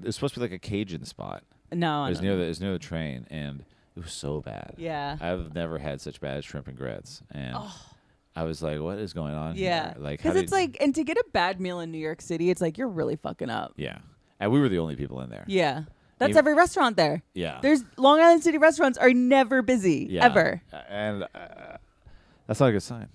[SPEAKER 2] it's supposed to be like a Cajun spot.
[SPEAKER 1] No,
[SPEAKER 2] it was near the train, and it was so bad.
[SPEAKER 1] Yeah,
[SPEAKER 2] I've never had such bad shrimp and grits, and I was like, "What is going on?"
[SPEAKER 1] Yeah,
[SPEAKER 2] here? Like,
[SPEAKER 1] because it's like, and to get a bad meal in New York City, it's like you're really fucking up.
[SPEAKER 2] Yeah, and we were the only people in there.
[SPEAKER 1] Yeah. That's every restaurant there.
[SPEAKER 2] Yeah.
[SPEAKER 1] There's Long Island City restaurants are never busy, ever.
[SPEAKER 2] And that's not a good sign.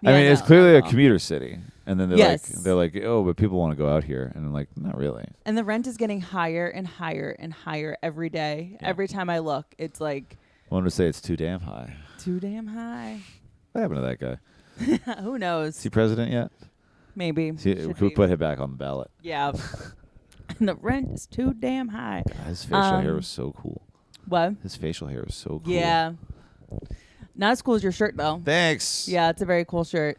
[SPEAKER 2] I mean, it's clearly a commuter city. And then they're like, oh, but people want to go out here. And I'm like, not really.
[SPEAKER 1] And the rent is getting higher and higher and higher every day. Yeah. Every time I look, it's like.
[SPEAKER 2] One would say it's too damn high.
[SPEAKER 1] Too damn high.
[SPEAKER 2] What happened to that guy?
[SPEAKER 1] Who knows?
[SPEAKER 2] Is he president yet?
[SPEAKER 1] Maybe.
[SPEAKER 2] Could we put him back on the ballot?
[SPEAKER 1] Yeah. And the rent is too damn high.
[SPEAKER 2] God, his facial hair was so cool.
[SPEAKER 1] What?
[SPEAKER 2] His facial hair was so cool.
[SPEAKER 1] Yeah. Not as cool as your shirt, though.
[SPEAKER 2] Thanks.
[SPEAKER 1] Yeah, it's a very cool shirt.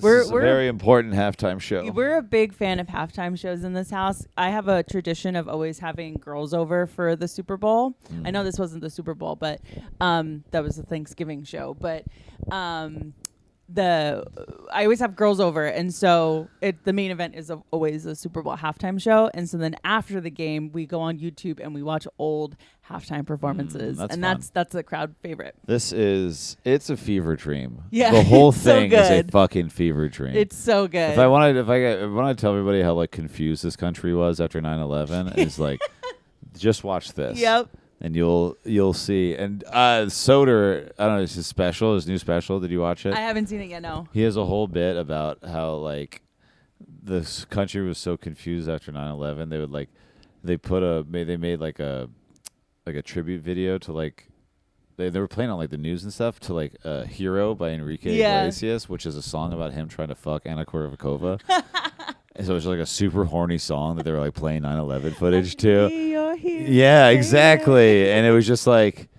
[SPEAKER 2] We're a very important halftime show.
[SPEAKER 1] We're a big fan of halftime shows in this house. I have a tradition of always having girls over for the Super Bowl. I know this wasn't the Super Bowl, but that was the Thanksgiving show. But I always have girls over, and so the main event is always a Super Bowl halftime show, and so then after the game we go on YouTube and we watch old halftime performances, and that's the crowd favorite.
[SPEAKER 2] It's a fever dream.
[SPEAKER 1] Yeah,
[SPEAKER 2] the whole
[SPEAKER 1] so
[SPEAKER 2] thing is a
[SPEAKER 1] good.
[SPEAKER 2] fucking fever dream.
[SPEAKER 1] It's so good.
[SPEAKER 2] If I want to tell everybody how like confused this country was after 9/11, is like just watch this.
[SPEAKER 1] Yep.
[SPEAKER 2] And you'll see. And Soder, I don't know, his new special. Did you watch it?
[SPEAKER 1] I haven't seen it yet. No.
[SPEAKER 2] He has a whole bit about how like this country was so confused after 9/11. They would like they made like a tribute video to like they were playing on like the news and stuff to like Hero by Enrique Iglesias, which is a song about him trying to fuck Anna Kournikova. And so it was like a super horny song that they were like playing 9/11 footage to. Yeah, exactly. And it was just like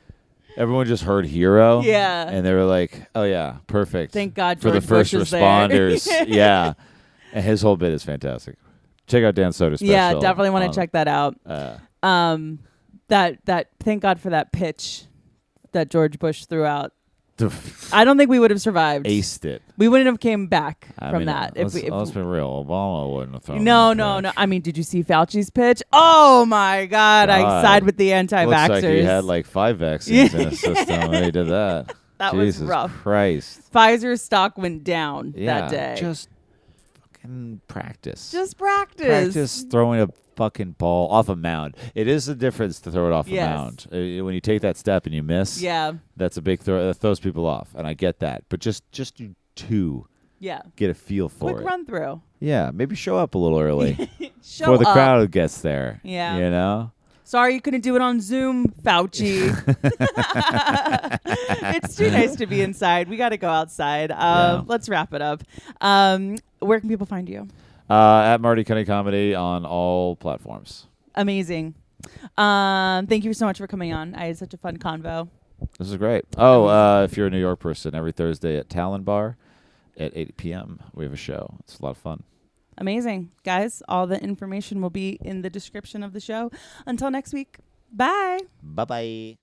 [SPEAKER 2] everyone just heard Hero.
[SPEAKER 1] Yeah.
[SPEAKER 2] And they were like, "Oh yeah, perfect."
[SPEAKER 1] Thank God
[SPEAKER 2] for
[SPEAKER 1] George
[SPEAKER 2] the first
[SPEAKER 1] Bush is
[SPEAKER 2] responders.
[SPEAKER 1] there.
[SPEAKER 2] Yeah. And his whole bit is fantastic. Check out Dan Soder's special.
[SPEAKER 1] Yeah, definitely want to check that out. That thank God for that pitch that George Bush threw out. I don't think we would have survived.
[SPEAKER 2] Aced it.
[SPEAKER 1] We wouldn't have came back from
[SPEAKER 2] mean,
[SPEAKER 1] that.
[SPEAKER 2] Let's be real. Obama wouldn't have thrown
[SPEAKER 1] No. I mean, did you see Fauci's pitch? Oh my God. I side with the anti-vaxxers.
[SPEAKER 2] Looks like he had like 5 vaccines in his system when he did that.
[SPEAKER 1] That
[SPEAKER 2] Jesus
[SPEAKER 1] was rough.
[SPEAKER 2] Christ.
[SPEAKER 1] Pfizer's stock went down that day.
[SPEAKER 2] Just fucking practice.
[SPEAKER 1] Just practice.
[SPEAKER 2] Practice throwing a fucking ball off a mound. It is the difference to throw it off a mound. When you take that step and you miss, that's a big throw. That throws people off, and I get that. But just do 2.
[SPEAKER 1] Yeah.
[SPEAKER 2] Get a feel for it.
[SPEAKER 1] Quick run through.
[SPEAKER 2] Yeah, maybe show up a little early
[SPEAKER 1] before
[SPEAKER 2] the crowd gets there.
[SPEAKER 1] Yeah.
[SPEAKER 2] You know?
[SPEAKER 1] Sorry you couldn't do it on Zoom, Fauci. It's too nice to be inside. We got to go outside. Let's wrap it up. Where can people find you?
[SPEAKER 2] At Marty Cunnie Comedy on all platforms.
[SPEAKER 1] Amazing. Thank you so much for coming on. I had such a fun convo.
[SPEAKER 2] This is great. Oh, if you're a New York person, every Thursday at Talon Bar at 8 p.m. we have a show. It's a lot of fun.
[SPEAKER 1] Amazing. Guys, all the information will be in the description of the show. Until next week, bye.
[SPEAKER 2] Bye-bye.